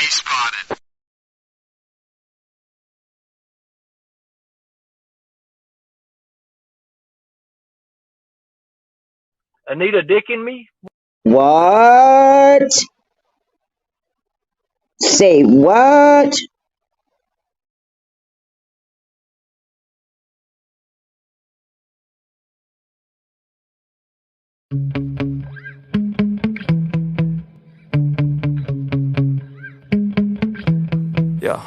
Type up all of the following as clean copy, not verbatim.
spotted. Anita dicking me? What? Say what? Yeah.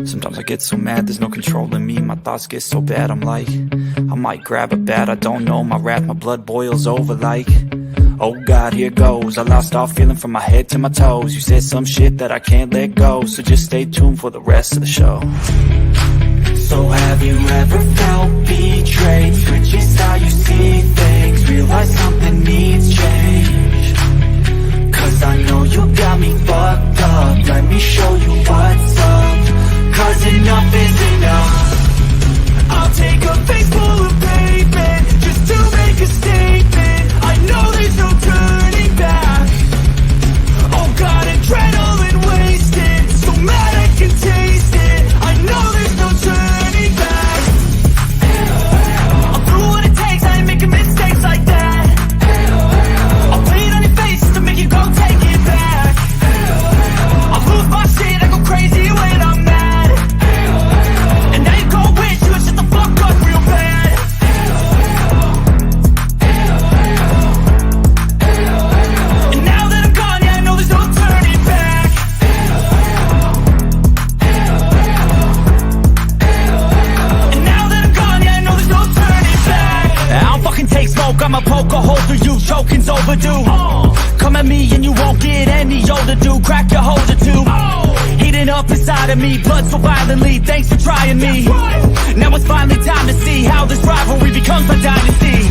Sometimes I get so mad, there's no controlling me. My thoughts get so bad, I'm like, I might grab a bat, I don't know. My wrath, my blood boils over like, oh God, here goes. I lost all feeling from my head to my toes. You said some shit that I can't let go, so just stay tuned for the rest of the show. So have you ever felt betrayed? Switches how you see things, realize something needs change. Cause I know you got me fucked up, let me show you what's up. Cause enough is enough. I'll take a face full of pavement just to make a statement. I know there's no turning back. Oh God, adrenaline wasted, so mad I can taste it. I know there's no turning back. I'll do what it takes, I ain't making mistakes like that. I'll bleed on your face to make you go take it back. I'll lose my shit, I go crazy when I'm mad. And now you go wish you would shut the fuck up real bad. And now that I'm gone, yeah, I know there's no turning back. And now that I'm gone, yeah, I know there's no turning back. I don't fucking take smoke, I'ma poke a hole through you, choking's overdue. Come at me and you won't get any older, dude, crack your hole or two. Heating up inside of me, blood so violently, thanks for trying me. Now it's finally time to see how this rivalry becomes a dynasty.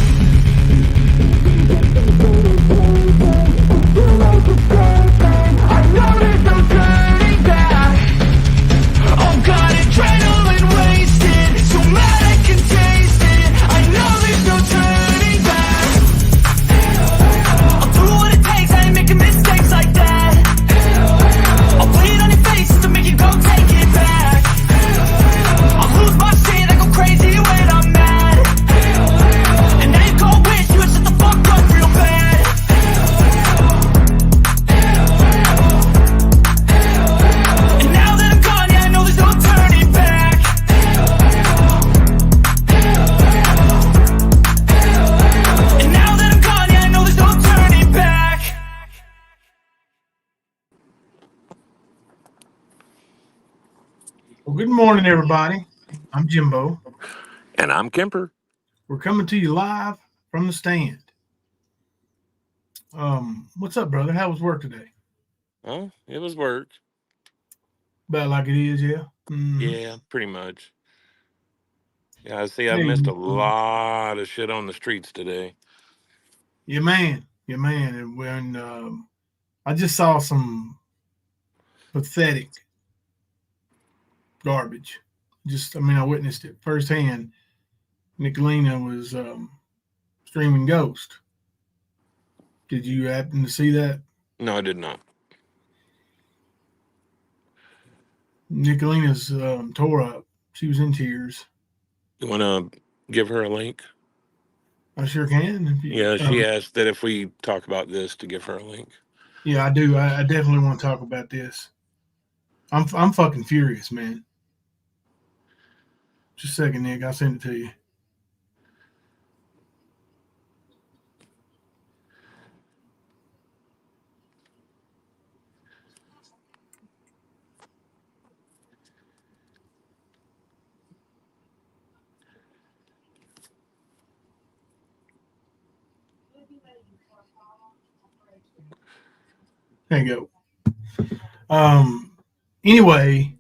I know there's no turning back. Oh God, adrenaline wasted, so mad I can taste it. I know there's no turning back. I'll do what it takes, I ain't making mistakes like that. I'll bleed on your face to make you go take it back. I'll lose my shit, I go crazy when I'm mad. And now you go wish you would shut the fuck up real bad. And now that I'm gone, yeah, I know there's no turning back. And now that I'm gone, yeah, I know there's no turning back. Well, good morning, everybody. I'm Jimbo. And I'm Kemper. We're coming to you live from the stand. What's up, brother? How was work today? Oh, it was work. About like it is, yeah. Yeah, pretty much. Yeah, I see. I've missed a lot of shit on the streets today. Yeah, man. And when I just saw some pathetic garbage. I witnessed it firsthand. Nicolina was streaming Ghost. Did you happen to see that? No, I did not. Nicolina's tore up. She was in tears. You want to give her a link? I sure can. Yeah, she asked that if we talk about this to give her a link. Yeah, I do. I definitely want to talk about this. I'm fucking furious, man. Just a second, Nick. I'll send it to you. There you go. Anyway,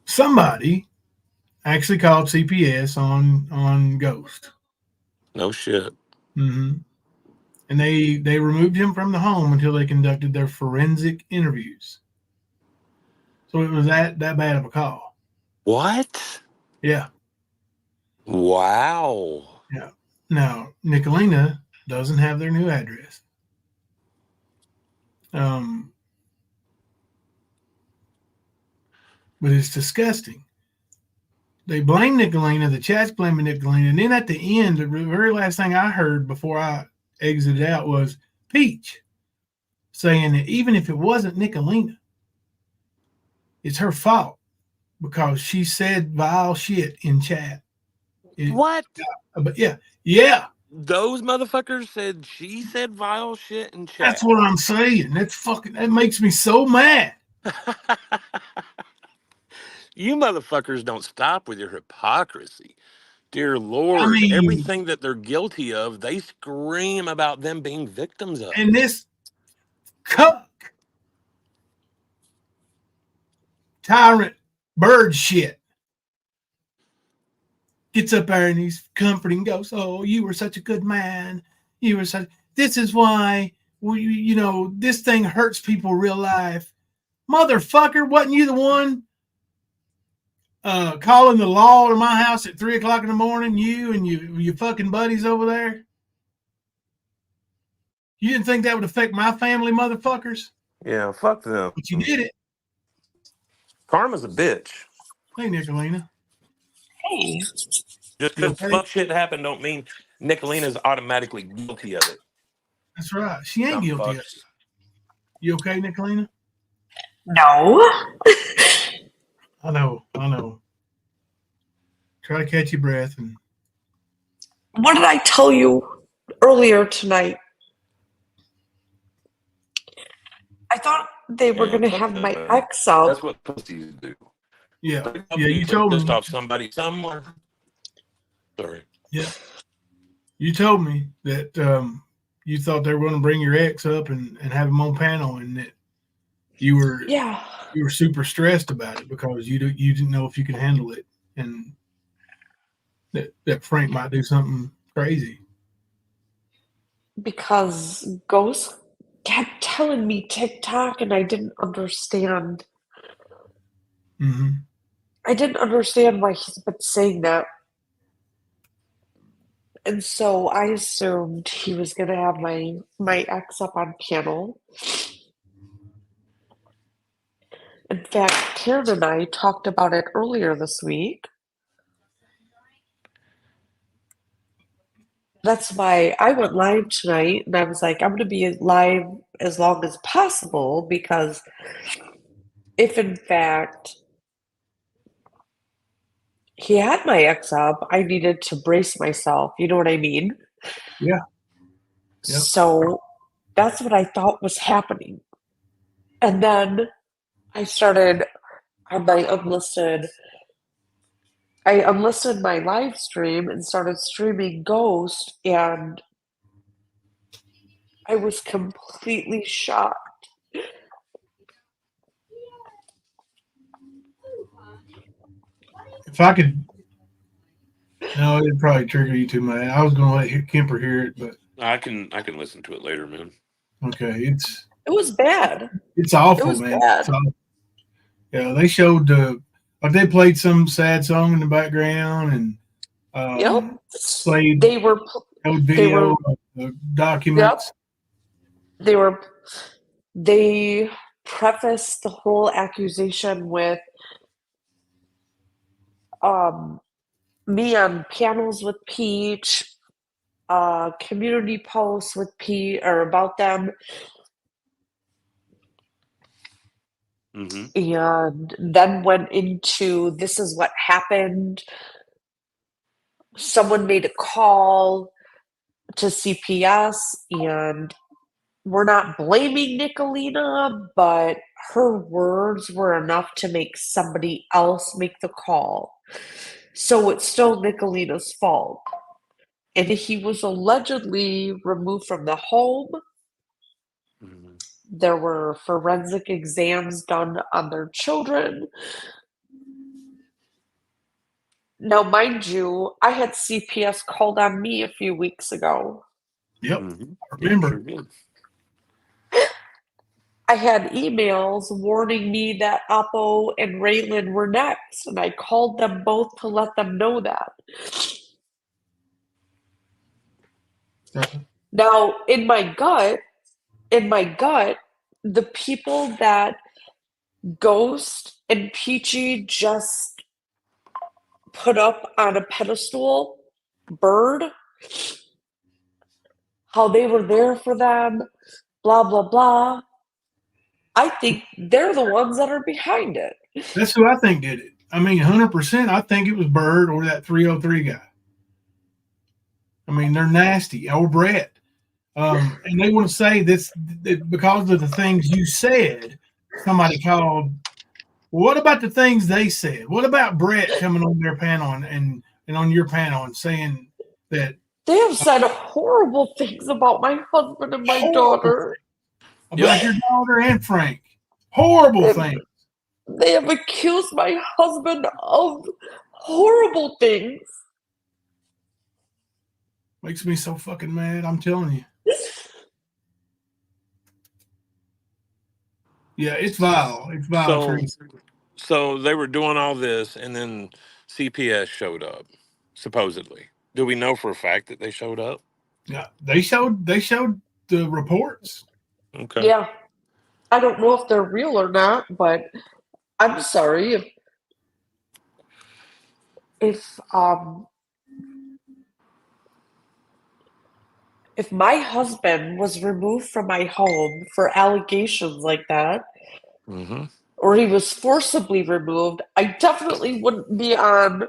somebody actually called CPS on Ghost. No shit. Mm-hmm. And they removed him from the home until they conducted their forensic interviews. So it was that bad of a call. What? Yeah. Wow. Yeah. Now, Nicolina doesn't have their new address. but it's disgusting. They blame Nicolina, the chat's blaming Nicolina, and then at the end, the very last thing I heard before I exited out was Peach saying that even if it wasn't Nicolina, it's her fault because she said vile shit in chat. What? But yeah. Those motherfuckers said she said vile shit in chat. That's what I'm saying. That makes me so mad. You motherfuckers don't stop with your hypocrisy. Dear Lord, I mean, everything that they're guilty of, they scream about them being victims of. And this cuck, tyrant, bird shit gets up there and he's comforting, goes, "Oh, you were such a good man. You were such. This is why this thing hurts people real life, motherfucker. Wasn't you the one calling the law to my house at 3:00 in the morning? You and your fucking buddies over there. You didn't think that would affect my family, motherfuckers? Yeah, fuck them. But you did it. Karma's a bitch. Hey, Nicolina. Hey. Just because fuck shit happened don't mean Nicolina's automatically guilty of it. That's right. She ain't guilty of it. You okay, Nicolina? No. I know. Try to catch your breath. And what did I tell you earlier tonight? I thought they were going to have my ex out. That's what pussies do. Yeah, you told me. Off somebody somewhere. Sorry. Yeah. You told me that you thought they were going to bring your ex up and have him on panel, and that you were super stressed about it because you didn't know if you could handle it, and that Frank might do something crazy. Because Ghost kept telling me TikTok, and I didn't understand. Mm-hmm. I didn't understand why he's been saying that. And so I assumed he was going to have my ex up on panel. In fact, Karen and I talked about it earlier this week. That's why I went live tonight, and I was like, I'm going to be live as long as possible, because if in fact he had my ex up, I needed to brace myself. You know what I mean? Yeah. Yep. So that's what I thought was happening. And then I started on my I unlisted my live stream and started streaming Ghost, and I was completely shocked. If I could, no, it'd probably trigger you too much. I was going to let Kemper hear it, but I can listen to it later, man. Okay, it was bad. It's awful, it was man. Bad. It's awful. Yeah, they showed they played some sad song in the background, and played video documents. Yep. They prefaced the whole accusation with me on panels with Peach, community posts with Peach or about them. Mm-hmm. And then went into, this is what happened. Someone made a call to CPS, and we're not blaming Nicolina, but her words were enough to make somebody else make the call. So it's still Nicolina's fault. And he was allegedly removed from the home. Mm-hmm. There were forensic exams done on their children. Now, mind you, I had CPS called on me a few weeks ago. Yep, Mm-hmm. I remember. I had emails warning me that Oppo and Raylan were next, and I called them both to let them know that. Now, in my gut, the people that Ghost and Peachy just put up on a pedestal Bird, how they were there for them, blah, blah, blah. I think they're the ones that are behind it. That's who I think did it. I mean, 100%, I think it was Bird or that 303 guy. I mean, they're nasty. Or Brett. And they want to say this because of the things you said, somebody called. Well, what about the things they said? What about Brett coming on their panel and on your panel and saying that They have said horrible things about my husband and my daughter. About your daughter and Frank? Horrible things. They have accused my husband of horrible things. Makes me so fucking mad, I'm telling you. Yeah, it's vile. It's vile. So they were doing all this, and then CPS showed up, supposedly. Do we know for a fact that they showed up? Yeah, they showed the reports. Okay. Yeah. I don't know if they're real or not, but I'm sorry if my husband was removed from my home for allegations like that, Mm-hmm. or he was forcibly removed, I definitely wouldn't be on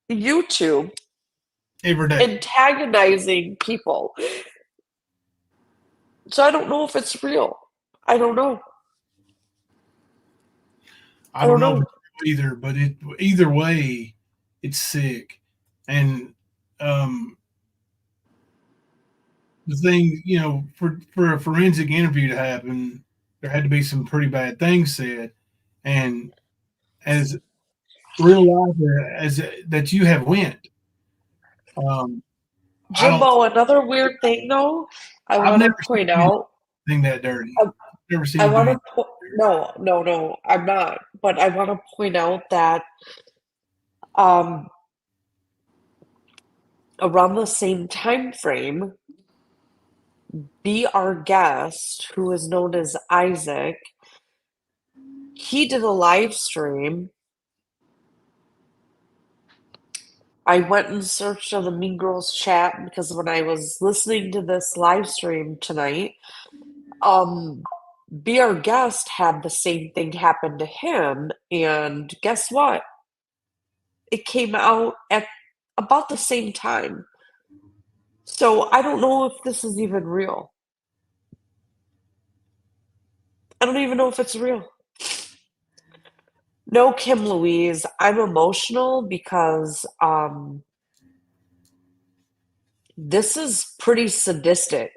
YouTube every day antagonizing people. So I don't know if it's real. I don't know. I don't know either, but either way, it's sick. And the thing, you know, for a forensic interview to happen, there had to be some pretty bad things said. And as real life as that you have went. Jimbo, another weird thing though, I want to point out. That dirty. I've never seen. I want to. No, I'm not. But I want to point out that around the same time frame, Be Our Guest, who is known as Isaac, he did a live stream. I went and searched on the Mean Girls chat because when I was listening to this live stream tonight, Be Our Guest had the same thing happen to him, and guess what? It came out at about the same time. So I don't know if this is even real. I don't even know if it's real. No, Kim Louise, I'm emotional because this is pretty sadistic.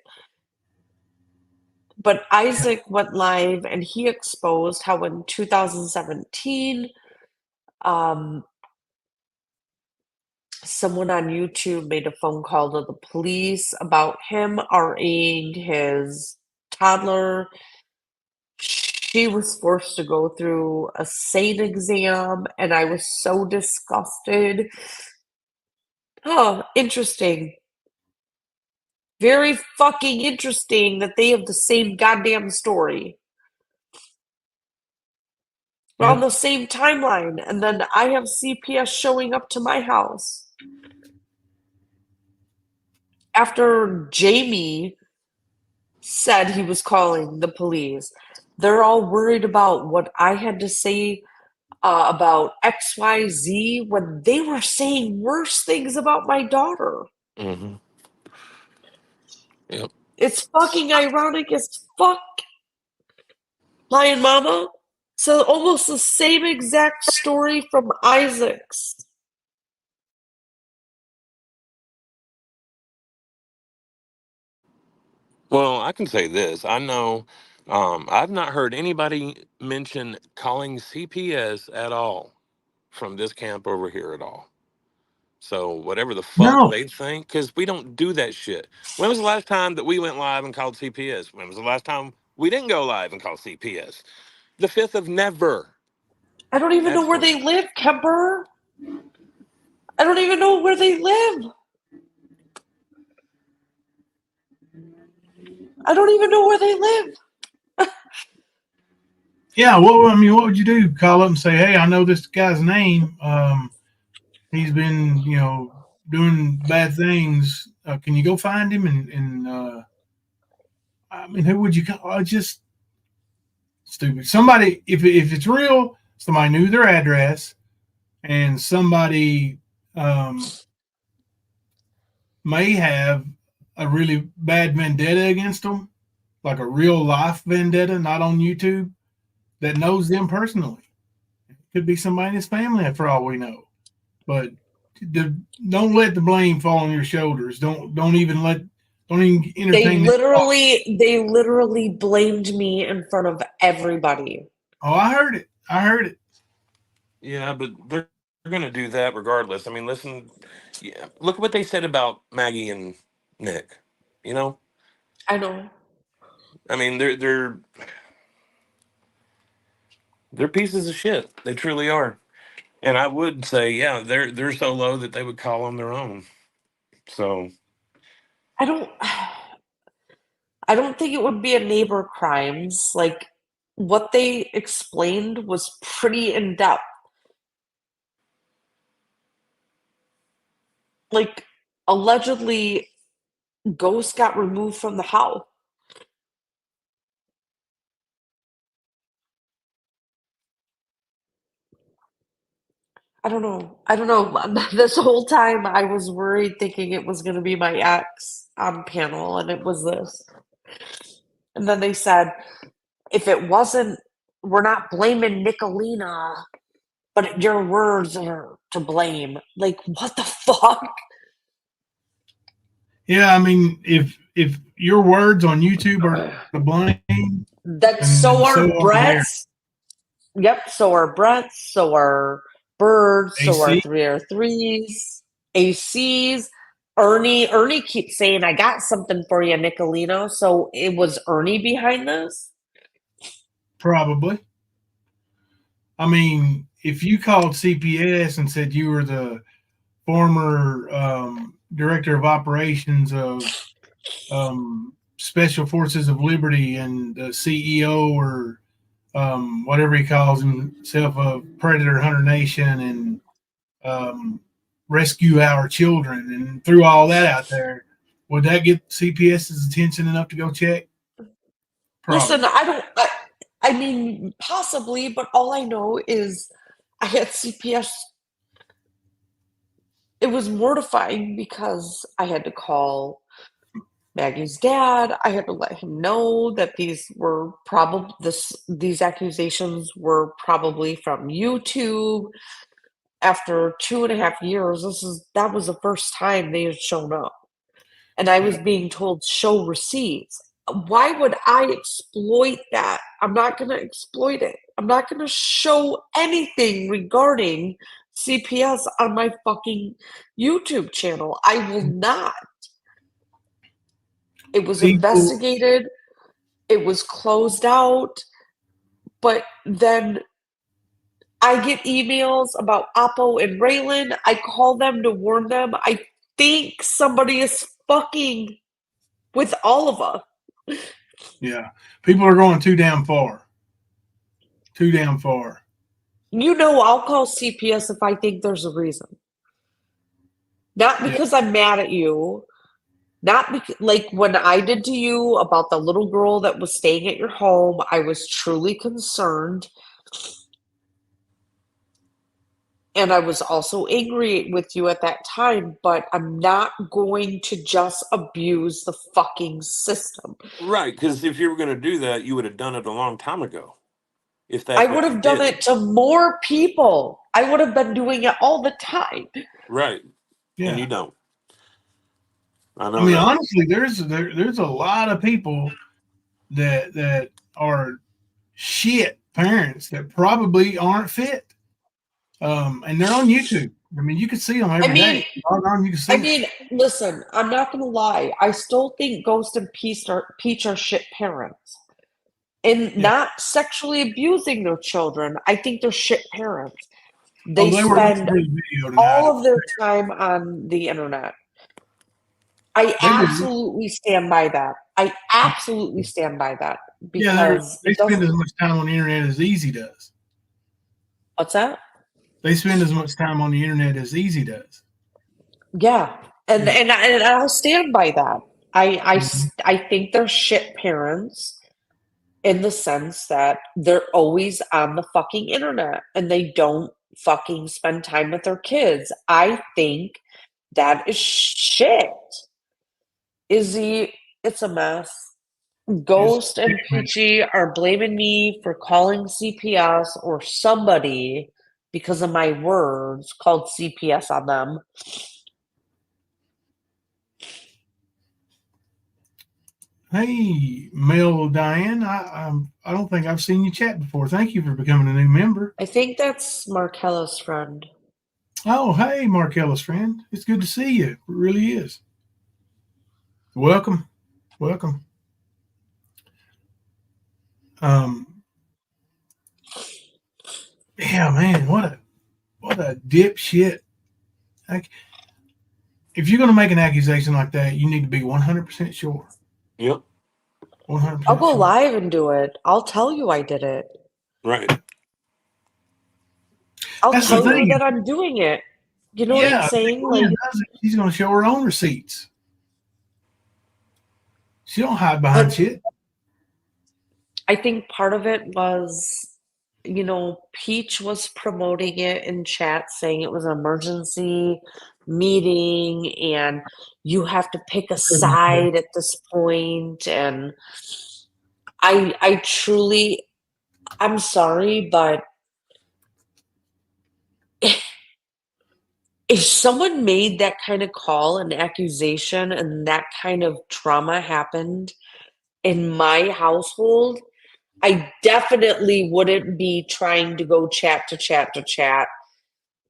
But Isaac went live and he exposed how in 2017, someone on YouTube made a phone call to the police about him RAing his toddler. She was forced to go through a SANE exam, and I was so disgusted. Oh, interesting. Very fucking interesting that they have the same goddamn story. We're on the same timeline, and then I have CPS showing up to my house. After Jamie said he was calling the police, they're all worried about what I had to say about XYZ when they were saying worse things about my daughter. Mm-hmm. Yep. It's fucking ironic as fuck. Lion Mama. So almost the same exact story from Isaac's. Well, I can say this. I know I've not heard anybody mention calling CPS at all from this camp over here at all. So whatever the fuck they think, because we don't do that shit. When was the last time that we went live and called CPS? When was the last time we didn't go live and call CPS? The 5th of never. I don't even know where they live, Kemper. I don't even know where they live. I don't even know where they live. Yeah, well, I mean, what would you do? Call up and say, "Hey, I know this guy's name. He's been, doing bad things. Can you go find him?" And I mean, who would you call? Just stupid. Somebody, if it's real, somebody knew their address, and somebody may have a really bad vendetta against them, like a real life vendetta, not on YouTube, that knows them personally. Could be somebody in his family, for all we know. But don't let the blame fall on your shoulders. Don't even entertain. They literally blamed me in front of everybody. Oh, I heard it. Yeah, but they're going to do that regardless. I mean, listen, yeah, look at what they said about Maggie and Nick. You know, I know. I mean, they're pieces of shit. They truly are. And I would say, yeah, they're so low that they would call them their own. So I don't think it would be a neighbor crimes. Like, what they explained was pretty in depth. Like, allegedly, Ghost got removed from the house. I don't know. This whole time I was worried, thinking it was going to be my ex on panel, and it was this. And then they said, if it wasn't, we're not blaming Nicolina, but your words are to blame. Like, what the fuck? Yeah, I mean, if your words on YouTube are to blame, That's so so are are Brett's. Yep, so are Brett's, so are Birds, so are AC. 3R3s, ACs. Ernie keeps saying, I got something for you, Nicolino. So it was Ernie behind this? Probably. I mean, if you called CPS and said you were the former director of operations of Special Forces of Liberty and the CEO or whatever he calls himself of Predator Hunter Nation and rescue our children and threw all that out there, would that get CPS's attention enough to go check? Probably. Listen, I mean, possibly, but all I know is I had CPS. It was mortifying because I had to call Maggie's dad. I had to let him know that these accusations were probably from YouTube. After 2.5 years, that was the first time they had shown up. And I was being told, show receipts. Why would I exploit that? I'm not going to exploit it. I'm not going to show anything regarding CPS on my fucking YouTube channel. I will not. It was investigated. It was closed out. But then I get emails about Oppo and Raylan. I call them to warn them. I think somebody is fucking with all of us. Yeah. People are going too damn far. Too damn far. You know, I'll call CPS if I think there's a reason. Not because I'm mad at you. Not because, like when I did to you about the little girl that was staying at your home, I was truly concerned. And I was also angry with you at that time, but I'm not going to just abuse the fucking system. right, because if you were going to do that, you would have done it a long time ago. If that's I would have done it to more people. I would have been doing it all the time. Right. Yeah. And you don't. I mean, honestly, there's a lot of people that are shit parents that probably aren't fit. And they're on YouTube. I mean, you can see them every day. You can see listen, I'm not going to lie. I still think Ghost and Peach are shit parents. And not sexually abusing their children. I think they're shit parents. They spend all of their time on the internet. I absolutely stand by that. I absolutely stand by that Yeah, because they it spend as doesn't. much time on the internet as Easy does. What's that? They spend as much time on the internet as Easy does. Yeah, and Yeah. and I'll stand by that. Mhm. I think they're shit parents in the sense that they're always on the fucking internet and they don't fucking spend time with their kids. I think that is shit. Izzy, it's a mess. It's Ghost and Peachy are blaming me for calling CPS or somebody because of my words called CPS on them. Hey, Mel Diane, I don't think I've seen you chat before. Thank you for becoming a new member. I think that's Markella's friend. Oh, hey, Markella's friend. It's good to see you. It really is. Welcome. Welcome. Yeah, man, what a dipshit. Like, if you're going to make an accusation like that, you need to be 100% sure. Yep. 100% I'll go sure. live and do it. I'll tell you I did it. Right. I'll That's the tell you thing. that I'm doing it. You know what I'm Yeah, saying? if Like, Glenn does it, she's going to show her own receipts. She don't hide behind but shit. I think part of it was, you know, Peach was promoting it in chat saying it was an emergency meeting and you have to pick a side at this point. And I truly, I'm sorry, but if someone made that kind of call, an accusation, and that kind of trauma happened in my household, I definitely wouldn't be trying to go chat to chat to chat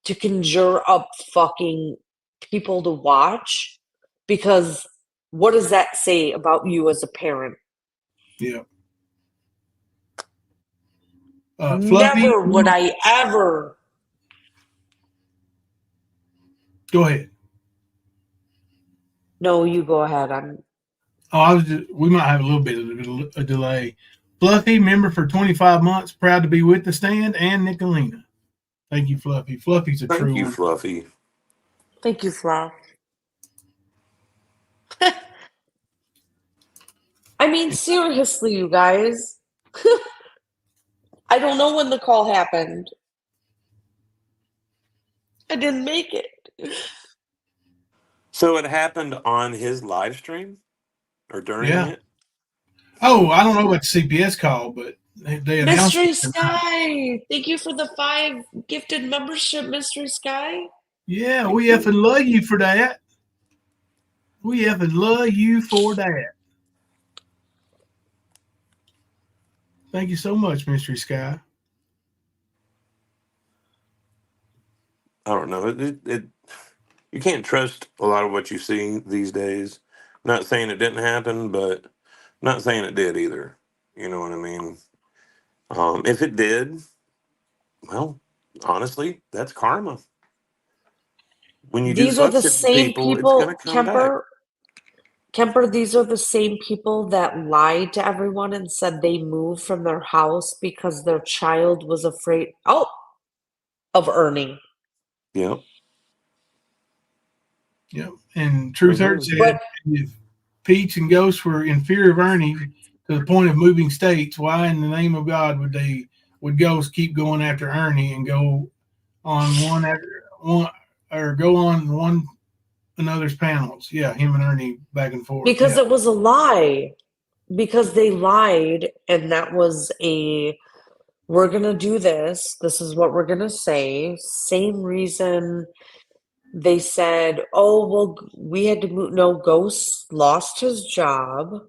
to conjure up fucking people to watch because what does that say about you as a parent? Yeah. Fluffy, Never would I ever. go ahead. No, you go ahead. We might have a little bit of a delay. Fluffy, member for 25 months, proud to be with the stand, and Nicolina. Thank you, Fluffy. Fluffy's a Thank true you, one. Fluffy. Thank you, Fluff. I mean, seriously, you guys. I don't know when the call happened. I didn't make it. So it happened on his live stream or during Yeah. it? Oh, I don't know what the CPS called, but they announced Mystery it tonight. Sky! Thank you for the 5 gifted membership, Mystery Sky. Yeah, Thank we you. effing love you for that. We effing love you for that. Thank you so much, Mystery Sky. I don't know. You can't trust a lot of what you see these days. Not saying it didn't happen, but not saying it did either. You know what I mean? If it did, well, honestly, that's karma. When you do These are fuck the shit to same people, it's gonna people, come back. Kemper, these are the same people that lied to everyone and said they moved from their house because their child was afraid of earning. Yep. Yep. And Truth Sure Hurt does. said But if Peach and Ghost were in fear of Ernie to the point of moving states, why in the name of God would Ghost keep going after Ernie and go on one after one or go on one another's panels? Yeah, him and Ernie back and forth. because Yeah. it was a lie. Because they lied and that was we're gonna do this. This is what we're gonna say. Same reason they said, oh, well, we had to move. No, Ghost lost his job.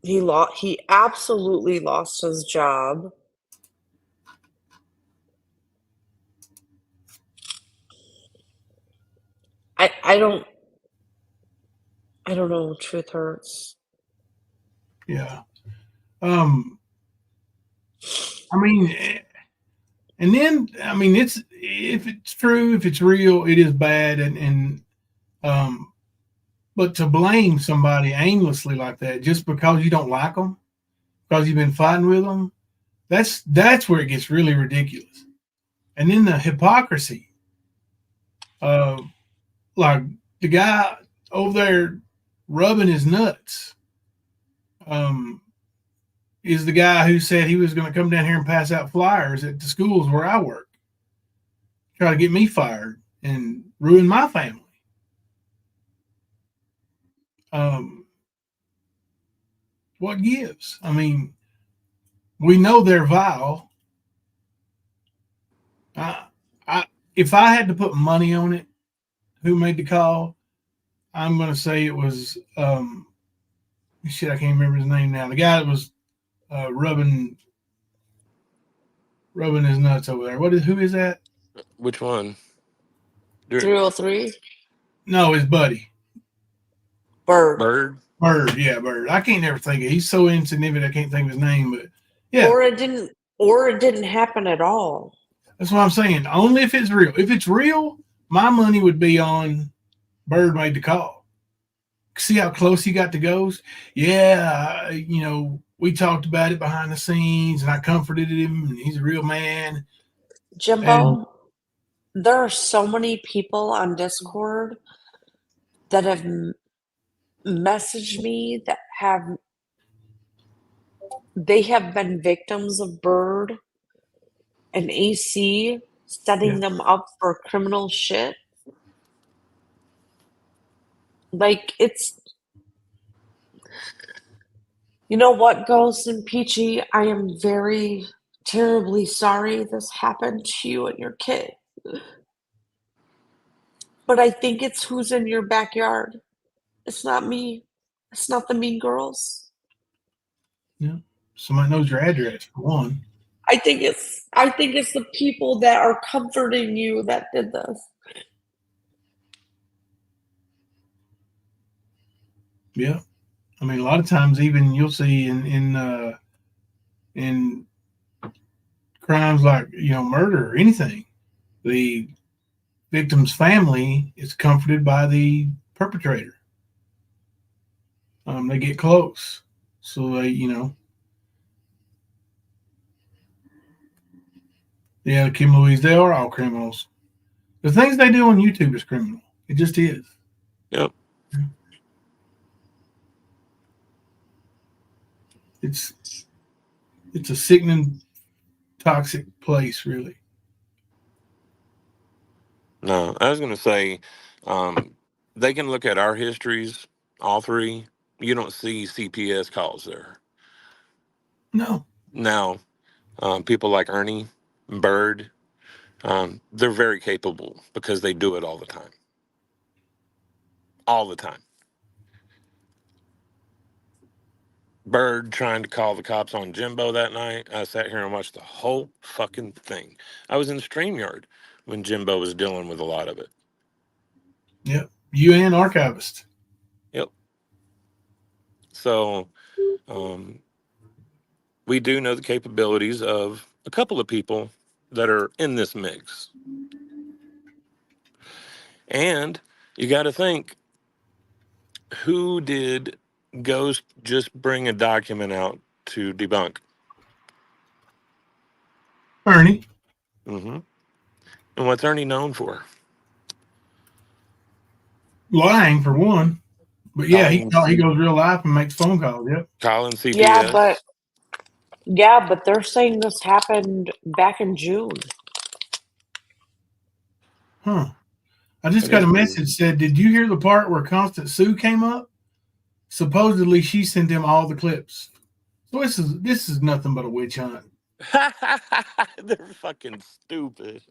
He absolutely lost his job. I don't know, truth hurts. Yeah. I mean, and then I mean, it's if it's true, if it's real, it is bad, and But to blame somebody aimlessly like that just because you don't like them, because you've been fighting with them, that's where it gets really ridiculous. And then the hypocrisy. Like the guy over there rubbing his nuts is the guy who said he was going to come down here and pass out flyers at the schools where I work, try to get me fired and ruin my family. What gives? I mean, we know they're vile. If I had to put money on it, who made the call, I'm going to say it was shit. I can't remember his name now. The guy that was rubbing his nuts over there. Who is that? Which one? 303? No, his buddy. Bird. Bird, yeah, Bird. I can't never think of it. He's so insignificant I can't think of his name, but yeah. Or it didn't happen at all. That's what I'm saying. Only if it's real. If it's real, my money would be on Bird made the call. See how close he got to Ghost? Yeah, we talked about it behind the scenes, and I comforted him, and he's a real man. Jimbo, there are so many people on Discord that have messaged me that have been victims of Bird and AC setting them up for criminal shit. Like, it's, you know what, Ghost and Peachy, I am very terribly sorry this happened to you and your kid. But I think it's who's in your backyard. It's not me. It's not the mean girls. Yeah. Somebody knows your address, for one. I think it's the people that are comforting you that did this. Yeah. I mean, a lot of times even you'll see in crimes like, murder or anything, the victim's family is comforted by the perpetrator. They get close. So they, yeah, Kim Louise, they are all criminals. The things they do on YouTube is criminal. It just is. Yep. It's a sickening, toxic place, really. No, I was going to say, they can look at our histories, all three. You don't see CPS calls there. No. Now, people like Ernie, Bird, they're very capable because they do it all the time. All the time. Bird trying to call the cops on Jimbo that night. I sat here and watched the whole fucking thing. I was in StreamYard when Jimbo was dealing with a lot of it. Yep. You and Archivist. Yep. So, we do know the capabilities of a couple of people that are in this mix. And you got to think, who did Ghost just bring a document out to debunk? Ernie. Mm-hmm. And what's Ernie known for? Lying, for one. But yeah, he goes real life and makes phone calls. Yep. Calling CPS. Yeah, but they're saying this happened back in June. Huh. I just got a message said, did you hear the part where Constant Sue came up? Supposedly she sent him all the clips. So this is nothing but a witch hunt. They're fucking stupid.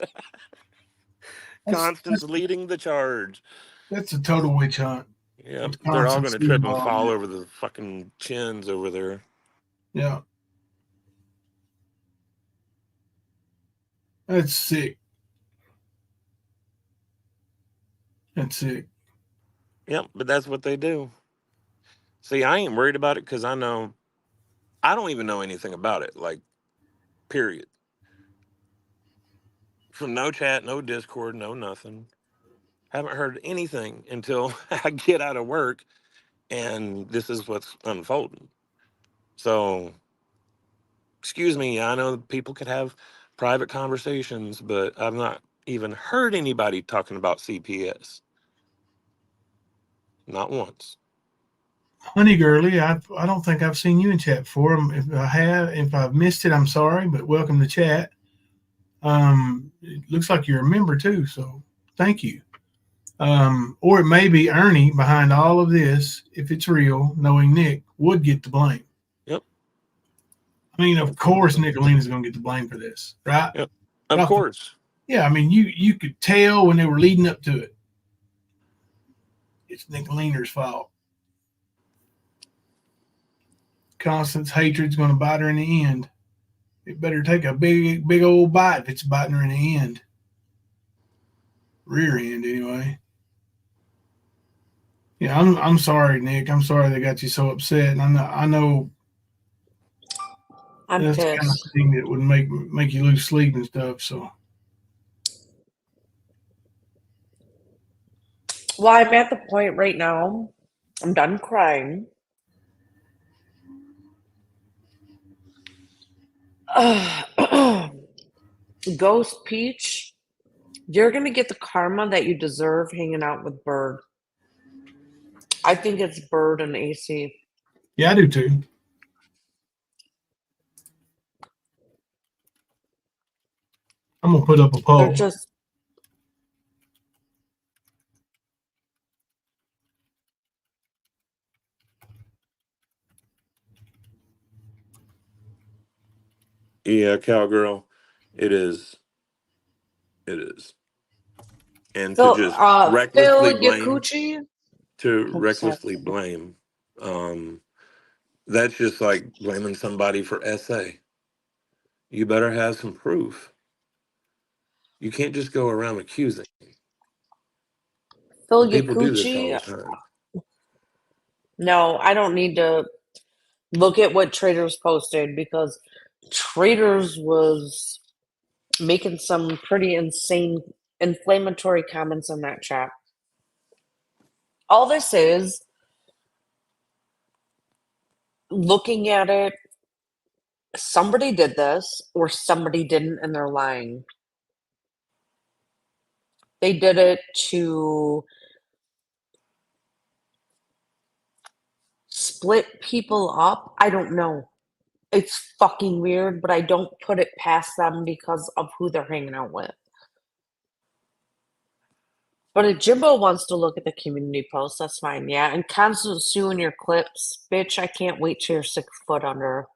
Constant's leading the charge. That's a total witch hunt. Yeah, they're all going to trip and fall over the fucking chins over there. Yeah. That's sick. That's sick. Yep, but that's what they do. See, I ain't worried about it because I don't even know anything about it, like, period. From no chat, no Discord, no nothing. Haven't heard anything until I get out of work, and this is what's unfolding. So, excuse me, I know people could have private conversations, but I've not even heard anybody talking about CPS. Not once. Honey Girly, I don't think I've seen you in chat before. If I have, if I've missed it, I'm sorry, but welcome to chat. It looks like you're a member too, so thank you. Or it may be Ernie behind all of this, if it's real, knowing Nick would get the blame. Yep. I mean, of course, Nicolina's going to get the blame for this, right? Yep. Of course. Yeah, I mean, you could tell when they were leading up to it. It's Nicolina's fault. Constance's hatred's going to bite her in the end. It better take a big old bite if it's biting her in the end. Rear end, anyway. Yeah, I'm sorry, Nick. I'm sorry they got you so upset. And I know I'm that's the kind of pissed. thing that would make you lose sleep and stuff. So Well, I'm at the point right now. I'm done crying. Ghost Peach, you're going to get the karma that you deserve hanging out with Bird. I think it's Bird and AC. yeah, I do too. I'm gonna put up a poll. They're just Yeah, cowgirl. It is. It is. And to Phil, just Phil recklessly blame, Yakuchi. to Oh, recklessly sorry. blame, that's just like blaming somebody for SA. You better have some proof. You can't just go around accusing. Phil People do this all the Yakuchi. time. No, I don't need to look at what Traders posted because Traders was making some pretty insane inflammatory comments in that chat. All this is looking at it, somebody did this or somebody didn't and they're lying. They did it to split people up. I don't know. It's fucking weird, but I don't put it past them because of who they're hanging out with. But if Jimbo wants to look at the community post, that's fine, yeah. And Constant Sue in your clips, bitch, I can't wait till you're 6 foot under.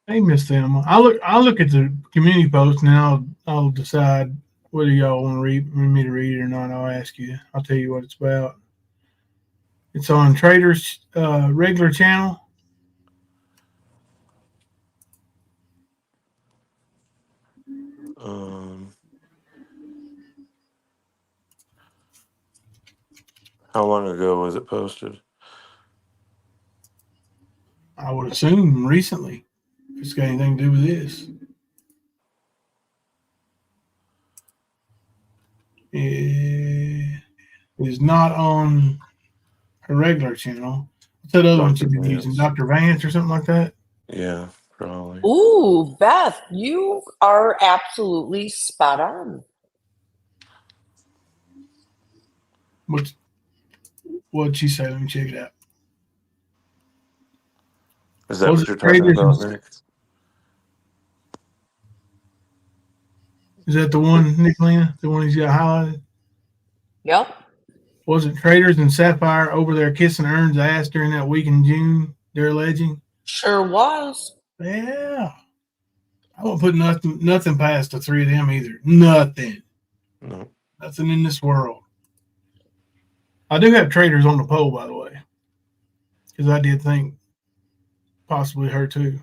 Hey, Miss Thelma, I'll look at the community post and I'll decide whether y'all want me to read it or not. I'll ask you. I'll tell you what it's about. It's on Trader's regular channel. How long ago was it posted? I would assume recently. If it's got anything to do with this. It is not on her regular channel. What's that other one she's been using? Dr. Vance or something like that? Yeah, probably. Ooh, Beth, you are absolutely spot on. What'd she say? Let me check it out. Is that what you're talking about, Nick? Is that the one, Nicolina? The one he's got highlighted? Yep. Wasn't Traders and Sapphire over there kissing Ern's ass during that week in June? They're alleging. Sure was. Yeah. I won't put nothing past the three of them either. Nothing. No. Nothing in this world. I do have Traders on the poll, by the way, because I did think possibly her too.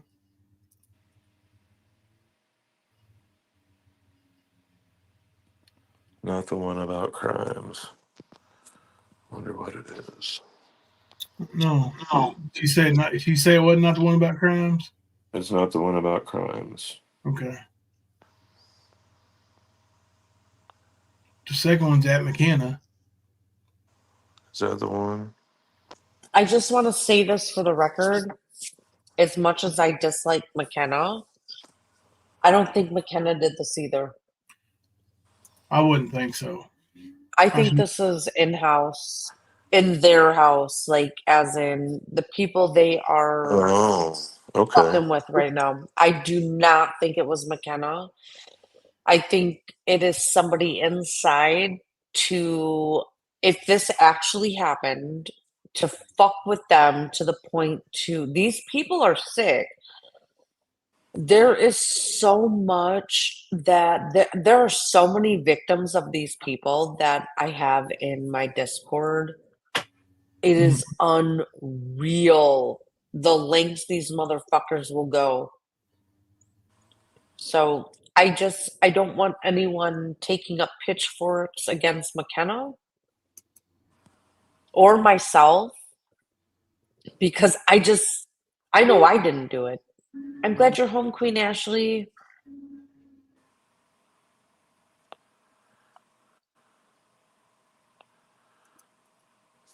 Not the one about crimes. Wonder what it is. No. She said not. She said it wasn't not the one about crimes. It's not the one about crimes. Okay. The second one's at McKenna. Is that the one? I just want to say this for the record. As much as I dislike McKenna, I don't think McKenna did this either. I wouldn't think so. I think this is in-house, in their house, like as in the people they are Oh, okay. fucking with right now. I do not think it was McKenna. I think it is somebody inside to, if this actually happened, to fuck with them to the point to, these people are sick. There is so much that there are so many victims of these people that I have in my Discord. It is unreal the lengths these motherfuckers will go. So I don't want anyone taking up pitchforks against McKenna or myself, because I know I didn't do it. I'm glad you're home, Queen Ashley.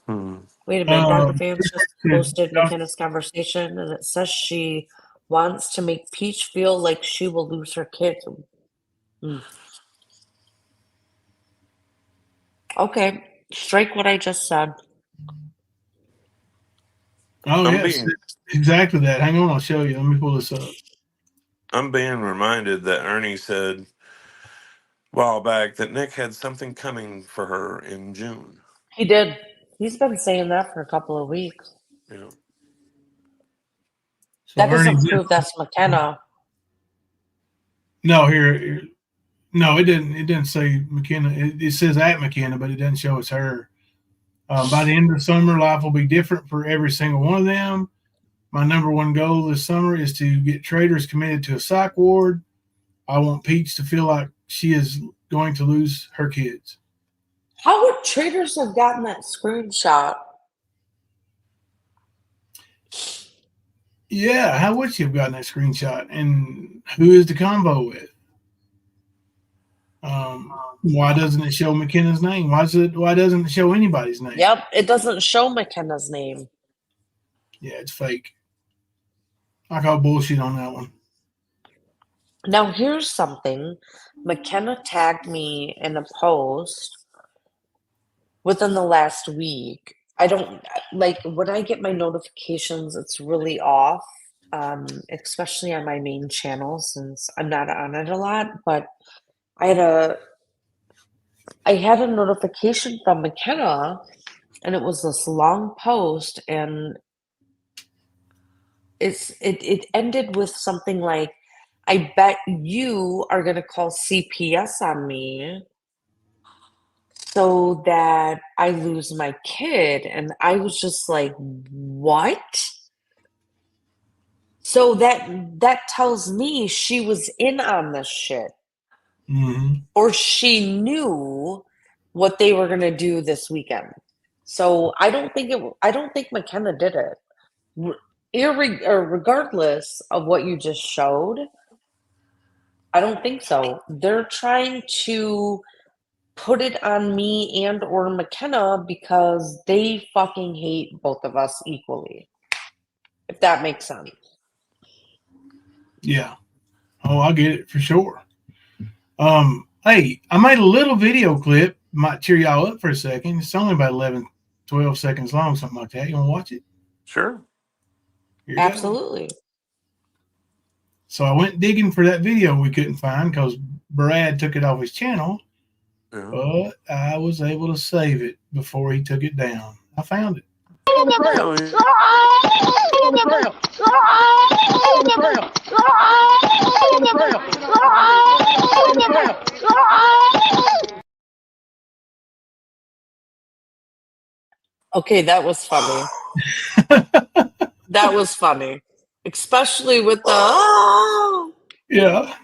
Wait a minute, Dr. Vance just posted McKenna's conversation, and it says she wants to make Peach feel like she will lose her kids. Okay, strike what I just said. Oh, yes, exactly that. Hang on, I'll show you. Let me pull this up. I'm being reminded that Ernie said a while back that Nick had something coming for her in June. He did. He's been saying that for a couple of weeks. Yeah. So That doesn't Ernie's prove that's McKenna. No, here. No, it didn't. It didn't say McKenna. It says at McKenna, but it doesn't show it's her. By the end of summer, life will be different for every single one of them. My number one goal this summer is to get traders committed to a psych ward. I want Peach to feel like she is going to lose her kids. How would traders have gotten that screenshot? Yeah, how would she have gotten that screenshot? And who is the combo with? Why doesn't it show McKenna's name? Why doesn't it show anybody's name? Yep, it doesn't show McKenna's name. Yeah, it's fake. I call bullshit on that one. Now here's something. McKenna tagged me in a post within the last week. I don't like when I get my notifications, it's really off. Especially on my main channel since I'm not on it a lot, but I had a notification from McKenna, and it was this long post, and it ended with something like, I bet you are gonna call CPS on me so that I lose my kid. And I was just like, what? So that tells me she was in on this shit. Mm-hmm. Or she knew what they were gonna do this weekend. So I don't think McKenna did it. Regardless of what you just showed, I don't think so. They're trying to put it on me and or McKenna because they fucking hate both of us equally. If that makes sense. Yeah. Oh, I get it for sure. Hey, I made a little video clip. Might cheer y'all up for a second. It's only about 11, 12 seconds long, something like that. You want to watch it? Sure. Absolutely. So I went digging for that video we couldn't find because Brad took it off his channel. Yeah. But I was able to save it before he took it down. I found it. Okay, that was funny. That was funny. Especially with the Yeah.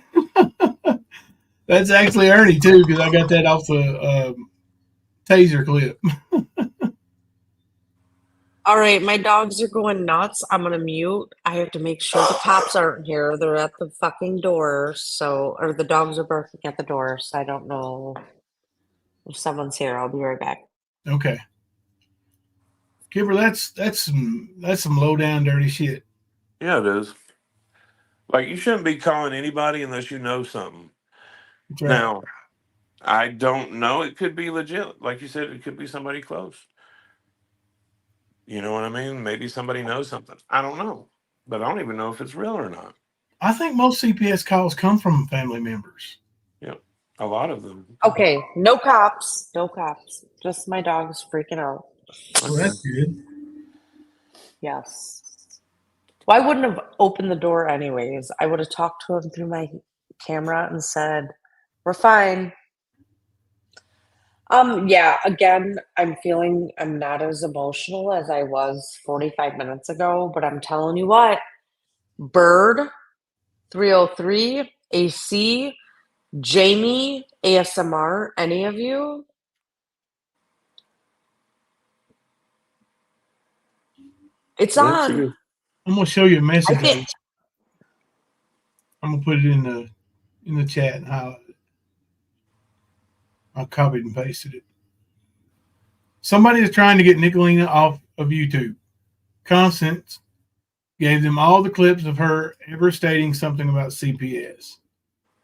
That's actually Ernie too, because I got that off the taser clip. All right, my dogs are going nuts. I'm gonna mute. I have to make sure the cops aren't here. They're at the fucking door, or the dogs are barking at the door, so I don't know. If someone's here, I'll be right back. Okay. Kipper, that's some low down dirty shit. Yeah, it is. Like, you shouldn't be calling anybody unless you know something. That's right. Now, I don't know. It could be legit. Like you said, it could be somebody close. You know what I mean? Maybe somebody knows something. I don't know. But I don't even know if it's real or not. I think most CPS calls come from family members. Yep. A lot of them. Okay, no cops. No cops. Just my dog's freaking out. Well, that's good. Yes. Well, I wouldn't have opened the door anyways. I would have talked to him through my camera and said, "We're fine." Yeah, again, I'm not as emotional as I was 45 minutes ago, but I'm telling you what, Bird, 303, AC, Jamie, ASMR, any of you? It's Yes, on. it is. I'm gonna show you a I message. think I'm gonna put it in the chat and highlight it. I copied and pasted it. Somebody is trying to get Nicolina off of YouTube. Constance gave them all the clips of her ever stating something about CPS.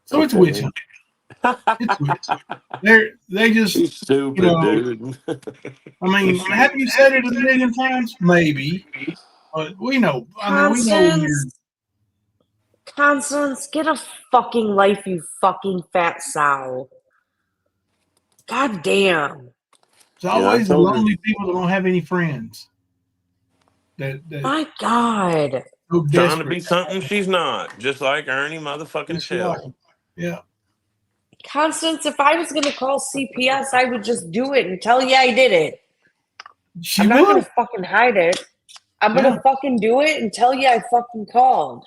So it's witch hunting. It's witch hunting. They just, He's stupid, dude. I mean, have you said it a million times? Maybe. But we know. I mean, we know you're. Constance, get a fucking life, you fucking fat sow. God damn. It's always the lonely people that don't have any friends. That My God. so Trying to desperate. be something she's not. Just like Ernie motherfucking Just Shell. like, yeah. Constance, if I was going to call CPS, I would just do it and tell you I did it. She I'm not would. going to fucking hide it. I'm going to fucking do it and tell you I fucking called.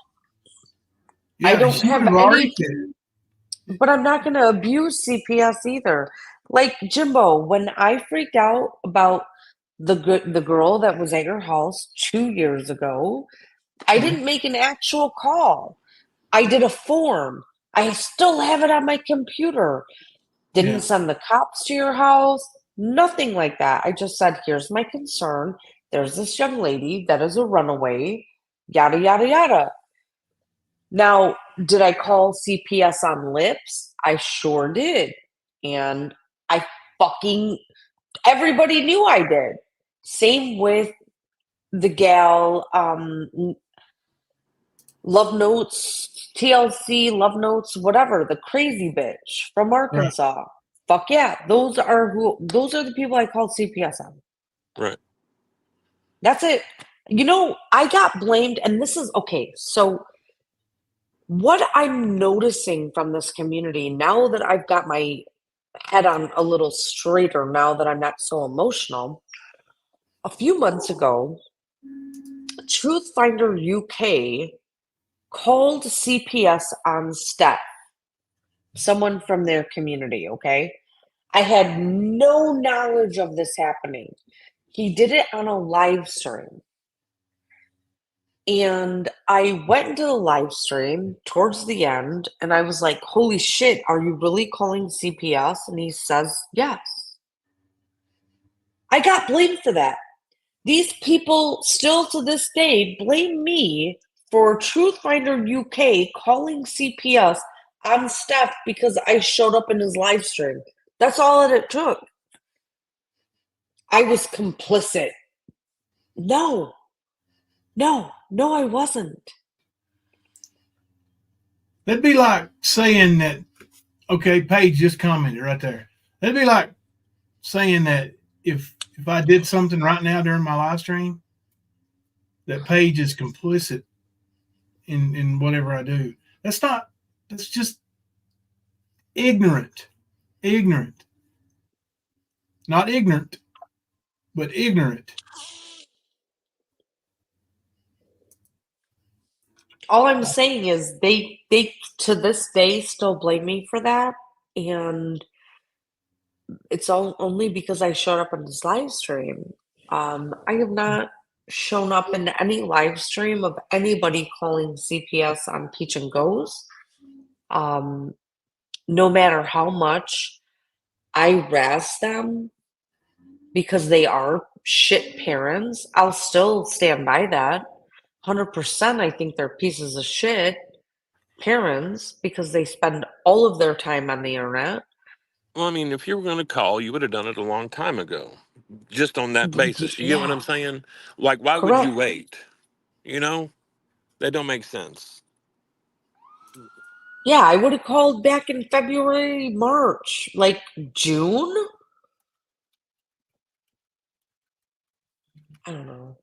Yeah, I don't have any, said. but I'm not going to abuse CPS either. Like Jimbo, when I freaked out about the girl that was at your house 2 years ago, I didn't make an actual call. I did a form. I still have it on my computer. Didn't send the cops to your house. Nothing like that. I just said, here's my concern. There's this young lady that is a runaway. Yada, yada, yada. Now, did I call CPS on lips? I sure did. And I everybody knew I did. Same with the gal, Love Notes, TLC, Love Notes, whatever, the crazy bitch from Arkansas. Right. Fuck yeah. Those are the people I called CPS on. Right. That's it. You know, I got blamed, and this is okay. So what I'm noticing from this community now that I've got my head on a little straighter, now that I'm not so emotional, a few months ago, Truthfinder UK called CPS on Steph, someone from their community, okay? I had no knowledge of this happening. He did it on a live stream. And I went into the live stream towards the end, and I was like, holy shit, are you really calling CPS? And he says, yes. I got blamed for that. These people still to this day blame me for Truthfinder UK calling CPS on Steph because I showed up in his live stream. That's all that it took. I was complicit. No, I wasn't. That'd be like saying that, okay, Paige just commented right there. That'd be like saying that if I did something right now during my live stream, that Paige is complicit in whatever I do. That's just ignorant. Ignorant. Not ignorant, but ignorant. All I'm saying is they to this day still blame me for that, and it's only because I showed up in this live stream. I have not shown up in any live stream of anybody calling CPS on Peach and Goes. No matter how much I razz them because they are shit parents, I'll still stand by that. 100%, I think they're pieces of shit parents because they spend all of their time on the internet. Well, I mean, if you were going to call, you would have done it a long time ago, just on that basis. You get what Yeah, I'm saying? Like, why would you correct. wait? You know, that don't make sense. Yeah, I would have called back in February, March, like June. I don't know.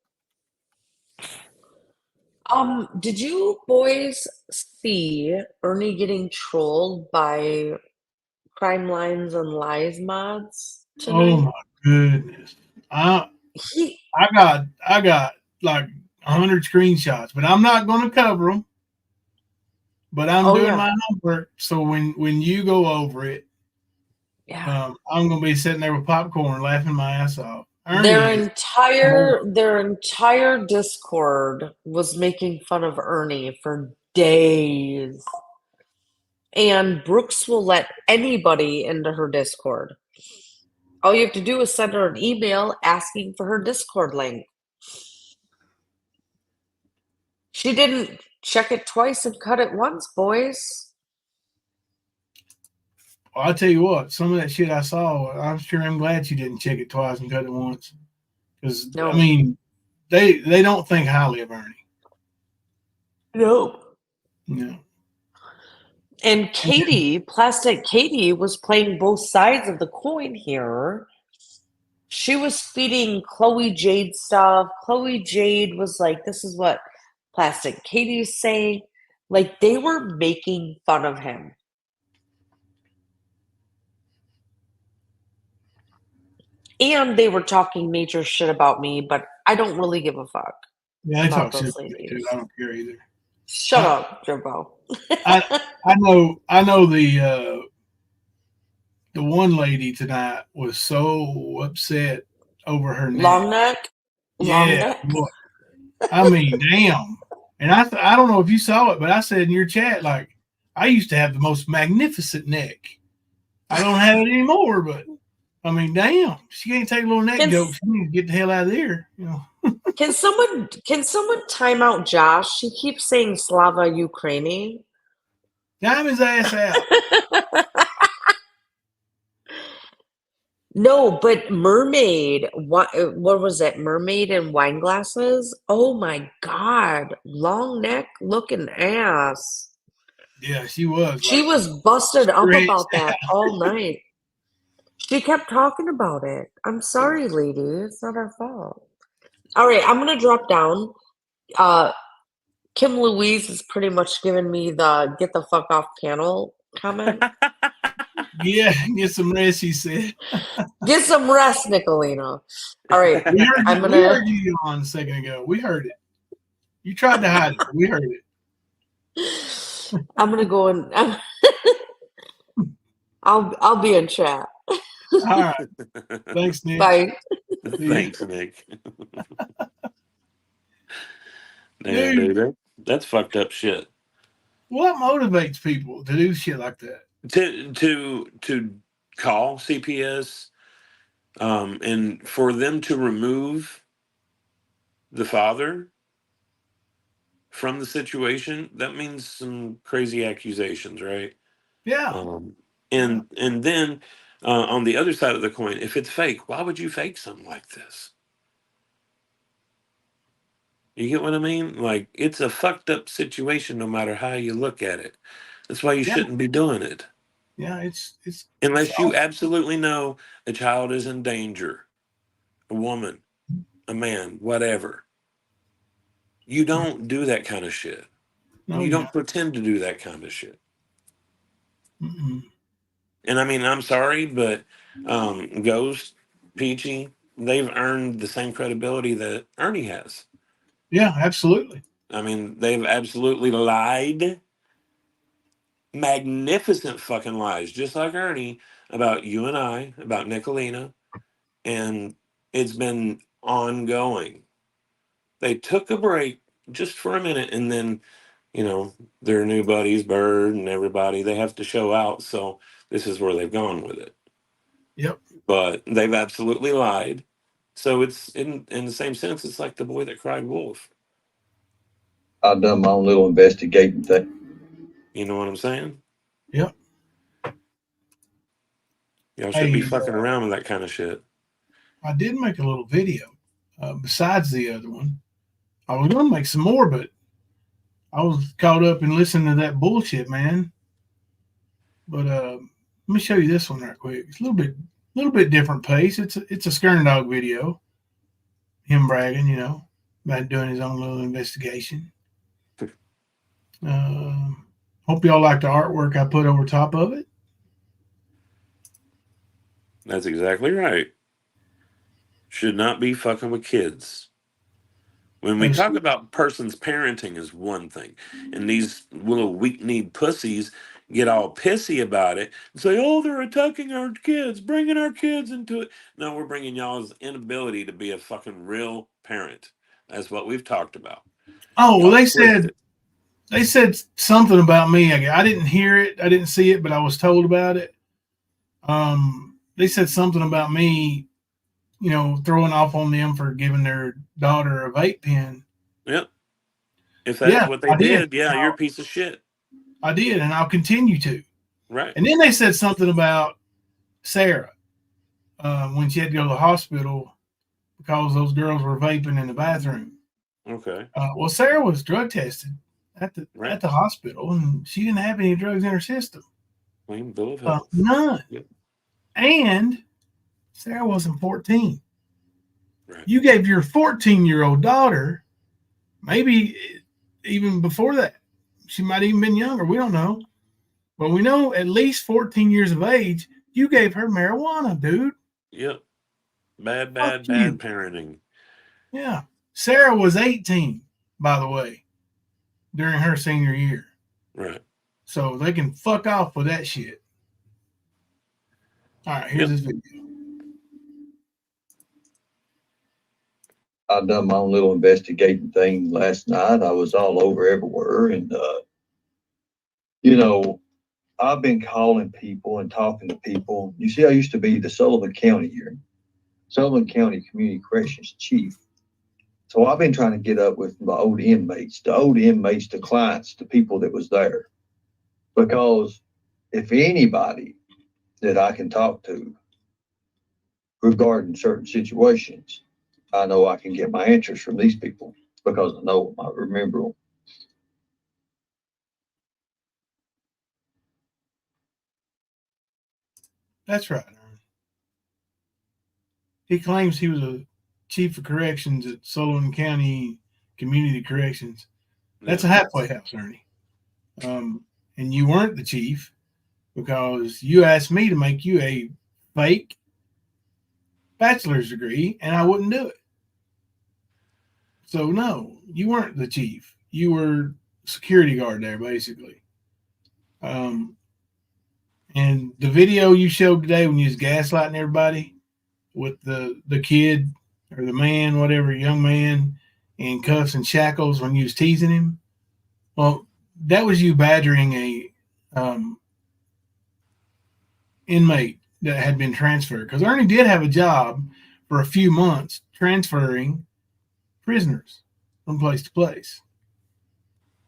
Did you boys see Ernie getting trolled by Crime Lines and Lies mods Oh tonight? my goodness. I He, I got like 100 screenshots, but I'm not going to cover them. But I'm oh doing yeah, my homework, so when you go over it, yeah. I'm going to be sitting there with popcorn, laughing my ass off. Their Ernie is entire their entire Discord was making fun of Ernie for days. And Brooks will let anybody into her Discord. All you have to do is send her an email asking for her Discord link. She didn't check it twice and cut it once, boys. I'll tell you what, some of that shit I saw, I'm glad you didn't check it twice and cut it once. Because, I No. mean, they don't think highly of Ernie. No. No. And Katie, Plastic Katie, was playing both sides of the coin here. She was feeding Chloe Jade stuff. Chloe Jade was like, this is what Plastic Katie's saying. Like, they were making fun of him. And they were talking major shit about me, but I don't really give a fuck Yeah, they about talk shit those about me too. ladies. I don't care either. Shut up, Jimbo. I know the one lady tonight was so upset over her neck. Long neck? Long Yeah, neck? boy. I mean, damn. And I don't know if you saw it, but I said in your chat, like, I used to have the most magnificent neck. I don't have it anymore, but I mean, damn, she can't take a little neck Can, joke. She needs to get the hell out of there. You know. can someone time out Josh? He keeps saying Slava Ukraini. Time his ass out. No, but mermaid. What was it? Mermaid and wine glasses. Oh my God! Long neck looking ass. Yeah, she was She like was busted up stretched about that all night. She kept talking about it. I'm sorry, lady. It's not our fault. All right, I'm gonna drop down. Kim Louise is pretty much giving me the "get the fuck off" panel comment. Yeah, get some rest, he said. Get some rest, Nicolina. All right, I'm We gonna. heard you on a second ago. We heard it. You tried to hide it, but we heard it. I'm gonna go and I'll be in chat. All right. Thanks, Nick. Bye. Thanks, Nick. Damn, Dude, dude, that's fucked up shit. what motivates people to do shit like that? To call CPS, and for them to remove the father from the situation, that means some crazy accusations, right? Yeah. And then on the other side of the coin, if it's fake, why would you fake something like this? You get what I mean? Like, it's a fucked up situation no matter how you look at it. That's why you Yeah. shouldn't be doing it. Yeah, it's Unless you absolutely know a child is in danger, a woman, a man, whatever. You don't do that kind of shit. no, You you don't pretend to do that kind of shit. Mm-mm. And I mean, I'm sorry, but Ghost, Peachy, they've earned the same credibility that Ernie has. Yeah, absolutely. I mean, they've absolutely lied, magnificent fucking lies, just like Ernie, about you and I, about Nicolina, and it's been ongoing. They took a break just for a minute, and then, their new buddies, Bird and everybody, they have to show out, so this is where they've gone with it. Yep. But they've absolutely lied. So it's in the same sense, it's like the boy that cried wolf. I've done my own little investigating thing. You know what I'm saying? Yep. Y'all should be Hey, fucking around with that kind of shit. I did make a little video besides the other one. I was going to make some more, but I was caught up in listening to that bullshit, man. But let me show you this one right quick. It's a little bit different pace. It's a Skern dog video. Him bragging, you know, about doing his own little investigation. Hope y'all like the artwork I put over top of it. That's exactly right. Should not be fucking with kids. When we talk about person's parenting is one thing, and these little weak-kneed pussies get all pissy about it and say, "Oh, they're attacking our kids, bringing our kids into it." No, we're bringing y'all's inability to be a fucking real parent. That's what we've talked about. Oh, well, Y'all they said something about me. I didn't hear it, I didn't see it, but I was told about it. They said something about me, you know, throwing off on them for giving their daughter a vape pen. Yep. If that's what they did, yeah, you're a piece of shit. I did, and I'll continue to. Right. And then they said something about Sarah when she had to go to the hospital because those girls were vaping in the bathroom. Okay. Well, Sarah was drug tested at the hospital, and she didn't have any drugs in her system. Clean bill of health. None. Yep. And Sarah wasn't 14. Right. You gave your 14-year-old daughter, maybe even before that, she might have even been younger. We don't know. But we know at least 14 years of age, you gave her marijuana, dude. Yep. Bad parenting. Yeah. Sarah was 18, by the way, during her senior year. Right. So they can fuck off with that shit. All right, here's this video. I've done my own little investigating thing last night. I was all over everywhere. And, you know, I've been calling people and talking to people. You see, I used to be the Sullivan County Community Corrections Chief. So I've been trying to get up with the old inmates, the clients, the people that was there. Because if anybody that I can talk to regarding certain situations, I know I can get my answers from these people because I know them, I remember them. That's right. He claims he was a chief of corrections at Sullivan County Community Corrections. That's a halfway house, Ernie. And you weren't the chief because you asked me to make you a fake bachelor's degree, and I wouldn't do it. So, no, you weren't the chief. You were security guard there, basically. And the video you showed today when you was gaslighting everybody with the kid or the man, whatever, young man in cuffs and shackles when you was teasing him, well, that was you badgering a inmate that had been transferred. Because Ernie did have a job for a few months transferring prisoners from place to place.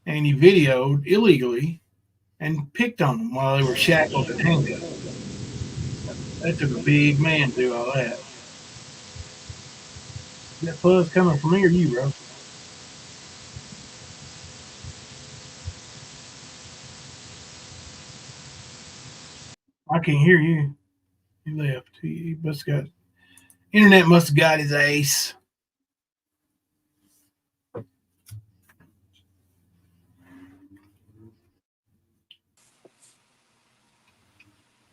And he videoed illegally and picked on them while they were shackled and handcuffed. That took a big man to do all that. Is that fuzz coming from me or you, bro? I can't hear you. He left. He must have got internet must have got his ace.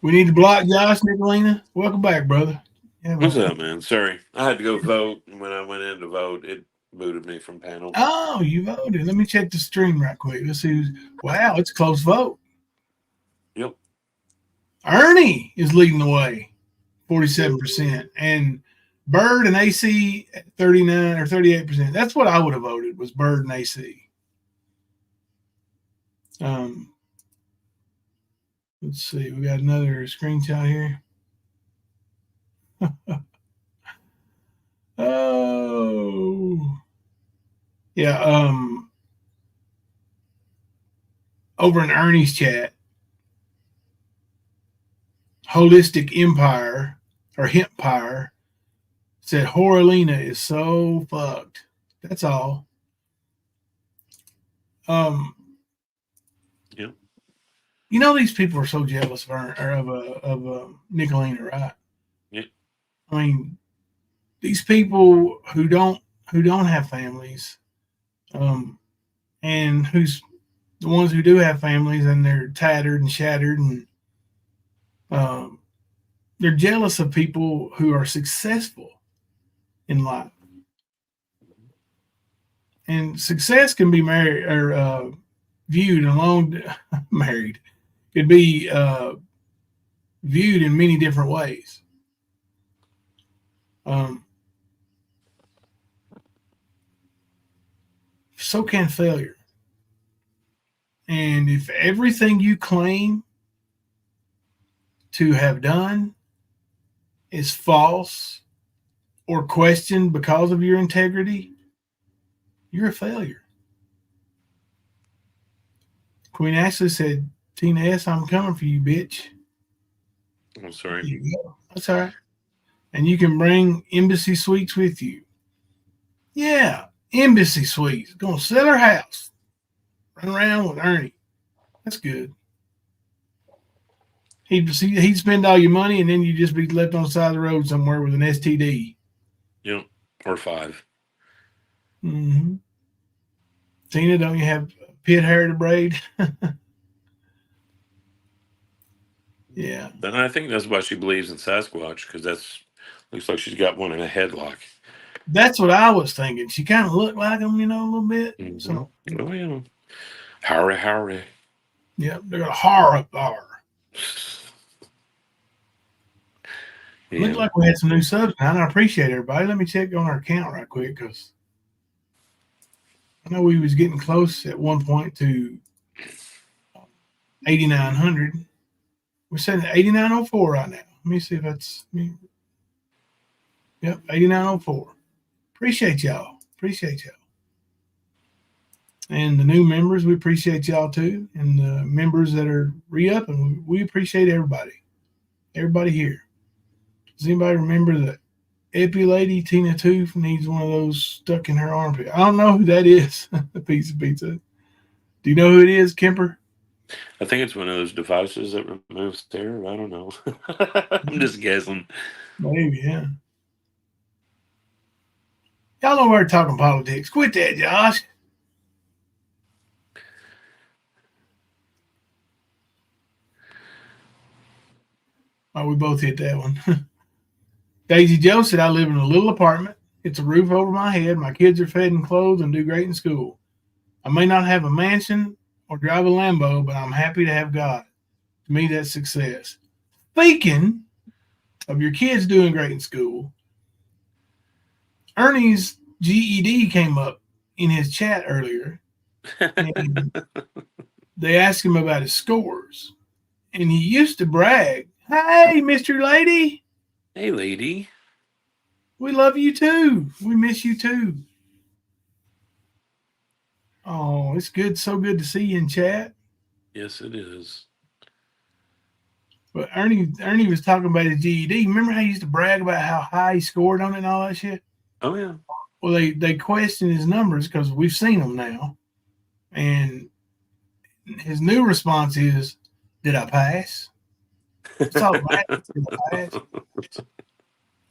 We need to block Josh, Nicolina. Welcome back, brother. What's up, man? Sorry. I had to go vote, and when I went in to vote, it booted me from panel. Oh, you voted. Let me check the stream right quick. Let's see who's. Wow, it's a close vote. Yep. Ernie is leading the way, 47%. And Bird and AC at 39 or 38%. That's what I would have voted, was Bird and AC. Let's see. We got another screenshot here. Oh, yeah. Over in Ernie's chat, Holistic Empire or Hempire said Horalina is so fucked. That's all. Yeah. You know these people are so jealous of Nicolina, right? Yeah. I mean, these people who don't have families, and who's the ones who do have families and they're tattered and shattered, and they're jealous of people who are successful in life. And success can be married or viewed along married. Could be viewed in many different ways. So can failure. And if everything you claim to have done is false or questioned because of your integrity, you're a failure. Queen Ashley said, Tina S., I'm coming for you, bitch. I'm sorry. There you go. That's all right. And you can bring embassy suites with you. Yeah, embassy suites. Gonna sell her house. Run around with Ernie. That's good. He'd spend all your money and then you'd just be left on the side of the road somewhere with an STD. Yep. Or 5. Mm-hmm. Tina, don't you have pit hair to braid? Yeah. And I think that's why she believes in Sasquatch, because looks like she's got one in a headlock. That's what I was thinking. She kind of looked like him, a little bit. Mm-hmm. So, oh yeah, howry. Yeah, they got a horror up there. Yeah. Looked like we had some new subs now, and I appreciate everybody. Let me check on our account right quick because I know we was getting close at one point to 8,900. We're sitting at 8,904 right now. Let me see if that's me. Yep, 8,904. Appreciate y'all. And the new members, we appreciate y'all too. And the members that are re-upping, we appreciate everybody. Everybody here. Does anybody remember that Epi lady Tina Tooth needs one of those stuck in her armpit? I don't know who that is. A piece of pizza. Do you know who it is, Kemper? I think it's one of those devices that removes hair. I don't know. I'm just guessing. Maybe, yeah. Y'all know we're talking politics. Quit that, Josh. Oh, we both hit that one. Daisy Joe said, I live in a little apartment. It's a roof over my head. My kids are fed and clothed and do great in school. I may not have a mansion or drive a Lambo, but I'm happy to have God. To me, that's success. Speaking of your kids doing great in school, Ernie's GED came up in his chat earlier. And they asked him about his scores. And he used to brag, hey, Mr. Lady. Hey, lady. We love you too. We miss you too. Oh, it's good. So good to see you in chat. Yes, it is. But Ernie was talking about his GED. Remember how he used to brag about how high he scored on it and all that shit? Oh, yeah. Well, they questioned his numbers because we've seen them now. And his new response is, did I pass? It's all right. Did I pass?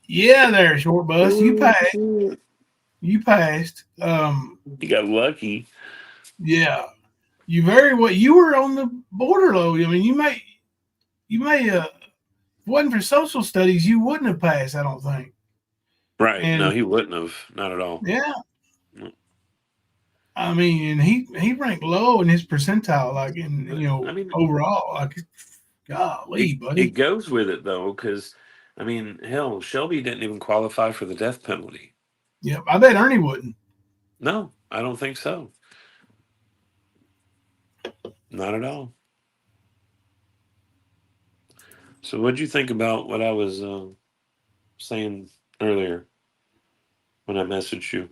Yeah, there, short bus. You passed. You passed. You got lucky. Yeah. You very well. You were on the border load. I mean, you may if it wasn't for social studies, you wouldn't have passed, I don't think. Right. And no, he wouldn't have. Not at all. yeah. I mean, and he ranked low in his percentile, like overall. Like, golly, buddy. It goes with it though, because hell, Shelby didn't even qualify for the death penalty. Yeah, I bet Ernie wouldn't. No, I don't think so. Not at all. So what'd you think about what I was saying earlier when I messaged you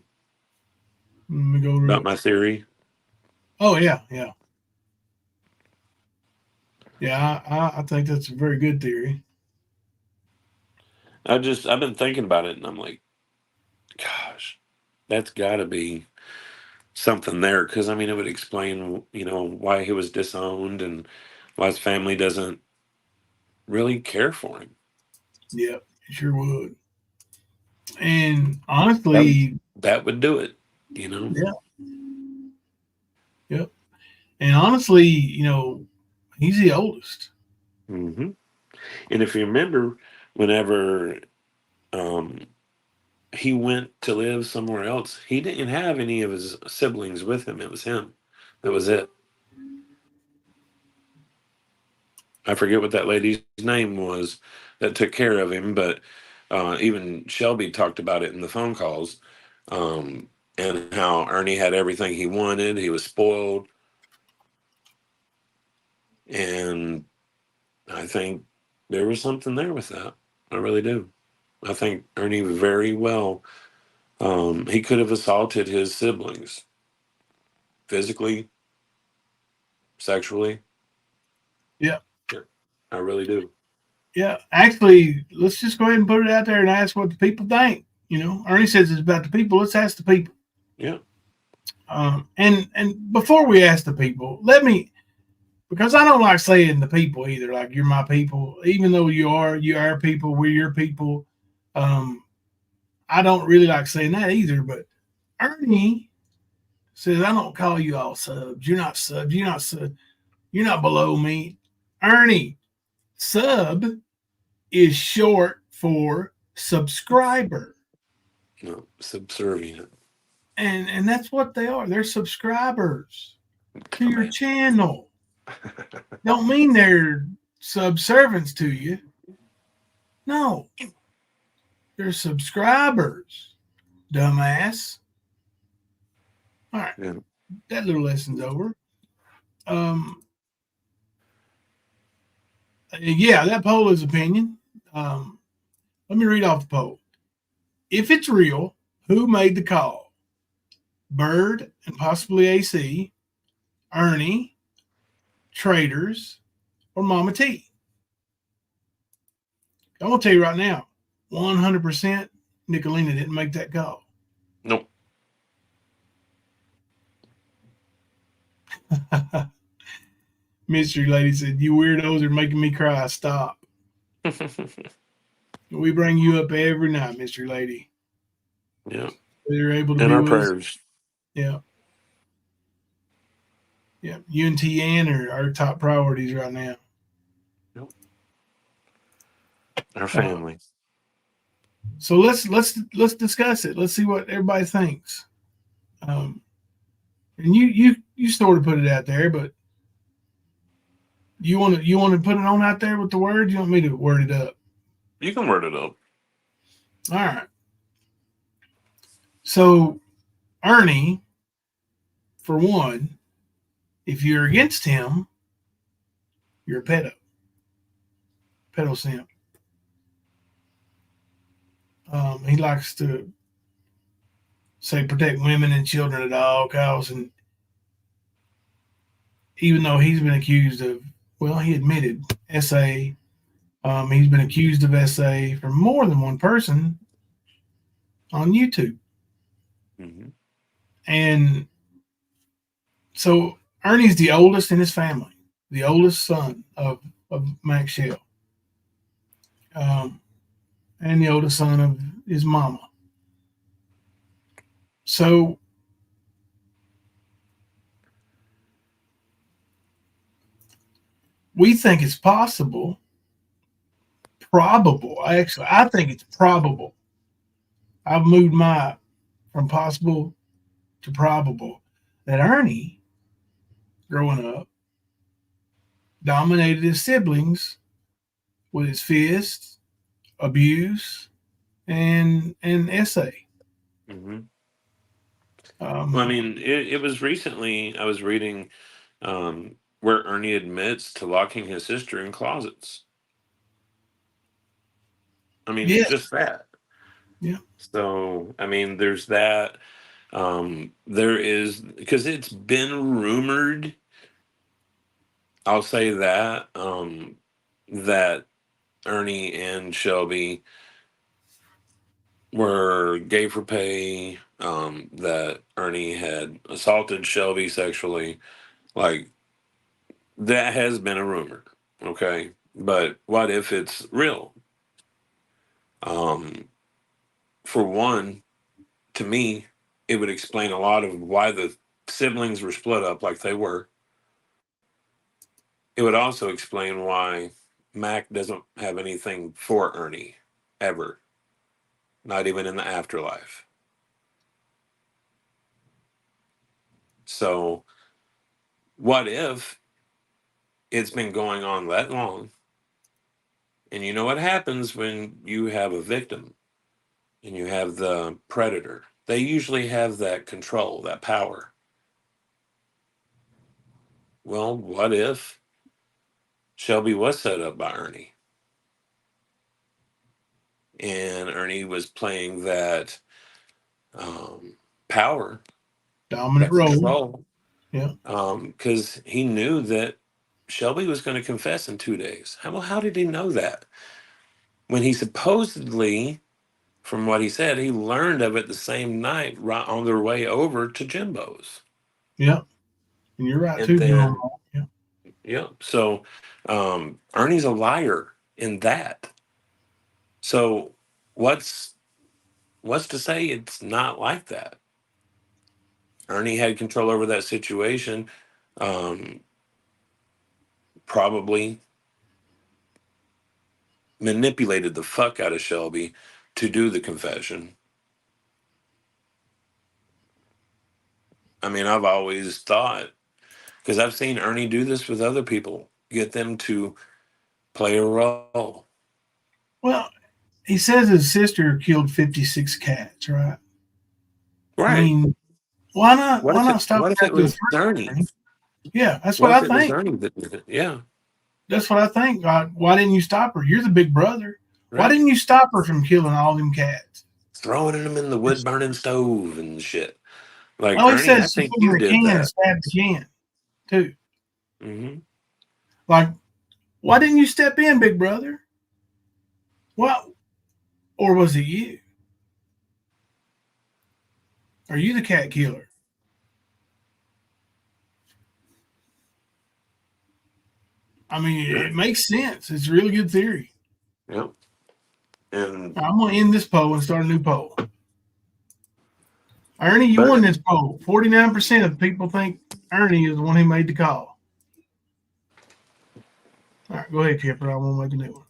Let me go read. about my theory? Oh yeah. I think that's a very good theory. I've been thinking about it, and I'm like, gosh, that's got to be something there, because I mean, it would explain, why he was disowned and why his family doesn't really care for him. Yeah, it sure would. And honestly, That would do it, you know. yeah. Yep. And honestly, he's the oldest. Mm-hmm. And if you remember, whenever he went to live somewhere else, he didn't have any of his siblings with him. It was him. That was it. I forget what that lady's name was that took care of him, but even Shelby talked about it in the phone calls, and how Ernie had everything he wanted. He was spoiled. And I think there was something there with that. I really do. I think Ernie very well, he could have assaulted his siblings physically, sexually. Yeah. I really do. Yeah. Actually, let's just go ahead and put it out there and ask what the people think. Ernie says it's about the people. Let's ask the people. Yeah. And before we ask the people, because I don't like saying the people either, like you're my people, even though you are people, we're your people. I don't really like saying that either, but Ernie says, I don't call you all subs. You're not subs. You're not subs. You're not below me. Ernie, sub is short for subscriber. No, subservient. And that's what they are. They're subscribers to your channel. Don't mean they're subservients to you. No. They're subscribers, dumbass. All right. Yeah. That little lesson's over. Yeah, that poll is opinion. Let me read off the poll. If it's real, who made the call? Bird and possibly AC, Ernie, Traders, or Mama T? I'm going to tell you right now, 100% Nicolina didn't make that call. Nope. Mystery Lady said, you weirdos are making me cry. Stop. We bring you up every night, Mystery Lady. Yeah. They're able to in be our with prayers. Us. Yeah. Yeah. You and TN are our top priorities right now. Yep. Our family. So let's discuss it. Let's see what everybody thinks. And you sort of put it out there, but you want to put it on out there with the words? You want me to word it up? You can word it up. All right. So Ernie, for one, if you're against him, you're a pedo simp. He likes to say protect women and children at all costs, and even though he's been accused of, well, he admitted SA. He's been accused of SA from more than one person on YouTube. Mm-hmm. And so Ernie's the oldest in his family, the oldest son of Max Shell, and the oldest son of his mama. So we think it's possible, probable. Actually, I think it's probable. I've moved my from possible to probable that Ernie, growing up, dominated his siblings with his fists, abuse, and essay. Mm-hmm. Well, I mean, it was recently I was reading where Ernie admits to locking his sister in closets. I mean, Yeah. just that. Yeah. So, I mean, there's that. There is, because it's been rumored, I'll say that, that Ernie and Shelby were gay for pay, that Ernie had assaulted Shelby sexually. Like, that has been a rumor. Okay. But what if it's real? Um, for one, to me, it would explain a lot of why the siblings were split up like they were. It would also explain why Mac doesn't have anything for Ernie ever, not even in the afterlife. So, what if it's been going on that long? And you know what happens when you have a victim and you have the predator? They usually have that control, that power. Well, what if Shelby was set up by Ernie and Ernie was playing that power, Dominant that role. control, Yeah. because he knew that Shelby was going to confess in 2 days. How did he know that? When he supposedly, from what he said, he learned of it the same night right on their way over to Jimbo's. Yeah. And you're right And too, John. then, Yeah. yeah, so Ernie's a liar in that. So what's to say it's not like that? Ernie had control over that situation, um, probably manipulated the fuck out of Shelby to do the confession. I mean, I've always thought, because I've seen Ernie do this with other people, get them to play a role. Well, he says his sister killed 56 cats, right? I Right. mean, why not? What Why if not stop what if it after the was first Ernie? one? Yeah, that's what What if I it was think. Ernie that did it? Yeah. That's what I think. Why didn't you stop her? You're the big brother. Why Right. didn't you stop her from killing all them cats? Throwing them in the wood It's, burning stove and shit. Like, oh, he Ernie, I says she think put you her did can and that. stabbed the can too. Hmm. Like, why didn't you step in, big brother? What? Or was it you? Are you the cat killer? I mean, Yeah. it makes sense. It's a really good theory. Yep. And I'm gonna end this poll and start a new poll. Ernie, you won but this poll. 49% of people think Ernie is the one who made the call. All right, go ahead, Kipper. I want to make a new one.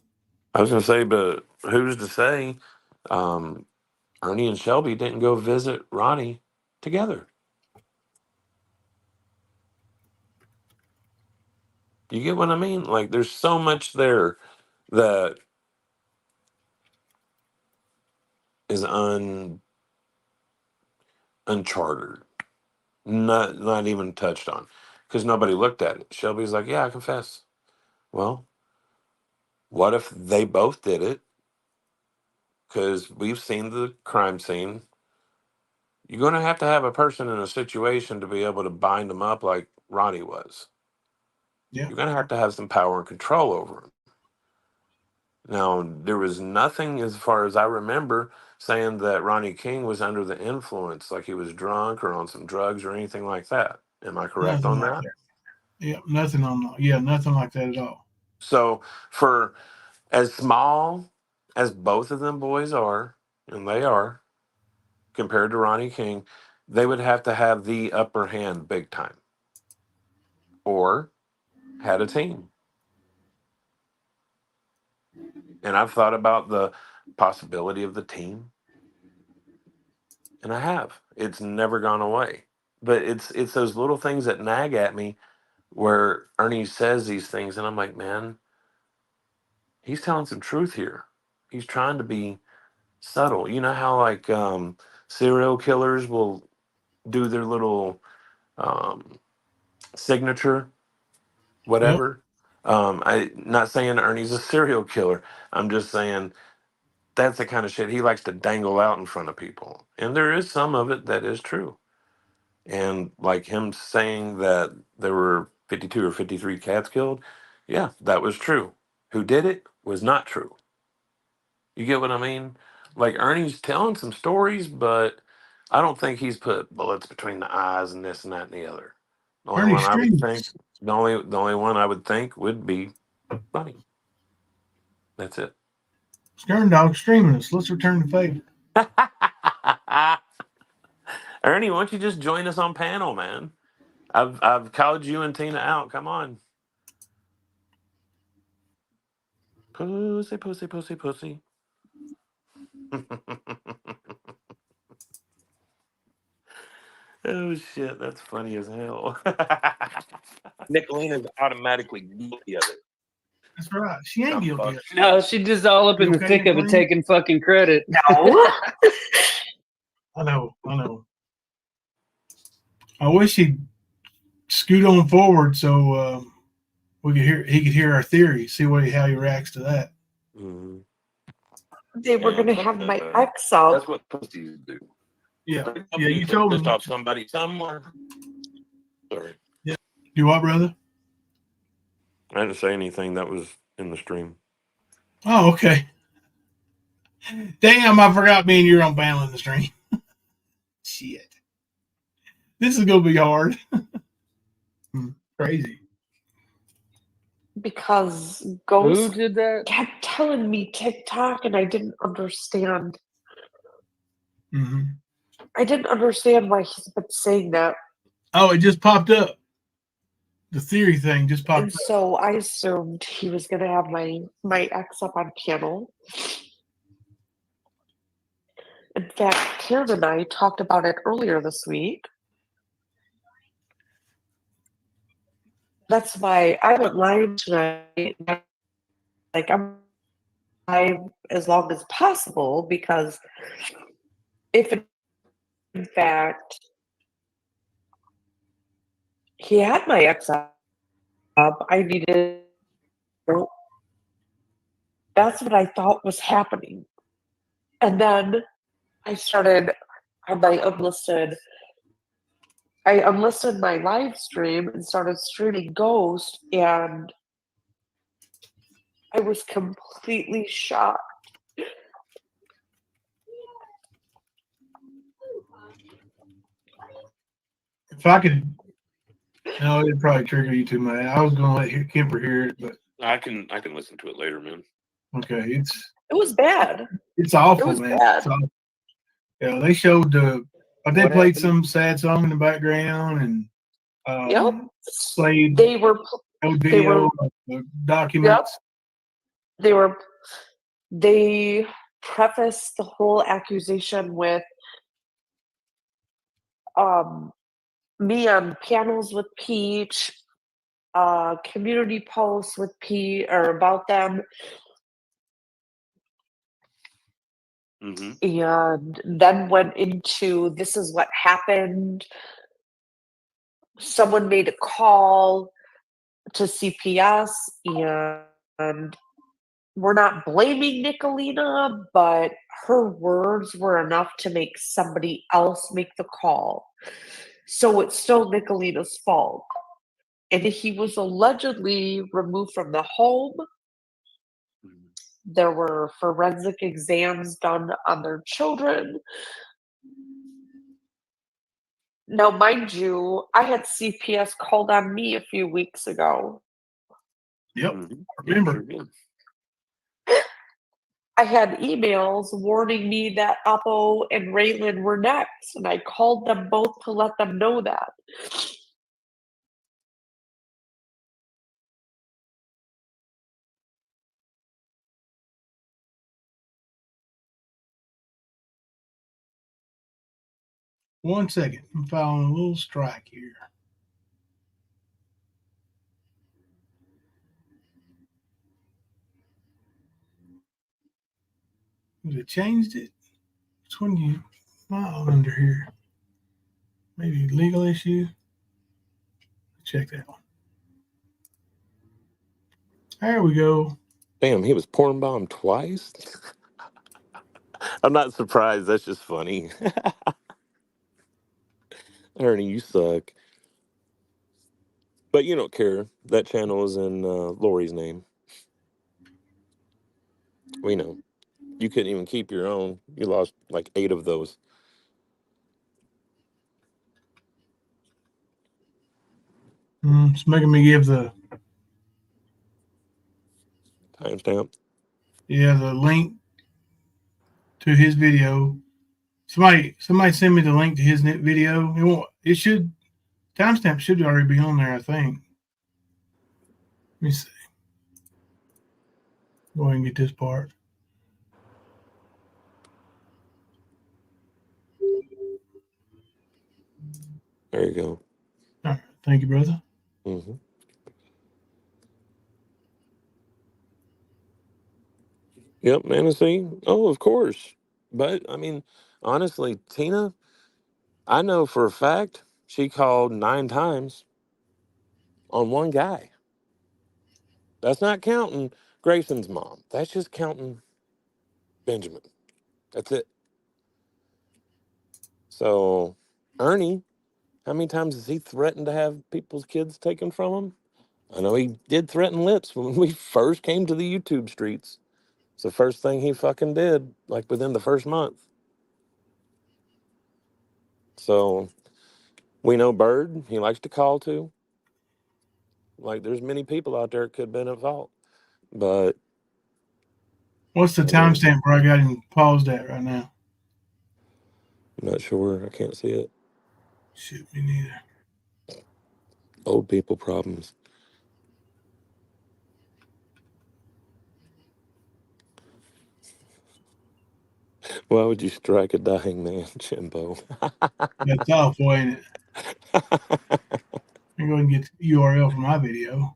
I was gonna say, but who's to say um, Ernie and Shelby didn't go visit Ronnie together? Do you get what I mean? Like, there's so much there that is uncharted, not even touched on, because nobody looked at it. Shelby's like, yeah, I confess. Well, what if they both did it? Because we've seen the crime scene. You're going to have a person in a situation to be able to bind them up like Ronnie was. Yeah. You're going to have some power and control over him. Now, there was nothing, as far as I remember, saying that Ronnie King was under the influence, like he was drunk or on some drugs or anything like that. Am I correct Nothing on like that? that. Yeah, nothing on. Yeah, nothing like that at all. So, for as small as both of them boys are, and they are, compared to Ronnie King, they would have to have the upper hand big time, or had a team. And I've thought about the possibility of the team, and I have. It's never gone away. But it's those little things that nag at me where Ernie says these things, and I'm like, man, he's telling some truth here. He's trying to be subtle. You know how, like, serial killers will do their little um, signature, Yep. whatever. I not saying Ernie's a serial killer. I'm just saying that's the kind of shit he likes to dangle out in front of people. And there is some of it that is true. And like him saying that there were 52 or 53 cats killed, yeah, that was true. Who did it was not true. You get what I mean? Like Ernie's telling some stories, but I don't think he's put bullets between the eyes and this and that and the other. The only Ernie one I would think, Streams. the only one I would think would be Bunny. That's it. Skern dog streaming us. Let's return the favor. Ernie, why don't you just join us on panel, man? I've called you and Tina out. Come on. Pussy, pussy, pussy, pussy. Oh shit, that's funny as hell. Nicolina's automatically guilty of it. That's right. She ain't guilty of it. No, she just all up in the thick of it, taking fucking credit. No. I know. I wish he'd scoot on forward so he could hear our theory, see how he reacts to that. Mm-hmm. They were going to have my ex up. That's what pussies do. Yeah, you told me. Pissed off somebody somewhere. Sorry. Yeah. Do what, brother? I didn't say anything that was in the stream. Oh, okay. Damn, I forgot me and you're on panel in the stream. Shit. This is going to be hard. Crazy. Because Who Ghost did that? kept telling me TikTok and I didn't understand. Mm-hmm. I didn't understand why he's been saying that. Oh, it just popped up. The theory thing just popped And up. so I assumed he was going to have my ex up on panel. In fact, Karen and I talked about it earlier this week. That's why I went live tonight. Like, I'm live as long as possible because if in fact he had my ex up, I needed. That's what I thought was happening. And then I started on my unlisted. I unlisted my live stream and started streaming Ghost, and I was completely shocked. If I could, no, it'd probably trigger you too much. I was going to let Kemper hear it, but I can listen to it later, man. okay, It was bad. it's awful, It was man. bad. It's awful. Yeah, they showed they What played happened? some sad song in the background and Yep. played They were. video of the documents. Yep. They prefaced the whole accusation with me on panels with Peach, community posts with Pete or about them. Mm-hmm. And then went into this is what happened. Someone made a call to CPS, and we're not blaming Nicolina, but her words were enough to make somebody else make the call. So it's still Nicolina's fault. And he was allegedly removed from the home. There were forensic exams done on their children. Now, mind you, I had CPS called on me a few weeks ago. Yep, Mm-hmm. remember. I had emails warning me that Oppo and Raylan were next, and I called them both to let them know that. One second, I'm following a little strike here. Has it changed it? Which one do you file under here? Maybe legal issue? Check that one. There we go. Damn, he was porn bombed twice. I'm not surprised. That's just funny. Ernie, you suck. But you don't care. That channel is in Lori's name. We know. You couldn't even keep your own. You lost like 8 of those. It's making me give the Timestamp. the link to his video. Somebody send me the link to his video. It should timestamp should already be on there, I think. Let me see. Go ahead and get this part. There you go. All right. Thank you, brother. Mm-hmm. Yep, Manasee. Oh, of course. But, I mean, honestly, Tina, I know for a fact she called 9 times on one guy. That's not counting Grayson's mom. That's just counting Benjamin. That's it. So, Ernie, how many times has he threatened to have people's kids taken from him? I know he did threaten Lips when we first came to the YouTube streets. It's the first thing he fucking did, like within the first month. So, we know Bird, he likes to call too. Like, there's many people out there that could have been at fault. But What's the timestamp where I got him paused at right now? I'm not sure. I can't see it. Shit, me neither. Old people problems. Why would you strike a dying man, Jimbo? That's awful, ain't it? I'm going to get the URL for my video.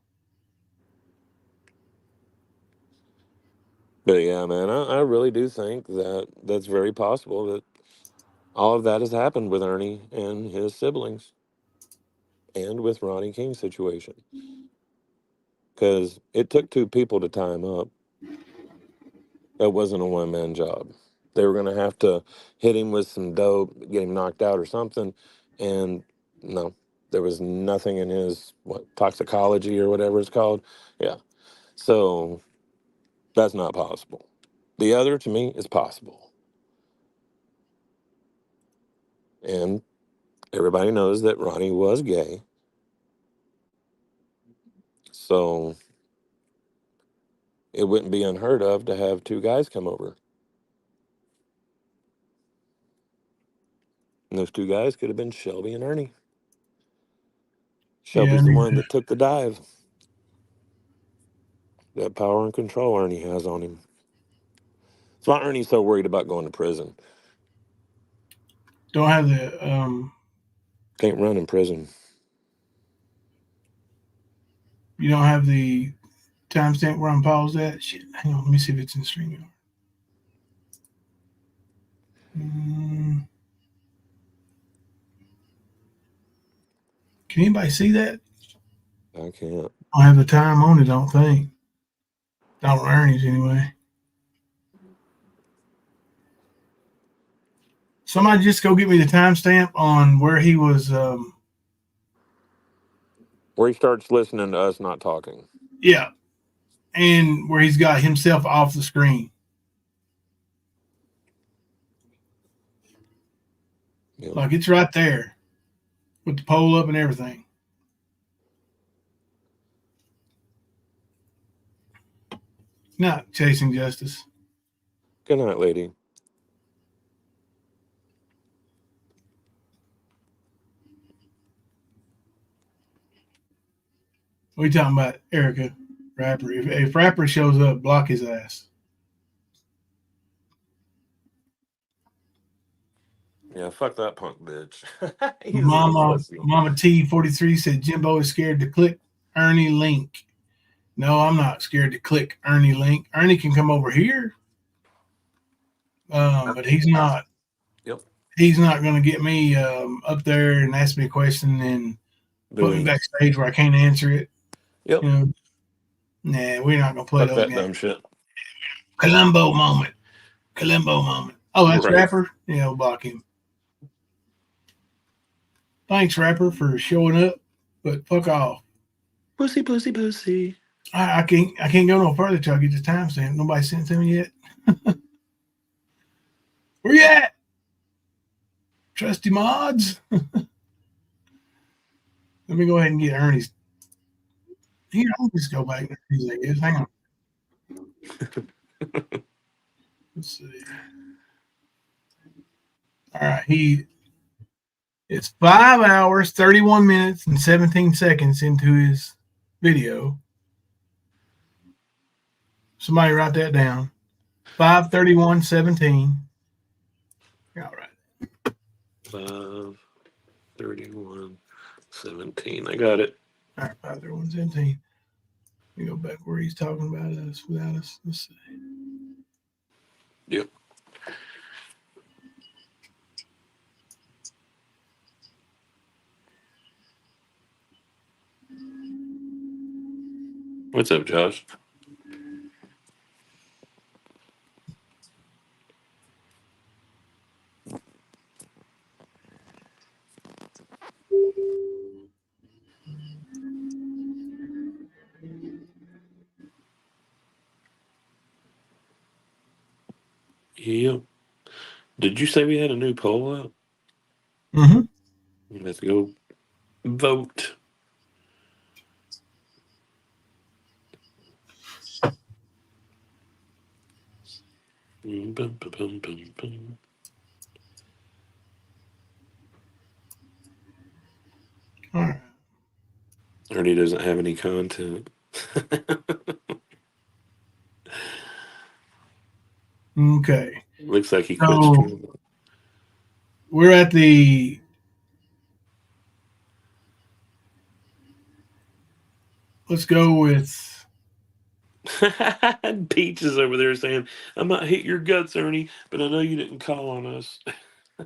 But yeah, man, I really do think that that's very possible that all of that has happened with Ernie and his siblings and with Ronnie King's situation. Because it took 2 people to tie him up. That wasn't a one-man job. They were going to have to hit him with some dope, get him knocked out or something. And no, there was nothing in his, toxicology or whatever it's called. Yeah. So that's not possible. The other, to me, is possible. And everybody knows that Ronnie was gay. So it wouldn't be unheard of to have 2 guys come over. And those 2 guys could have been Shelby and Ernie. Shelby's the one that took the dive. That power and control Ernie has on him. That's why Ernie's so worried about going to prison. Don't have the Can't run in prison. you don't have the timestamp where I'm paused at? Shit, hang on, let me see if it's in StreamYard. Can anybody see that? I can't. I don't have the time on it, I don't think. Not on Ernie's anyway. Somebody just go get me the timestamp on where he was. Where he starts listening to us not talking. Yeah. And where he's got himself off the screen. Yep. Like it's right there with the poll up and everything. Not chasing justice. Good night, lady. We talking about Erica, rapper. If rapper shows up, block his ass. Yeah, fuck that punk bitch. Mama T43 said Jimbo is scared to click Ernie link. No, I'm not scared to click Ernie link. Ernie can come over here, but he's not. Yep. He's not going to get me up there and ask me a question and put me backstage where I can't answer it. Yep. You know? Nah, we're not going to play fuck those that games. dumb shit. Columbo moment. Oh, that's Right. Rapper? Yeah, we'll block him. Thanks, Rapper, for showing up, but fuck off. Pussy, pussy, pussy. I can't go no further till I get the timestamp. Nobody sent it to me yet. Where you at? Trusty mods? Let me go ahead and get Ernie's. Here, I'll just go back to Ernie's, I guess. Hang on. Let's see. All right, it's 5 hours, 31 minutes, and 17 seconds into his video. Somebody write that down. 5:31:17. All right. 5:31:17. I got it. All right, 5:31:17. Let me go back where he's talking about us without us. Let's see. Yep. What's up, Josh? Yep. Did you say we had a new poll up? Mm-hmm. Let's go vote. Bum, bum, bum, bum, bum. All right. Ernie doesn't have any content. Okay. Looks like he quit So streaming. we're at the let's go with Peach is over there saying, I might hit your guts, Ernie, but I know you didn't call on us.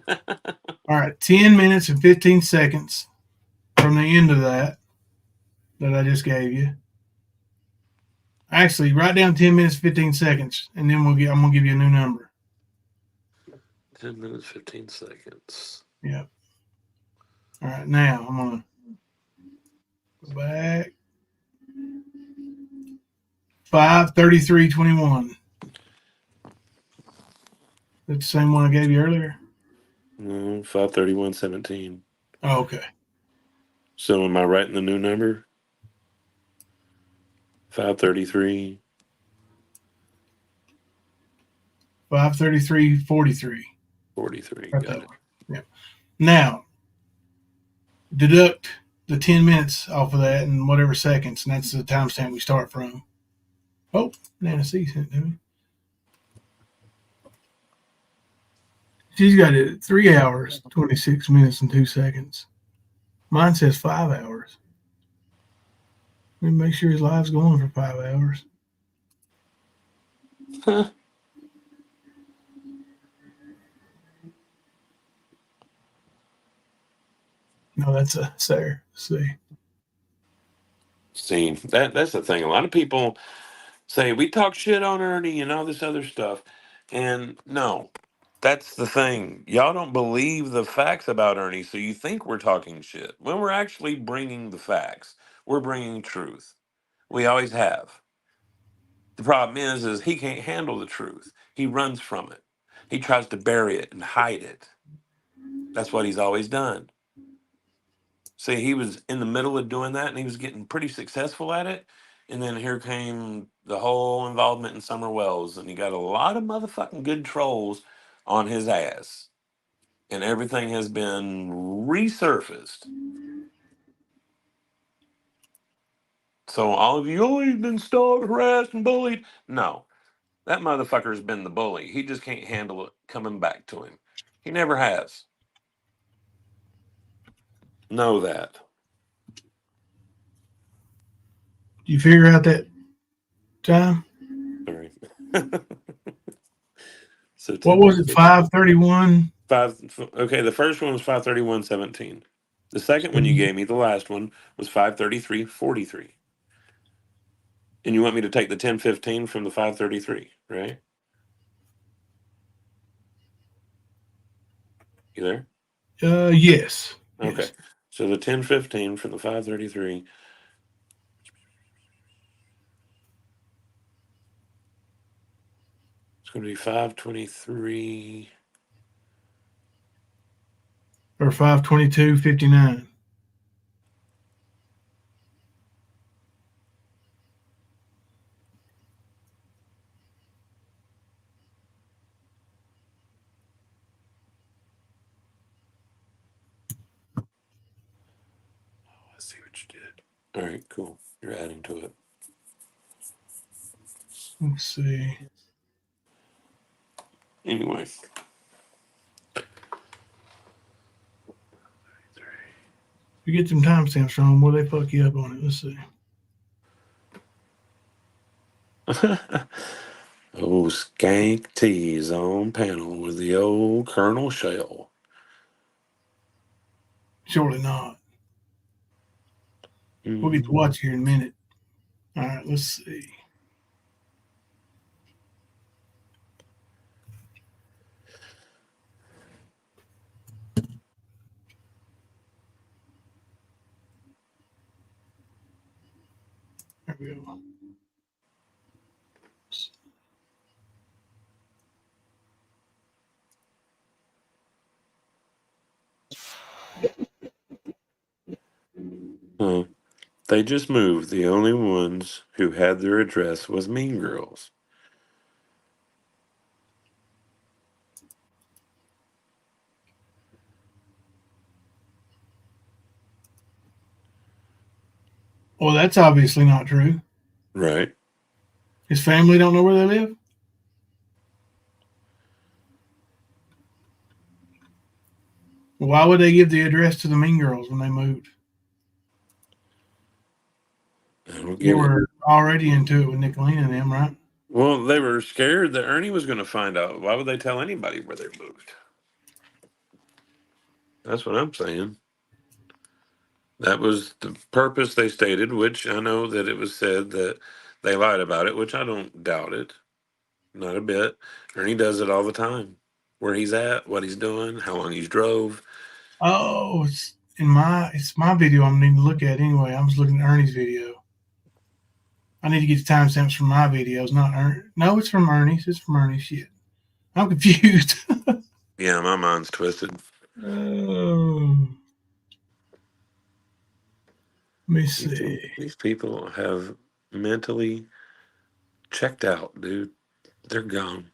all right, 10 minutes and 15 seconds from the end of that I just gave you. Actually, write down 10 minutes, 15 seconds, and then I'm gonna give you a new number. 10 minutes, 15 seconds. Yep. All right, now I'm gonna go back. 5:33:21. That's the same one I gave you earlier? No, 5:31:17. Oh, okay. So am I writing the new number? 5:33. 5:33:43. 43. Right Got that it. one. Yeah. Now, deduct the 10 minutes off of that and whatever seconds, and that's the timestamp we start from. Oh, Nana C sent it to me. She's got it at 3 hours, 26 minutes, and 2 seconds. Mine says 5 hours. Let me make sure his live's going for 5 hours. No, that's a Sarah. See. See, that's the thing. A lot of people say we talk shit on Ernie and all this other stuff. And no, that's the thing. Y'all don't believe the facts about Ernie, so you think we're talking shit. When we're actually bringing the facts, we're bringing truth. We always have. The problem is he can't handle the truth. He runs from it. He tries to bury it and hide it. That's what he's always done. See, he was in the middle of doing that and he was getting pretty successful at it. And then here came the whole involvement in Summer Wells, and he got a lot of motherfucking good trolls on his ass. And everything has been resurfaced. So all of you, oh, he's been stalked, harassed, and bullied. No, that motherfucker's been the bully. He just can't handle it coming back to him. He never has. Know that. You figure out that time? All right. So What was it? 5:31. Okay, the first one was 5:31:17. The second one you gave me, the last one, was 5:33:43. And you want me to take the 10:15 from the 5:33, right? You there? Yes. Okay. Yes. So the 10:15 for the 5:33. It's going to be 5:23. Or 5:22:59. I see what you did. All right, cool. You're adding to it. Let's see. Anyway. If you get some timestamps wrong, will they fuck you up on it? Let's see. Oh, Skank T's on panel with the old Colonel Shell. Surely not. We'll get to watch here in a minute. All right, let's see. There we go. They just moved. The only ones who had their address was Mean Girls. Well, that's obviously not true. Right. His family don't know where they live? Why would they give the address to the Mean Girls when they moved? I don't They get it. were already into it with Nicolina and them, right? Well, they were scared that Ernie was going to find out. Why would they tell anybody where they moved? That's what I'm saying. That was the purpose they stated, which I know that it was said that they lied about it, which I don't doubt it. Not a bit. Ernie does it all the time. Where he's at, what he's doing, how long he's drove. Oh, it's my video I'm needing to look at anyway. I was looking at Ernie's video. I need to get the timestamps from my videos, not Ernie. No, it's from Ernie's. It's from Ernie's. Shit. I'm confused. Yeah, my mind's twisted. Oh. Let me see. These people have mentally checked out, dude. They're gone.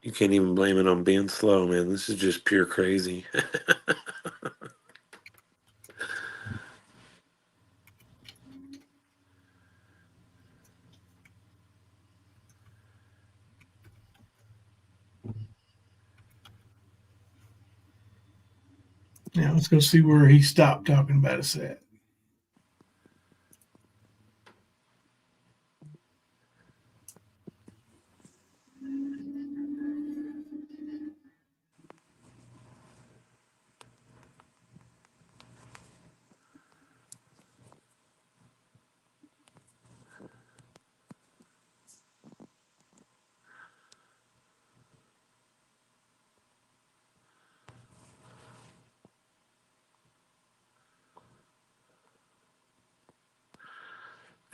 You can't even blame it on being slow, man. This is just pure crazy. Now let's go see where he stopped talking about us at.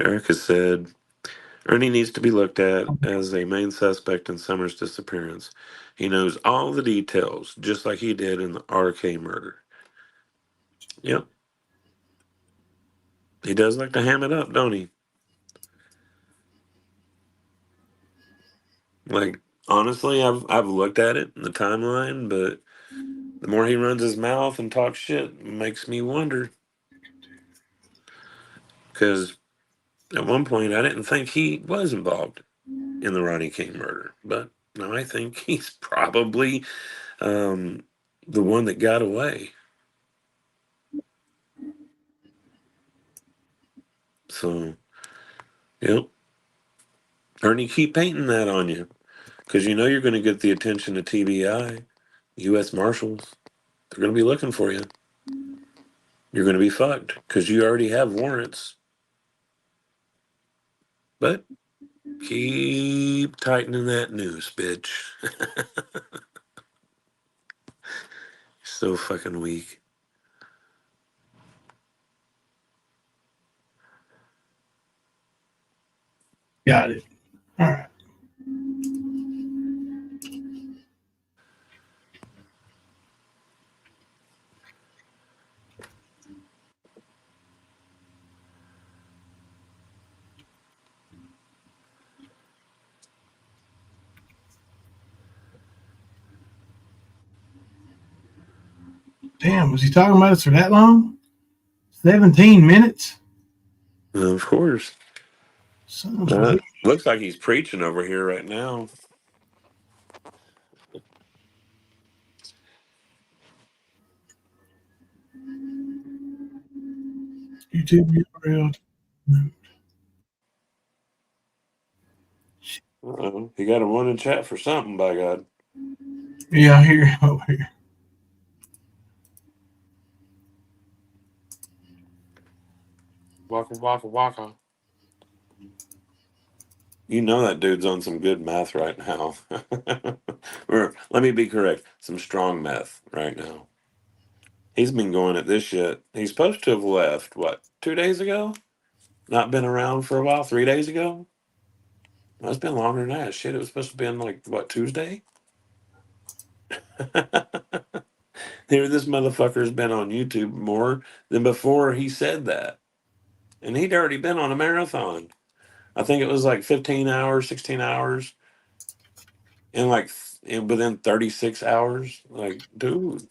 Erica said, Ernie needs to be looked at as a main suspect in Summer's disappearance. He knows all the details, just like he did in the RK murder. Yep. He does like to ham it up, don't he? Like, honestly, I've looked at it in the timeline, but the more he runs his mouth and talks shit, it makes me wonder. Because at one point, I didn't think he was involved in the Ronnie King murder, but now I think he's probably the one that got away. So, yep. Ernie, keep painting that on you, because you know you're going to get the attention of TBI, U.S. Marshals. They're going to be looking for you. You're going to be fucked because you already have warrants. But Keep tightening that noose, bitch. So fucking weak. Got it. All right. Damn, was he talking about us for that long? 17 minutes? Of course. Son of a Looks like he's preaching over here right now. YouTube URL. He got a one in chat for something, by God. Yeah, I hear him over here. Waka, waka, waka. You know that dude's on some good meth right now. Or, let me be correct, some strong meth right now. He's been going at this shit. He's supposed to have left, what, 2 days ago? Not been around for a while, 3 days ago? Well, it's been longer than that. Shit, it was supposed to be like, what, Tuesday? Here, this motherfucker's been on YouTube more than before he said that. And he'd already been on a marathon. I think it was like 15 hours, 16 hours, and like within 36 hours. Like, dude,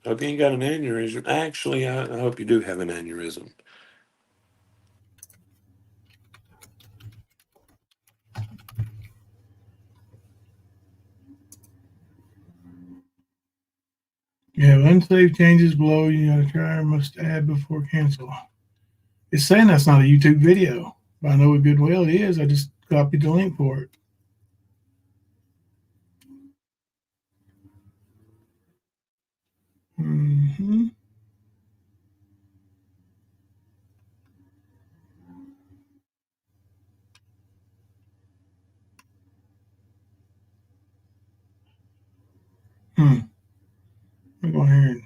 hope you ain't got an aneurysm. Actually, I hope you do have an aneurysm. Yeah, unsaved changes below. You gotta try or must add before cancel. It's saying that's not a YouTube video, but I know it good well it is. I just copied the link for it. Mm-hmm. I'm going to go ahead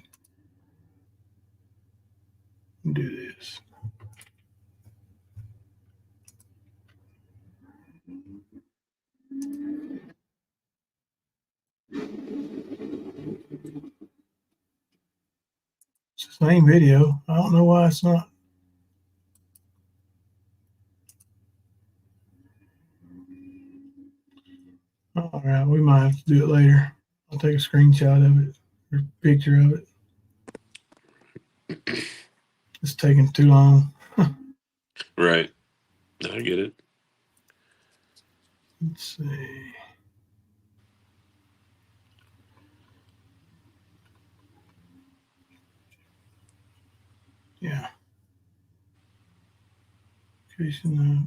and do this. It's the same video. I don't know why it's not. All right, we might have to do it later. I'll take a screenshot of it or picture of it. It's taking too long. Right. I get it. Let's see. Yeah. Creation.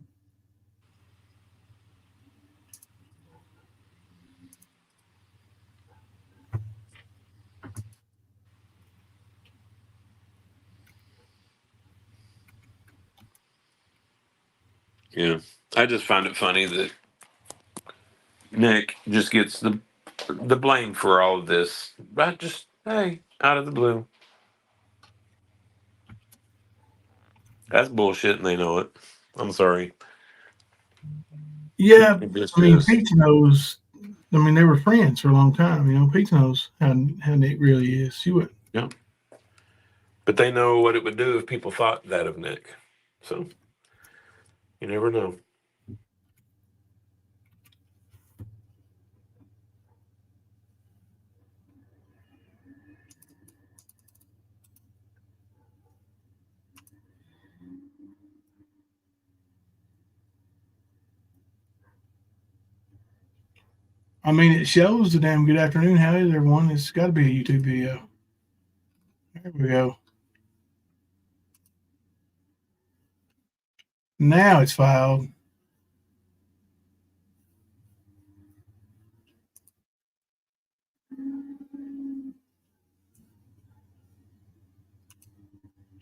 Yeah. I just find it funny that Nick just gets the blame for all of this. But just, hey, out of the blue. That's bullshit and they know it. I'm sorry. Yeah, It just I mean, is. Pete knows. I mean, they were friends for a long time. You know, Pete knows how Nick really is. She would. Yeah. But they know what it would do if people thought that of Nick. So you never know. I mean, it shows the damn good afternoon. How is everyone? It's got to be a YouTube video. There we go. Now it's filed.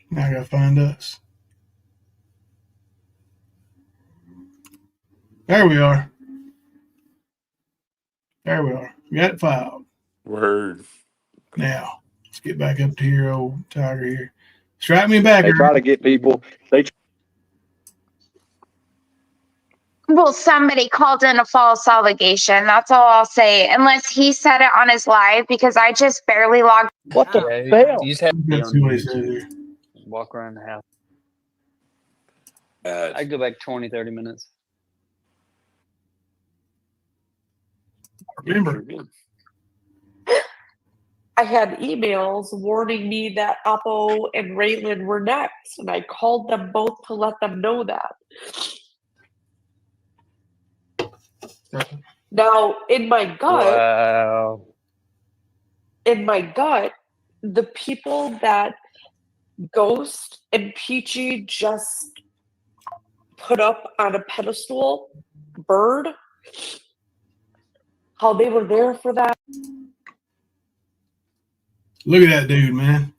Now I gotta find us. There we are. There we are. Got it filed. Word. Now, let's get back up to your old tiger here. Strap me back. They try to get people. Well, somebody called in a false allegation. That's all I'll say. Unless he said it on his live, because I just barely logged. What the hell? You just have to be Let's on see what he says here. walk around the house. Uh, I'd go back 20, 30 minutes. Remember, I had emails warning me that Oppo and Raylan were next, and I called them both to let them know that. Now, in my gut, the people that Ghost and Peachy just put up on a pedestal, Bird, how they were there for that. look at that dude, man.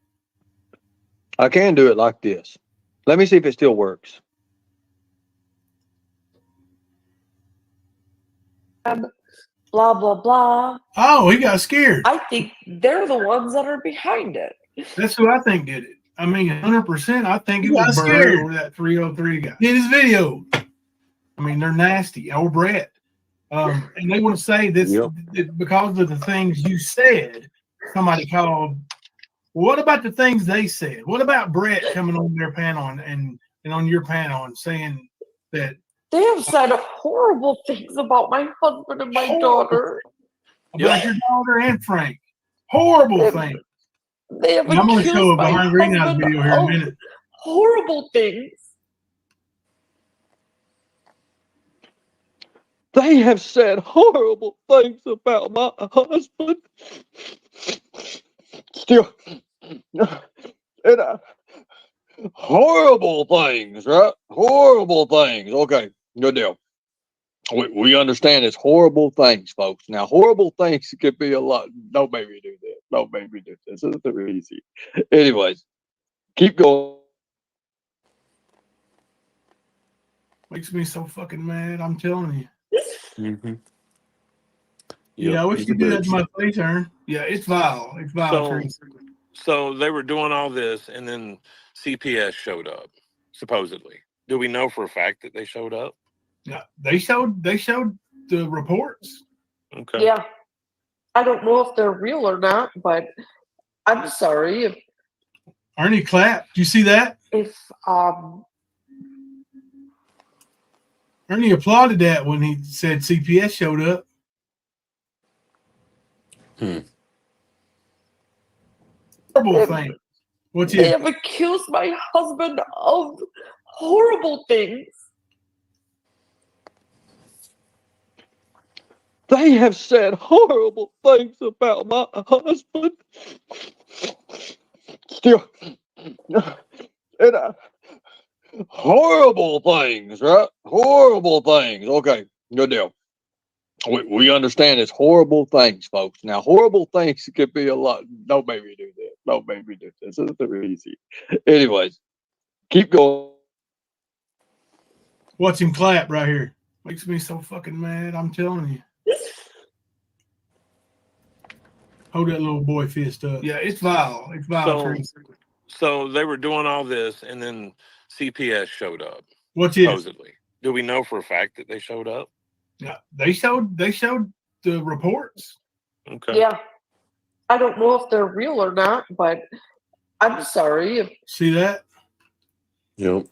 I can do it like this. Let me see if it still works. Blah, blah, blah. Oh, he got scared. I think they're the ones that are behind it. That's who I think did it. I mean, 100%. I think it was Bird or that 303 guy. Did his video. I mean, they're nasty. Or Brett. And they want to say this because of the things you said. Somebody called. What about the things they said? What about Brett coming on their panel and on your panel and saying that they have said horrible things about my husband and my daughter. About your daughter and Frank. Horrible things. They have I'm going to show a my behind greenhouse video here in a minute. Horrible things. They have said horrible things about my husband. Still, and horrible things, right? Horrible things. Okay, good deal. We understand it's horrible things, folks. Now, horrible things could be a lot. Don't make me do this. Don't make me do this. This is easy. Anyways, keep going. Makes me so fucking mad. I'm telling you. mm-hmm. Yeah, I wish you could do that to my face, Aaron. Yeah, it's vile. It's vile. So they were doing all this, and then CPS showed up, supposedly. Do we know for a fact that they showed up? Yeah, they showed the reports. Okay. Yeah. I don't know if they're real or not, but I'm sorry if Ernie clapped. Do you see that? Ernie applauded that when he said CPS showed up. Horrible thing. They have accused my husband of horrible things. They have said horrible things about my husband. Still, and horrible things, right? Horrible things. Okay, good deal. We understand it's horrible things, folks. Now, horrible things could be a lot. Don't make me do this. Don't make me do this. This is easy. Anyways, keep going. Watch him clap right here. Makes me so fucking mad. I'm telling you. Hold that little boy fist up. Yeah, it's vile. It's vile. So they were doing all this, and then CPS showed up. Supposedly. Do we know for a fact that they showed up? Yeah, they showed the reports. Okay. Yeah. I don't know if they're real or not, but I'm sorry if see that? Yep.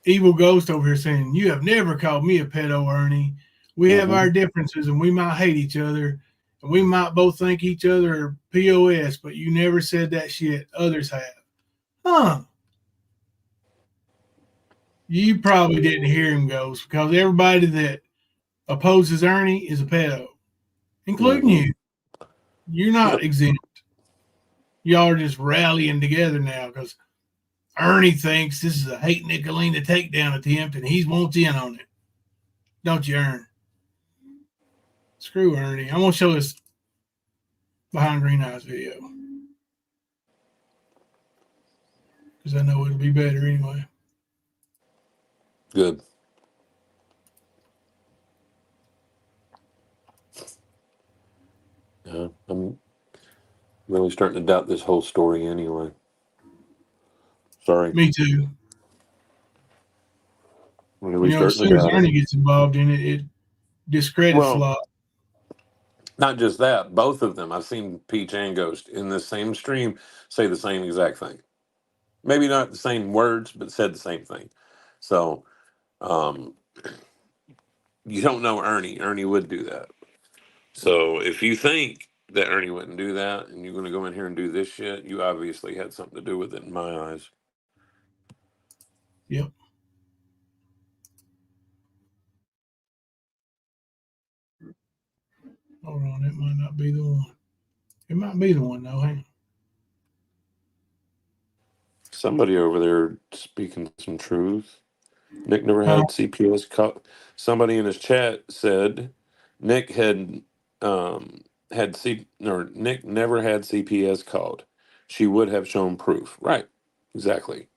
Evil Ghost over here saying, "You have never called me a pedo, Ernie. We have our differences and we might hate each other and we might both think each other are POS, but you never said that shit. Others have." Huh. You probably didn't hear him, Ghost, because everybody that opposes Ernie is a pedo, including you. You're not exempt. Y'all are just rallying together now because Ernie thinks this is a hate Nicolina takedown attempt and he wants in on it. Don't you, Ern? Screw Ernie. I'm going to show this behind greenhouse video because I know it'll be better anyway. Good. really starting to doubt this whole story anyway. Sorry. Me too. Really As starting to soon as doubt Ernie it. gets involved in it, it discredits a lot. Not just that, both of them. I've seen Peach and Ghost in the same stream say the same exact thing. Maybe not the same words, but said the same thing. So, you don't know Ernie. Ernie would do that. So if you think that Ernie wouldn't do that and you're going to go in here and do this shit, you obviously had something to do with it in my eyes. Yep. Hold on, it might not be the one. It might be the one though. Hang on. Somebody over there speaking some truth. Nick never had CPS caught. Somebody in his chat said Nick had Nick never had CPS called. She would have shown proof. Right. Exactly.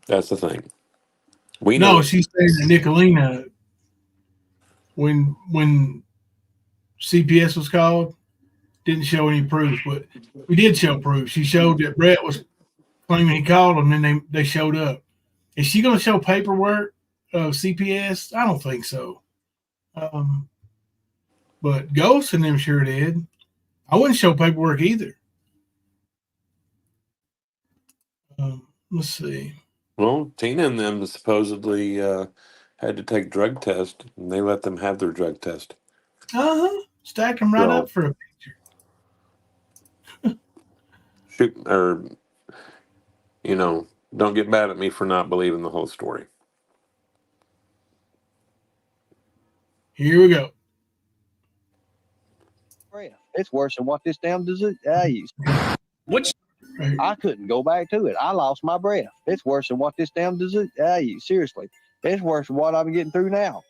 That's the thing. We know. No, she's saying that Nicolina, when CPS was called, didn't show any proof, but we did show proof. She showed that Brett was claiming he called them, and then they showed up. Is she going to show paperwork of CPS? I don't think so. But Ghost and them sure did. I wouldn't show paperwork either. Let's see. Well, Tina and them supposedly had to take drug test, and they let them have their drug test. Stacked them right up for a picture. Shoot, or don't get mad at me for not believing the whole story. Here we go. It's worse than what this damn disease. Which I couldn't go back to it. I lost my breath. It's worse than what this damn disease. Seriously, it's worse than what I'm getting through now.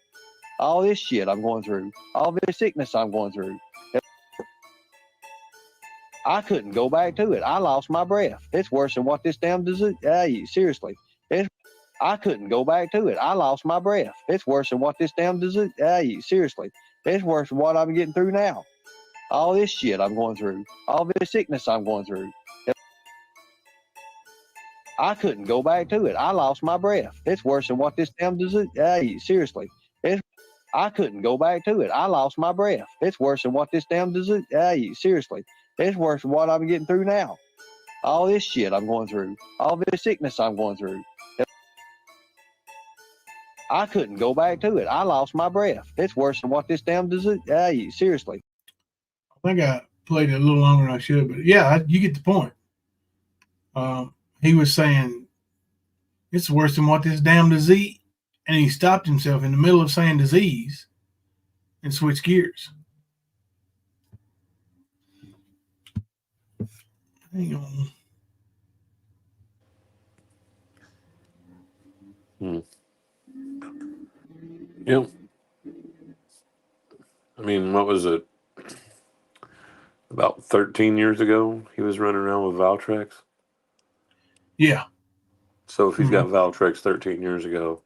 All this shit I'm going through, all this sickness I'm going through. I couldn't go back to it. I lost my breath. It's worse than what this damn disease. Seriously, I couldn't go back to it. I lost my breath. It's worse than what this damn disease. Seriously, it's worse than what I'm getting through now. All this shit I'm going through, all this sickness I'm going through. I couldn't go back to it. I lost my breath. It's worse than what this damn disease. Seriously, I couldn't go back to it. I lost my breath. It's worse than what this damn disease. Seriously, it's worse than what I'm getting through now. All this shit I'm going through, all this sickness I'm going through. I couldn't go back to it. I lost my breath. It's worse than what this damn disease. Seriously. I think I played it a little longer than I should, but yeah, you get the point. He was saying it's worse than what this damn disease, and he stopped himself in the middle of saying disease and switched gears. Hang on. Yep. I mean, what was it? About 13 years ago, he was running around with Valtrex. Yeah. So if he's got Valtrex 13 years ago,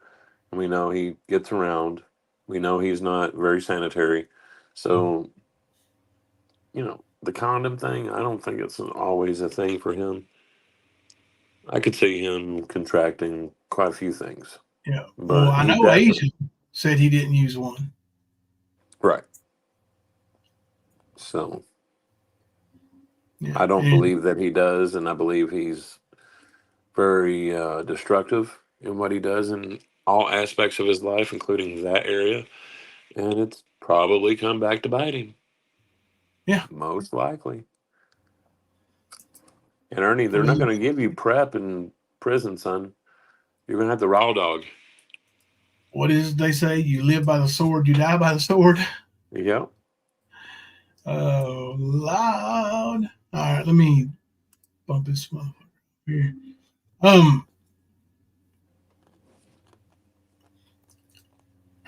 and we know he gets around, we know he's not very sanitary. So, the condom thing, I don't think it's always a thing for him. I could see him contracting quite a few things. Yeah. But well, I know Asia said he didn't use one. Right. So, yeah. I don't believe that he does, and I believe he's very destructive in what he does in all aspects of his life, including that area. And it's probably come back to bite him. Yeah. Most likely. And Ernie, they're not going to give you prep in prison, son. You're going to have the raw dog. What is it they say? You live by the sword, you die by the sword. Yep. Oh, loud. All right, let me bump this motherfucker here.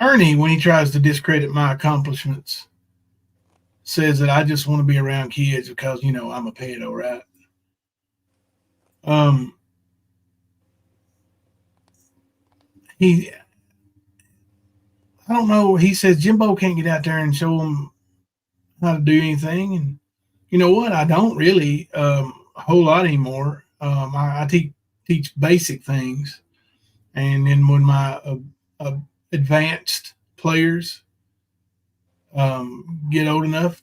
Ernie, when he tries to discredit my accomplishments, says that I just want to be around kids because, I'm a pedo, right? I don't know. He says Jimbo can't get out there and show him how to do anything. And You know what? I don't really a whole lot anymore. I teach basic things, and then when my advanced players get old enough,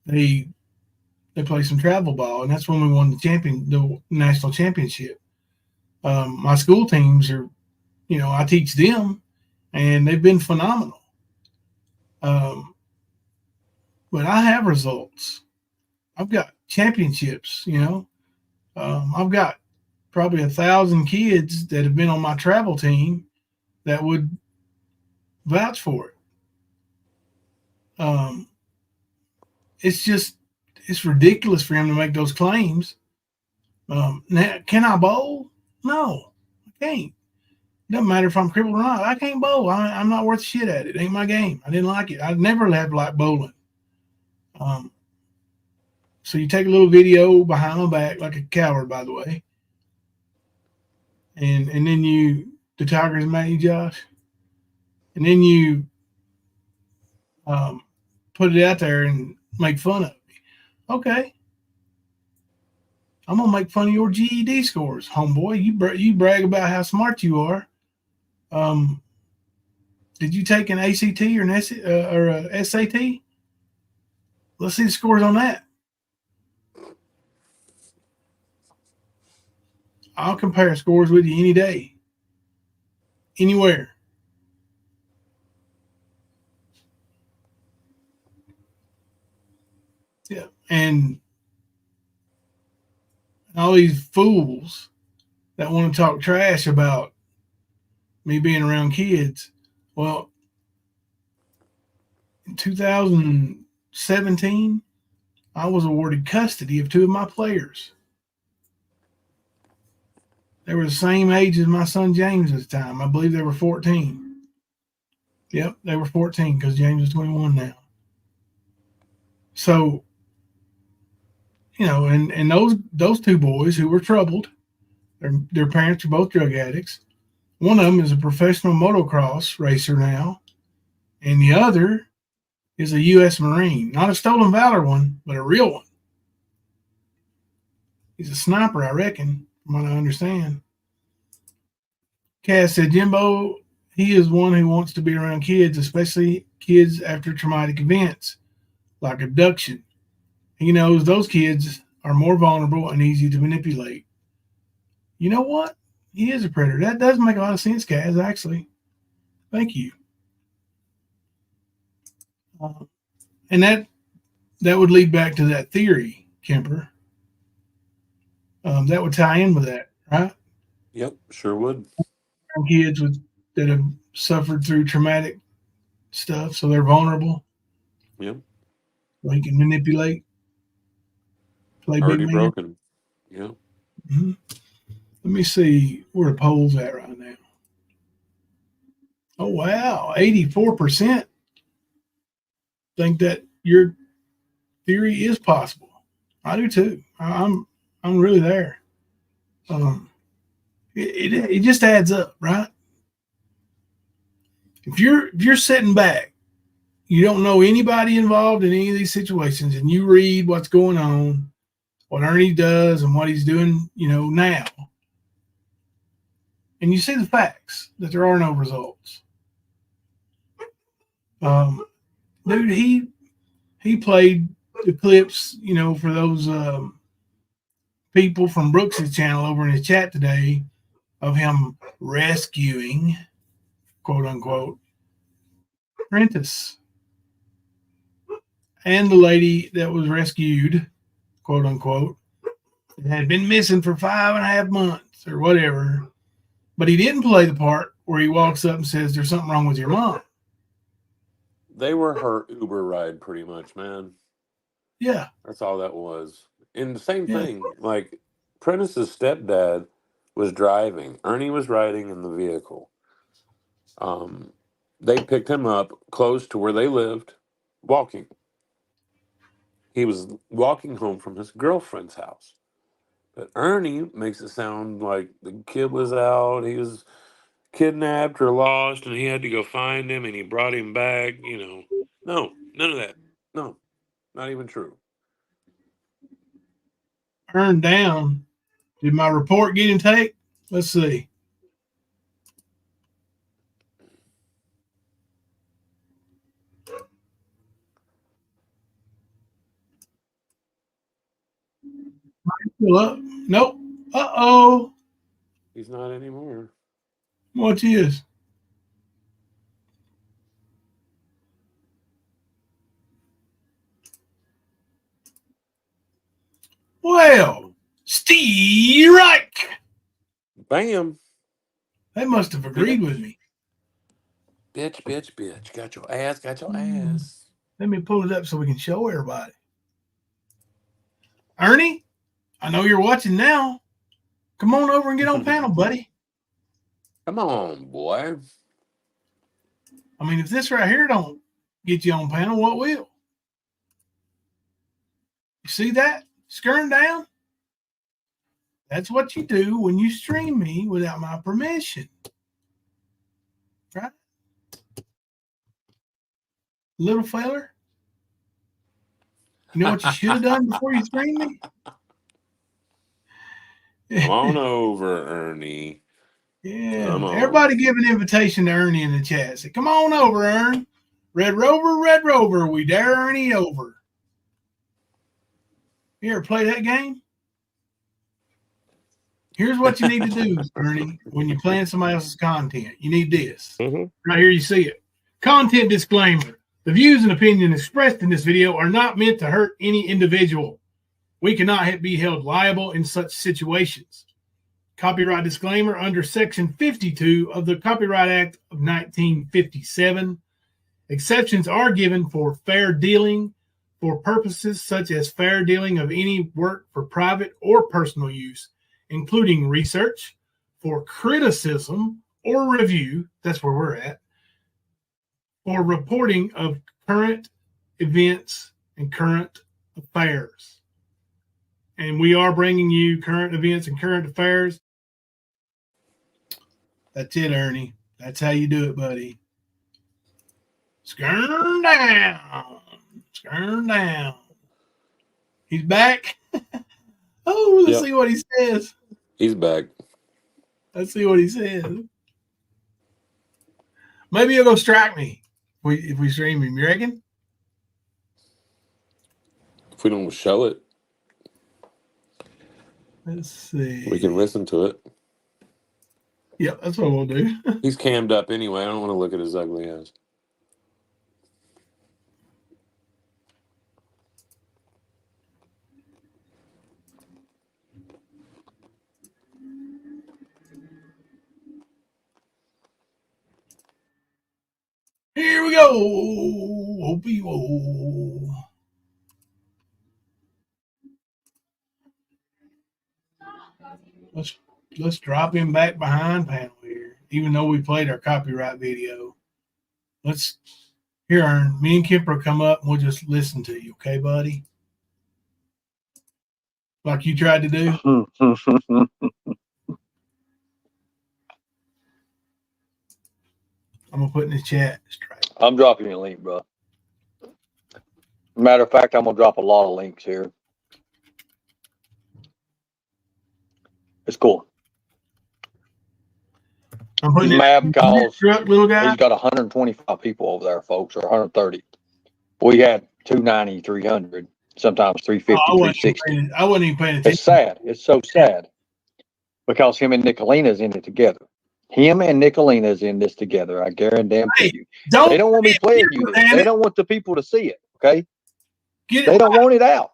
they play some travel ball, and that's when we won the national championship. My school teams are, I teach them, and they've been phenomenal. But I have results. I've got championships. I've got probably 1,000 kids that have been on my travel team that would vouch for it. It's ridiculous for him to make those claims. Now, can I bowl? No, I can't. Doesn't matter if I'm crippled or not. I can't bowl. I'm not worth shit at it. It ain't my game. I didn't like it. I never have liked bowling. So you take a little video behind my back, like a coward, by the way, and then the Tigers mad at you, Josh, and then you put it out there and make fun of me. Okay, I'm gonna make fun of your GED scores, homeboy. You brag about how smart you are. Did you take an ACT or a SAT? Let's see the scores on that. I'll compare scores with you any day, anywhere. Yeah, and all these fools that want to talk trash about me being around kids. Well, in 2017, I was awarded custody of two of my players. They were the same age as my son James at the time. I believe they were 14. Yep, they were 14 because James is 21 now. So, and those two boys who were troubled, their parents are both drug addicts. One of them is a professional motocross racer now, and the other is a U.S. Marine. Not a stolen Valor one, but a real one. He's a sniper, I reckon, from what I understand. Cass said, Jimbo, he is one who wants to be around kids, especially kids after traumatic events like abduction. He knows those kids are more vulnerable and easy to manipulate. You know what? He is a predator. That does make a lot of sense, Cass, actually. Thank you. And that would lead back to that theory, Kemper. That would tie in with that, right? Yep, sure would. Kids that have suffered through traumatic stuff, so they're vulnerable. Yep. They can manipulate. Play Already big man. broken. Yeah. Mm-hmm. Let me see where the poll's at right now. Oh wow, 84% think that your theory is possible. I do too. I'm really there. It just adds up, right? If you're sitting back, you don't know anybody involved in any of these situations, and you read what's going on, what Ernie does, and what he's doing, now, and you see the facts that there are no results. Dude, he played the clips, for those people from Brooks's channel over in his chat today of him rescuing, quote unquote, Prentice. And the lady that was rescued, quote unquote, had been missing for 5.5 months or whatever. But he didn't play the part where he walks up and says, there's something wrong with your mom. They were her Uber ride pretty much, man. Yeah. That's all that was. And the same thing, like Prentice's stepdad was driving. Ernie was riding in the vehicle. They picked him up close to where they lived, walking. He was walking home from his girlfriend's house. But Ernie makes it sound like the kid was out, he was kidnapped or lost, and he had to go find him, and he brought him back, No, none of that. No, not even true. Earn down. Did my report get him take? Let's see. Nope. Uh-oh. He's not anymore. What is? Well, Steve Reich. Bam. They must have agreed with me. Bitch. Got your ass. Let me pull it up so we can show everybody. Ernie, I know you're watching now. Come on over and get on panel, buddy. Come on, boy. I mean, if this right here don't get you on panel, what will? You see that? Skern down? That's what you do when you stream me without my permission. Right? Little feller? You know what you should have done before you streamed me? Come on over, Ernie. Yeah. Everybody give an invitation to Ernie in the chat. Say, come on over, Ern. Red Rover, we dare Ernie over. You ever play that game? Here's what you need to do, Ernie, when you're playing somebody else's content. You need this. Right here, you see it. Content disclaimer. The views and opinions expressed in this video are not meant to hurt any individual. We cannot be held liable in such situations. Copyright disclaimer under Section 52 of the Copyright Act of 1957. Exceptions are given for fair dealing for purposes such as fair dealing of any work for private or personal use, including research, for criticism or review, that's where we're at, for reporting of current events and current affairs. And we are bringing you current events and current affairs. That's it, Ernie. That's how you do it, buddy. Skern down. Skern down. He's back. Oh, let's see what he says. He's back. Let's see what he says. Maybe he'll go strike me if we stream him. You reckon? If we don't show it, let's see. We can listen to it. Yeah, that's what we'll do. He's cammed up anyway. I don't want to look at his ugly ass. Here we go. Opie-o. Let's drop him back behind panel here, even though we played our copyright video. Here, Ern, me and Kipper come up and we'll just listen to you, okay, buddy? Like you tried to do. I'm gonna put in the chat. I'm dropping you a link, bro. Matter of fact, I'm gonna drop a lot of links here. It's cool. I'm putting mad calls. Little guy. He's got 125 people over there, folks, or 130. We had 290, 300, sometimes 350, 360. I wasn't even paying attention. It's sad. It's so sad because him and Nicolina's in it together. Him and Nicolina's in this together. I guarantee you. They don't want me playing you this. They don't want the people to see it. Okay. They don't want it out.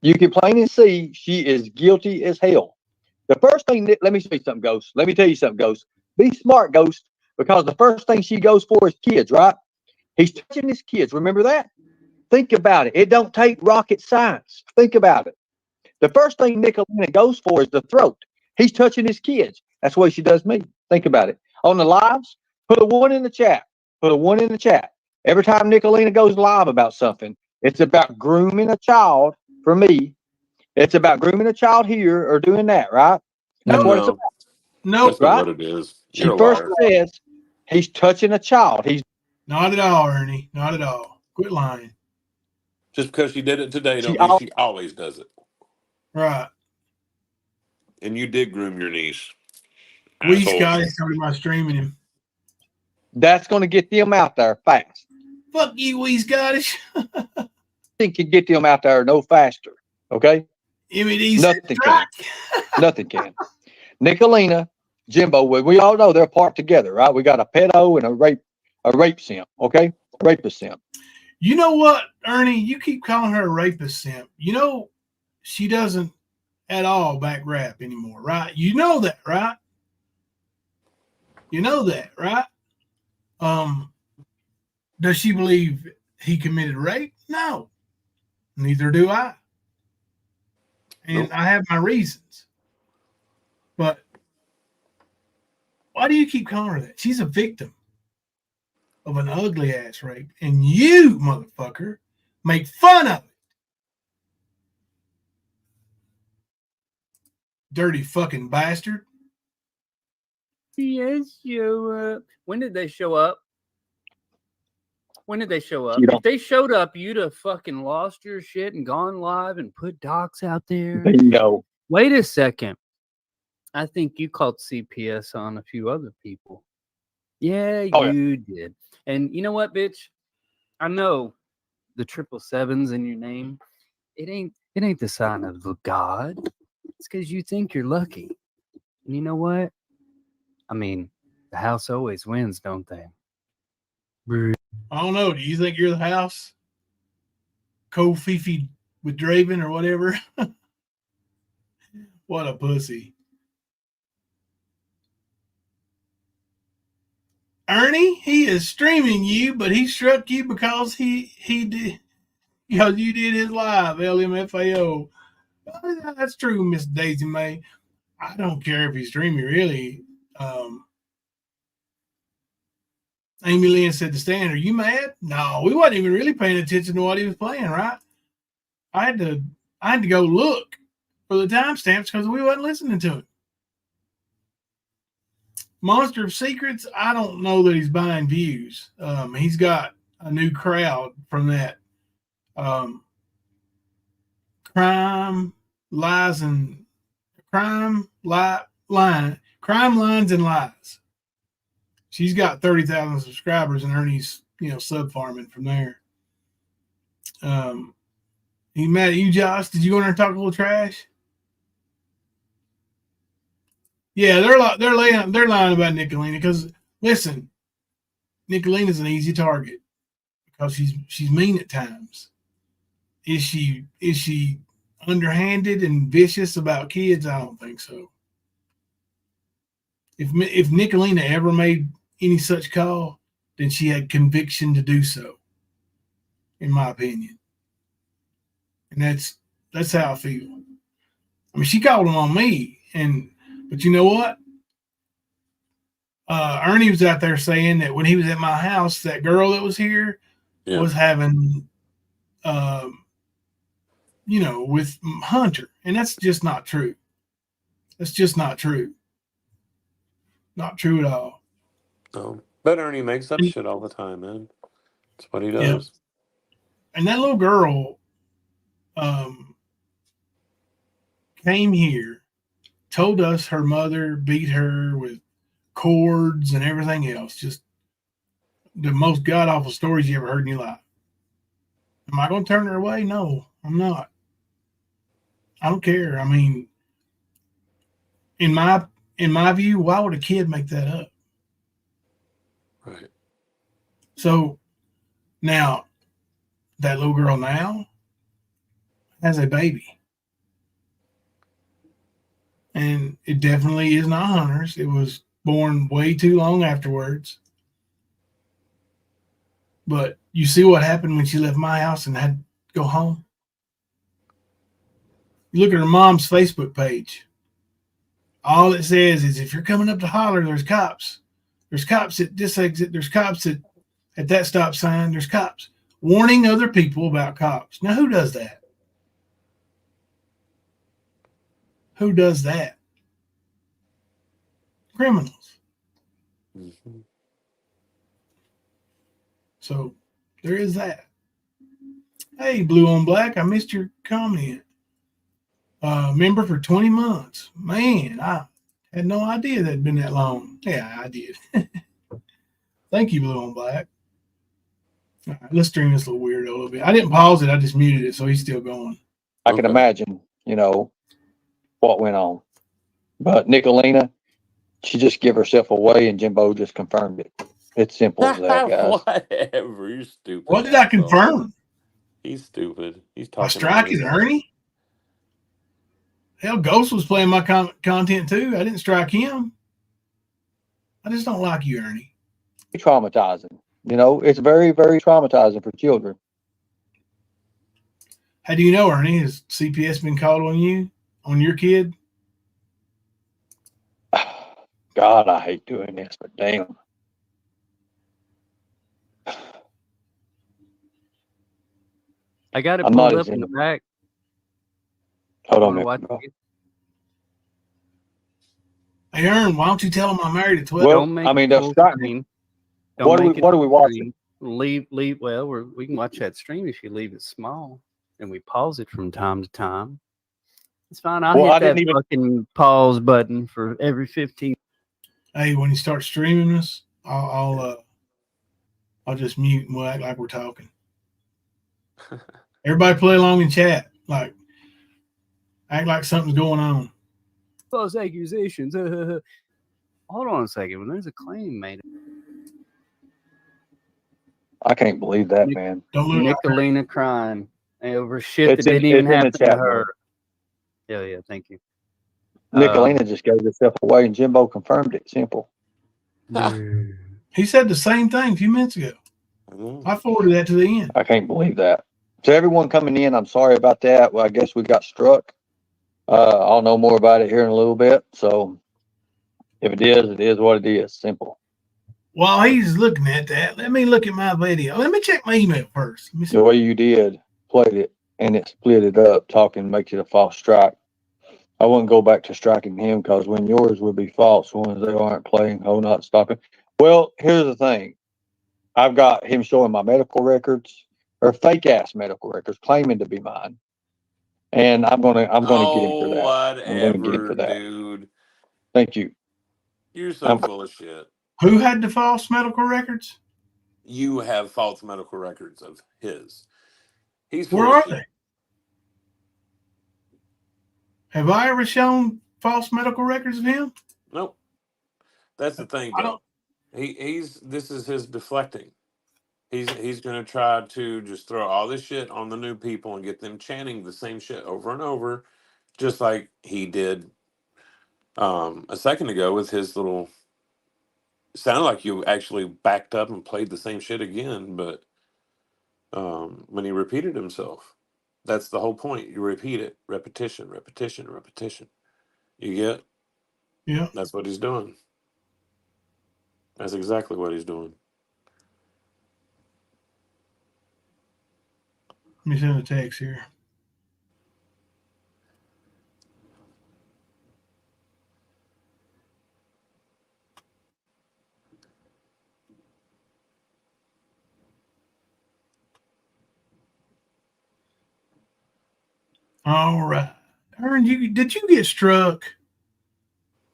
You can plain and see she is guilty as hell. The first thing, let me say something, Ghost. Let me tell you something, Ghost. Be smart, Ghost, because the first thing she goes for is kids, right? He's touching his kids. Remember that? Think about it. It don't take rocket science. Think about it. The first thing Nicolina goes for is the throat. He's touching his kids. That's the way she does me. Think about it. On the lives, put a 1 in the chat. Put a 1 in the chat. Every time Nicolina goes live about something, it's about grooming a child. For me, it's about grooming a child here or doing that, right? That's what it's about. No, that's not what it is. She first says he's touching a child. He's not at all, Ernie. Not at all. Quit lying. Just because she did it today, don't mean she always does it. Right. And you did groom your niece. We Asshole. Scotty's talking about streaming him. That's going to get them out there fast. Fuck you, we Scottish. Nothing can get them out there no faster. Okay? Nothing can. Nothing can. Nicolina, Jimbo, we all know they're part together, right? We got a pedo and a rape simp, okay? A rapist simp. You know what, Ernie? You keep calling her a rapist simp. You know she doesn't at all back rap anymore, right? You know that, right? You know that, right? Does she believe he committed rape? No. Neither do I. And I have my reasons. But why do you keep calling her that? She's a victim of an ugly ass rape. And you, motherfucker, make fun of it. Dirty fucking bastard. Yes, show up. When did they show up? When did they show up? You If they showed up, you'd have fucking lost your shit and gone live and put docs out there. Bingo. Wait a second. I think you called CPS on a few other people. Yeah, you did. And you know what, bitch? I know the 777's in your name. It ain't the sign of the God. It's because you think you're lucky. And you know what? I mean, the house always wins, don't they? I don't know. Do you think you're the house? Co-Fifi with Draven or whatever? What a pussy. Ernie, he is streaming you, but he struck you because he did, because you did his live, LMFAO. That's true, Miss Daisy May. I don't care if he's streaming, really. Amy Lynn said to Stan, are you mad? No, we wasn't even really paying attention to what he was playing, right? I had to go look for the timestamps because we wasn't listening to it. Monster of Secrets, I don't know that he's buying views. He's got a new crowd from that crime lines and lies. She's got 30,000 subscribers, and Ernie's sub farming from there. He mad at you, Josh? Did you go in there and talk a little trash? Yeah, they're lying about Nicolina because listen, Nicolina's an easy target because she's mean at times. Is she underhanded and vicious about kids? I don't think so. If Nicolina ever made any such call, then she had conviction to do so, in my opinion. And that's how I feel. I mean, she called him on me, but you know what? Ernie was out there saying that when he was at my house, that girl that was here was having, with Hunter, and that's just not true. That's just not true. Not true at all. No, but Ernie makes up shit all the time, man. That's what he does. And that little girl came here, told us her mother beat her with cords and everything else. Just the most god awful stories you ever heard in your life. Am I going to turn her away? No, I'm not. I don't care. I mean, in my view, why would a kid make that up? Right. So now that little girl now has a baby. And it definitely is not Hunter's. It was born way too long afterwards. But you see what happened when she left my house and had to go home? You look at her mom's Facebook page. All it says is, if you're coming up to holler, there's cops. There's cops at this exit. There's cops at that stop sign. There's cops. Warning other people about cops. Now, who does that? Who does that? Criminals. Mm-hmm. So there is that. Hey, Blue on Black, I missed your comment. Member for 20 months. Man, I had no idea that'd been that long. Yeah, I did. Thank you, Blue on Black. All right, let's stream this little weirdo a little bit. I didn't pause it. I just muted it, so he's still going. I can imagine, what went on. But Nicolina, she just gave herself away, and Jimbo just confirmed it. It's simple as that, guys. Whatever. You're stupid. What did I confirm? He's stupid. He's I talking. strike is Ernie? Hell, Ghost was playing my content too. I didn't strike him. I just don't like you, Ernie. Traumatizing. It's very, very traumatizing for children. How do you know, Ernie? Has CPS been called on you, on your kid? God, I hate doing this, but damn. I got it I'm pulled not up in the back. Hold on a Watch minute. it. Hey, Ern, why don't you tell him I'm married at 12? Well, Don't make I mean, it they're full striking. screen. What are we watching? Leave. Well, we can watch that stream if you leave it small, and we pause it from time to time. It's fine. I'll hit that fucking pause button for every 15. Hey, when you start streaming this, I'll just mute and we'll act like we're talking. Everybody play along in chat, like act like something's going on. False accusations. Hold on a second. When there's a claim made, I can't believe that, man. Nicolina crying over shit that didn't even happen to her. Yeah, thank you. Nicolina just gave herself away, and Jimbo confirmed it. Simple. He said the same thing a few minutes ago. I forwarded that to the end. I can't believe that. To everyone coming in, I'm sorry about that. Well, I guess we got struck. I'll know more about it here in a little bit. So if it is what it is. Simple. While he's looking at that, let me look at my video. Let me check my email first. Let me see. The way you played it, and it split it up, talking makes it a false strike. I wouldn't go back to striking him, because when yours would be false ones, they aren't playing, not stopping. Well, here's the thing. I've got him showing my medical records, or fake ass medical records, claiming to be mine. And I'm gonna get him for that. Whatever, I'm gonna get him for that. dude. Thank you. You're so full of shit. Who had the false medical records? You have false medical records of his. He's full Where of are shit. they? Have I ever shown false medical records of him? Nope. That's the thing, though. This is his deflecting. He's going to try to just throw all this shit on the new people and get them chanting the same shit over and over, just like he did a second ago with his little. Sounded like you actually backed up and played the same shit again, but when he repeated himself, that's the whole point. You repeat it, repetition, repetition, repetition. You get? Yeah. That's what he's doing. That's exactly what he's doing. Let me send a text here. All right. Aaron, did you get struck?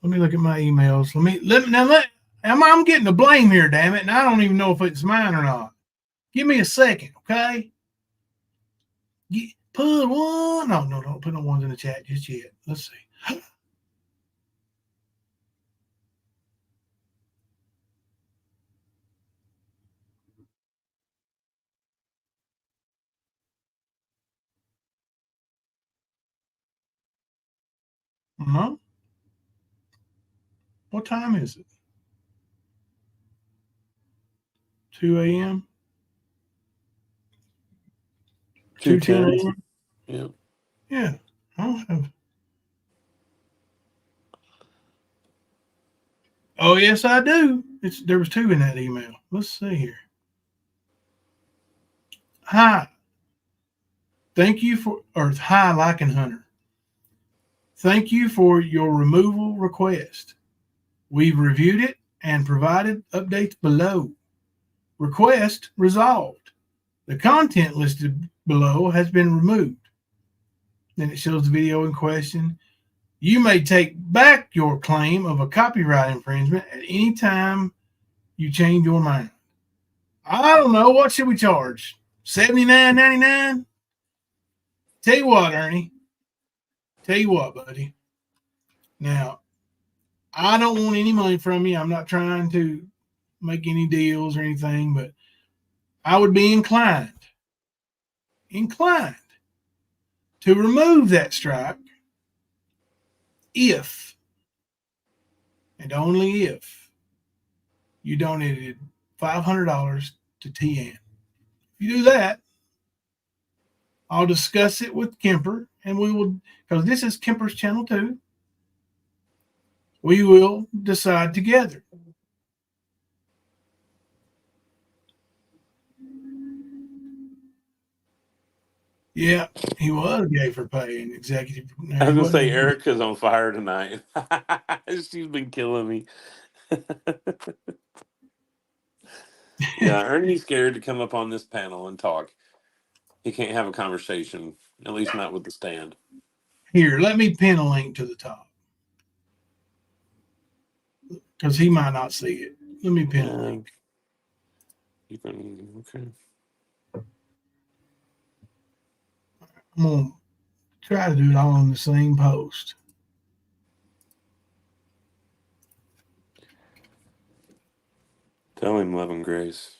Let me look at my emails. I'm getting the blame here, damn it, and I don't even know if it's mine or not. Give me a second, okay? Put one. No, don't put no ones in the chat just yet. Let's see. No. What time is it? 2 a.m. 2:10 a.m. Yeah. Yeah. I don't have. Oh, yes, I do. There was 2 in that email. Let's see here. Hi. Thank you hi, Lycan Hunter. Thank you for your removal request. We've reviewed it and provided updates below. Request resolved. The content listed below has been removed. Then it shows the video in question. You may take back your claim of a copyright infringement at any time you change your mind. I don't know. What should we charge? $79.99? Tell you what, Ernie. Tell you what, buddy. Now, I don't want any money from you. I'm not trying to make any deals or anything, but I would be inclined to remove that strike if, and only if, you donated $500 to TN. If you do that, I'll discuss it with Kemper, and we will, because this is Kemper's channel too, we will decide together. Yeah, he was gay for pay and executive. No, I was he gonna say wasn't. Erica's on fire tonight. She's been killing me. Yeah, Ernie's scared to come up on this panel and talk. He can't have a conversation, at least not with the stand. Here, let me pin a link to the top because he might not see it. Let me pin a link. You can, okay. I'm going to try to do it all in the same post. Tell him love and grace.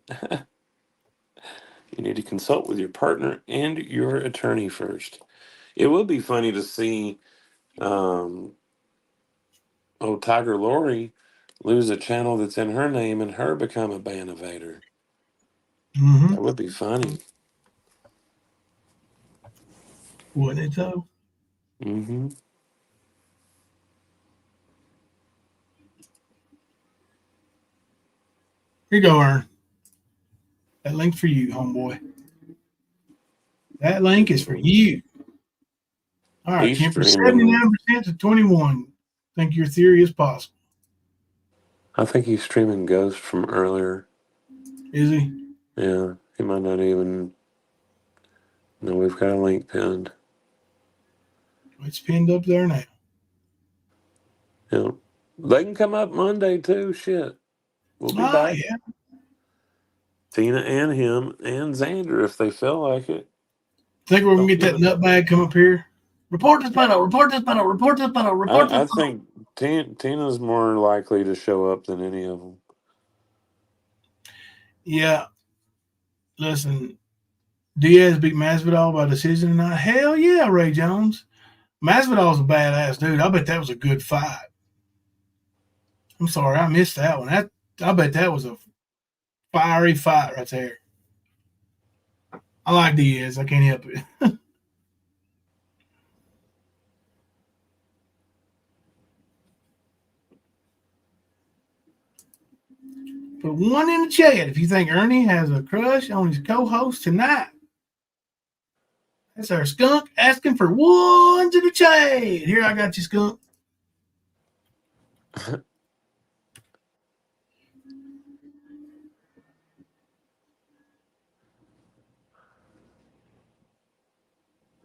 You need to consult with your partner and your attorney first. It would be funny to see Tiger Lori lose a channel that's in her name and her become a ban evader. Mm-hmm. That would be funny. Wouldn't it though? Mm-hmm. Here you go, Ern. That link's for you, homeboy. That link is for you. All right, Kemper, 79% to 21. Think your theory is possible. I think he's streaming Ghost from earlier. Is he? Yeah, he might not even know we've got a link pinned. It's pinned up there now. Yeah. They can come up Monday too. Shit. We'll be back. Yeah. Tina and him and Xander if they feel like it. Think we're going to get that nutbag come up here? Report this panel, report this panel, report this panel, report this panel. I think Tina's more likely to show up than any of them. Yeah. Listen, Diaz beat Masvidal by decision tonight. Hell yeah, Ray Jones. Masvidal's a badass dude. I bet that was a good fight. I'm sorry, I missed that one. I bet that was a fiery fight right there. I like Diaz. I can't help it. Put one in the chat if you think Ernie has a crush on his co-host tonight. That's our skunk asking for ones in the chat. Here, I got you, skunk.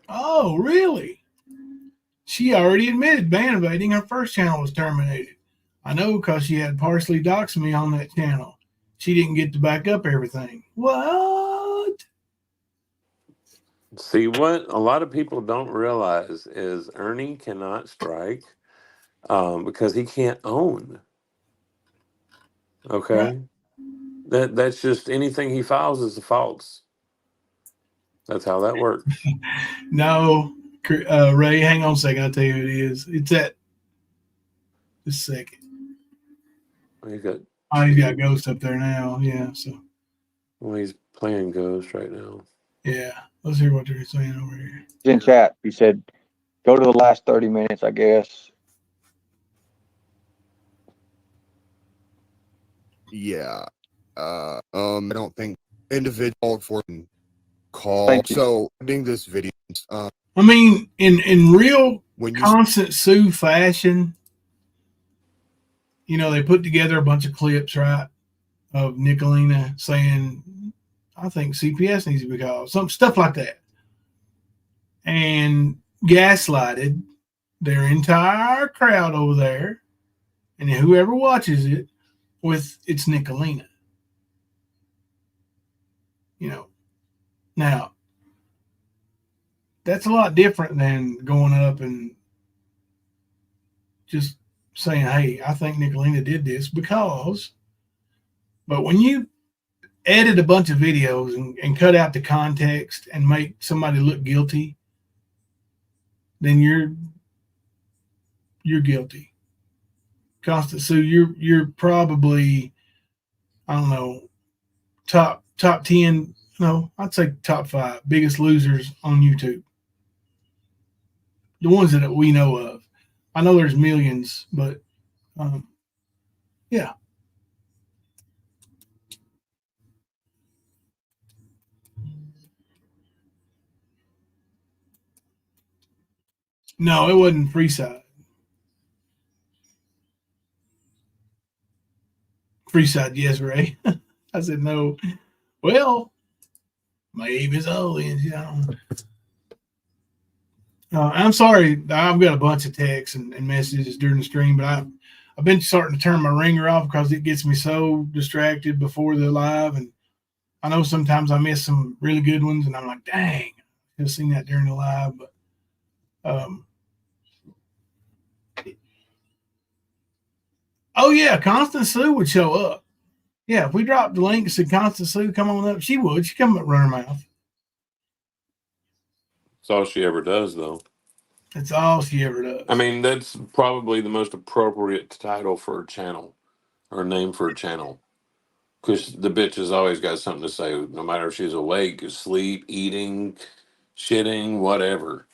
Oh, really? She already admitted ban evading. Her first channel was terminated. I know because she had partially doxed me on that channel. She didn't get to back up everything. What? See, what a lot of people don't realize is Ernie cannot strike because he can't own. Okay? Right. That's just anything he files is a false. That's how that works. No, Ray, hang on a second. I'll tell you who it is. It's at just a second. He's got Ghost up there now. Yeah, so. Well, he's playing Ghost right now. Yeah, let's hear what they're saying over here. In chat, he said, go to the last 30 minutes, I guess. Yeah. I don't think individual for call. So ending this video. I mean, in real constant Sue fashion, you know, they put together a bunch of clips, right, of Nicolina saying, I think CPS needs to be called. Some stuff like that. And gaslighted their entire crowd over there, and whoever watches it, with it's Nicolina. You know, now that's a lot different than going up and just saying, hey, I think Nicolina did this because, but when you edit a bunch of videos and cut out the context and make somebody look guilty, then you're guilty. Constant Sue, you're probably, I don't know, top 10, no, I'd say top 5 biggest losers on YouTube. The ones that we know of. I know there's millions, but yeah. No, it wasn't Freeside. Freeside, yes, Ray. I said no. Well, maybe it's aliens, you know. I'm sorry. I've got a bunch of texts and messages during the stream, but I've been starting to turn my ringer off because it gets me so distracted before the live. And I know sometimes I miss some really good ones, and I'm like, dang, I should have seen that during the live. But oh yeah, Constant Sue would show up. Yeah, if we dropped the link and said Constant Sue, come on up, she would. She'd come up, run her mouth. That's all she ever does, though. That's all she ever does. I mean, that's probably the most appropriate title for a channel, or name for a channel. Because the bitch has always got something to say, no matter if she's awake, asleep, eating, shitting, whatever.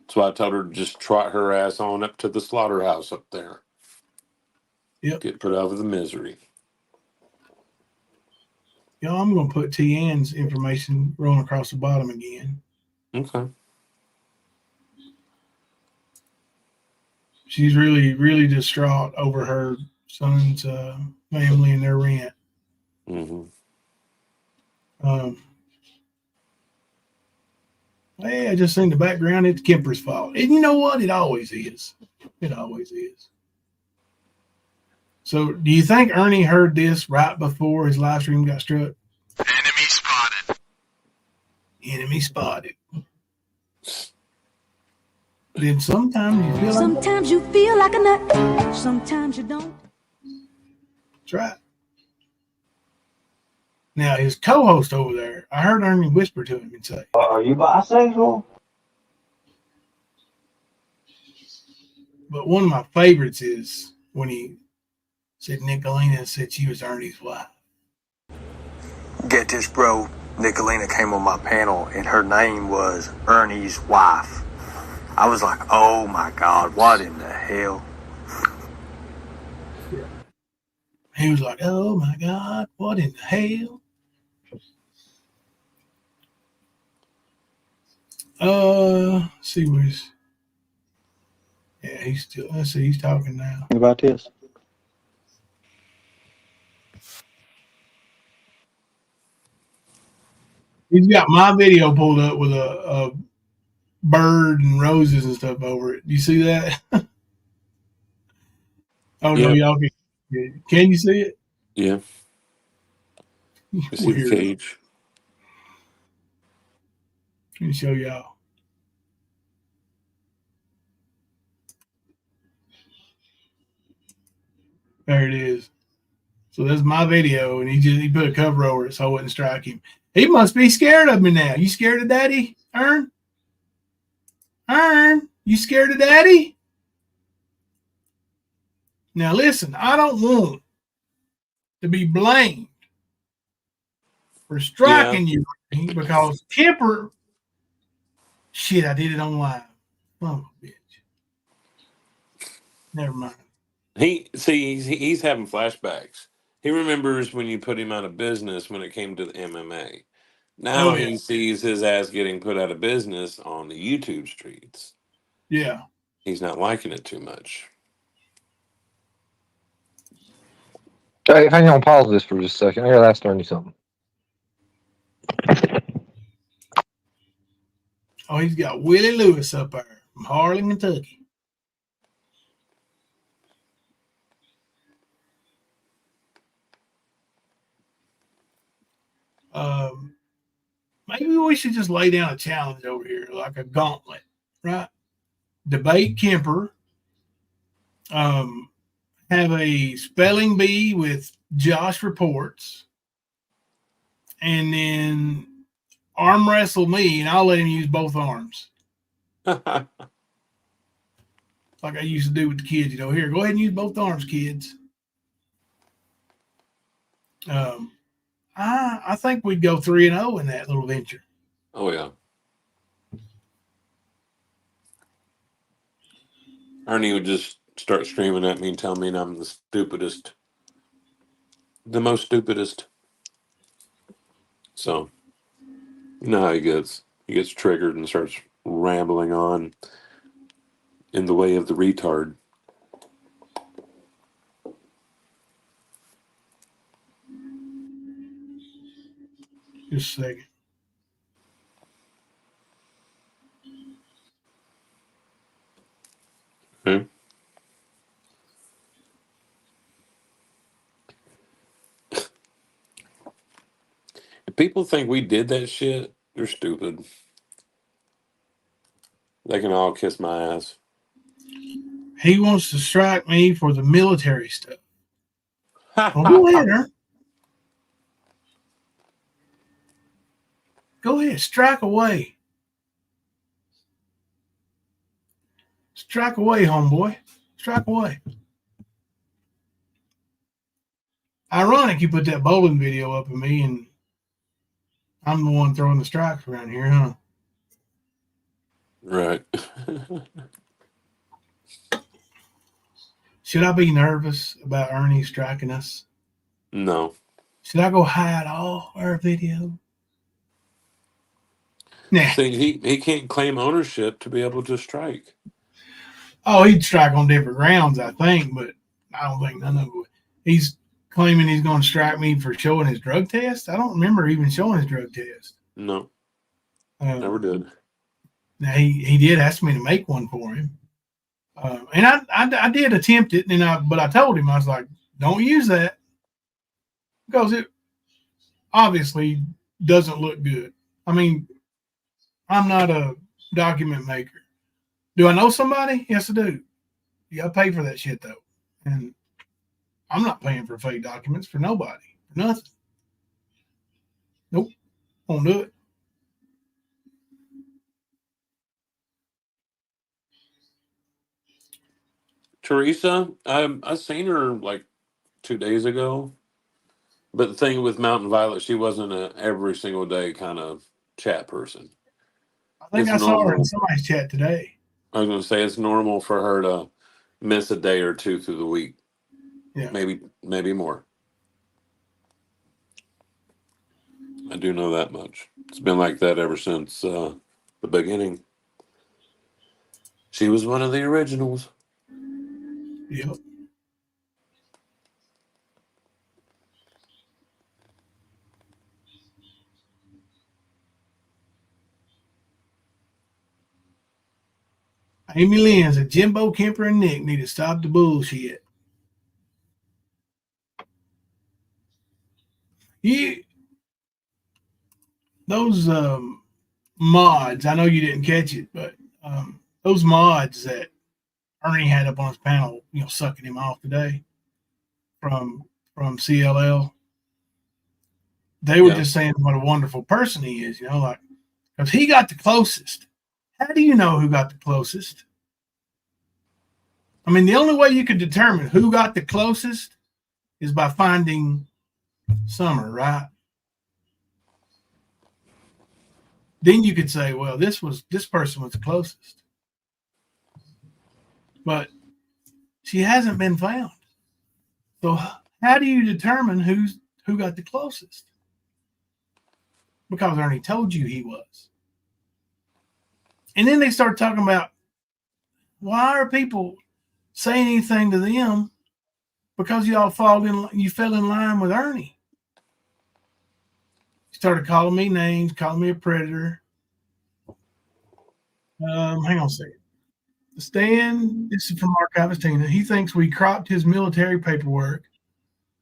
So I told her to just trot her ass on up to the slaughterhouse up there. Yep. Get put out of the misery. Yo, I'm going to put T-Ann's information rolling across the bottom again. Okay. She's really, really distraught over her son's family and their rent. Mm-hmm. Hey, I just seen the background. It's Kemper's fault. And you know what? It always is. It always is. So do you think Ernie heard this right before his live stream got struck? Enemy spotted. Enemy spotted. Then sometimes you feel like a nut. Sometimes you don't. That's right. Now his co-host over there, I heard Ernie whisper to him and say, Are you bisexual? But one of my favorites is when he said Nicolina said she was Ernie's wife. Get this, bro. Nicolina came on my panel and her name was Ernie's wife. I was like, oh my God, what in the hell? Yeah. He was like, oh my God, what in the hell? See what he's. Yeah, he's still. Let's see, he's talking now. What about this? He's got my video pulled up with a bird and roses and stuff over it. Do you see that? Oh no, y'all can you see it? Yeah. I see the cage. Let me show y'all. There it is. So that's my video, and he put a cover over it so I wouldn't strike him. He must be scared of me now. You scared of Daddy, Ern? Ern, you scared of Daddy? Now listen, I don't want to be blamed for striking you because Kemper. Shit, I did it on live. Oh, bitch. Never mind. He's having flashbacks. He remembers when you put him out of business when it came to the MMA. Now he sees his ass getting put out of business on the YouTube streets. Yeah. He's not liking it too much. Hey, hang on, pause this for just a second. I gotta ask Ernie something. Oh, he's got Willie Lewis up there from Harlan, Kentucky. Maybe we should just lay down a challenge over here, like a gauntlet, right? Debate Kemper. Have a spelling bee with Josh reports, and then arm wrestle me, and I'll let him use both arms. Like I used to do with the kids, you know. Here, go ahead and use both arms, kids. I think we'd go 3-0 in that little venture. Oh yeah. Ernie would just start screaming at me and tell me I'm the most stupidest. So, you know how he gets. He gets triggered and starts rambling on in the way of the retard. Just a second. Okay. If people think we did that shit, they're stupid. They can all kiss my ass. He wants to strike me for the military stuff. Well, go ahead, Ern. Go ahead, strike away. Strike away, homeboy. Strike away. Ironic you put that bowling video up of me and I'm the one throwing the strikes around here, huh? Right. Should I be nervous about Ernie striking us? No. Should I go hide all our video? Nah. See, he can't claim ownership to be able to strike. Oh, he'd strike on different grounds, I think, but I don't think none of it. He's claiming he's going to strike me for showing his drug test. I don't remember even showing his drug test. No. Never did. Now he did ask me to make one for him. And I did attempt it, but I told him, I was like, don't use that because it obviously doesn't look good. I mean, I'm not a document maker. Do I know somebody? Yes, I do. You got to pay for that shit, though. And I'm not paying for fake documents for nobody, for nothing. Nope. Won't do it. Teresa, I seen her like 2 days ago. But the thing with Mountain Violet, she wasn't a every single day kind of chat person. I think I saw her in somebody's chat today. I was going to say it's normal for her to miss a day or two through the week. Yeah. Maybe more. I do know that much. It's been like that ever since the beginning. She was one of the originals. Yep. Amy Lynn said Jimbo, Kemper, and Nick need to stop the bullshit. Those mods, I know you didn't catch it, but those mods that Ernie had up on his panel, sucking him off today from CLL, they were just saying what a wonderful person he is, like, because he got the closest. How do you know who got the closest? I mean, the only way you could determine who got the closest is by finding Summer, right? Then you could say, well, this person was the closest. But she hasn't been found. So how do you determine who got the closest? Because Ernie told you he was. And then they start talking about, why are people saying anything to them? Because you fell in line with Ernie. He started calling me names, calling me a predator. Hang on a second. Stan, this is from Archivist Tina. He thinks we cropped his military paperwork.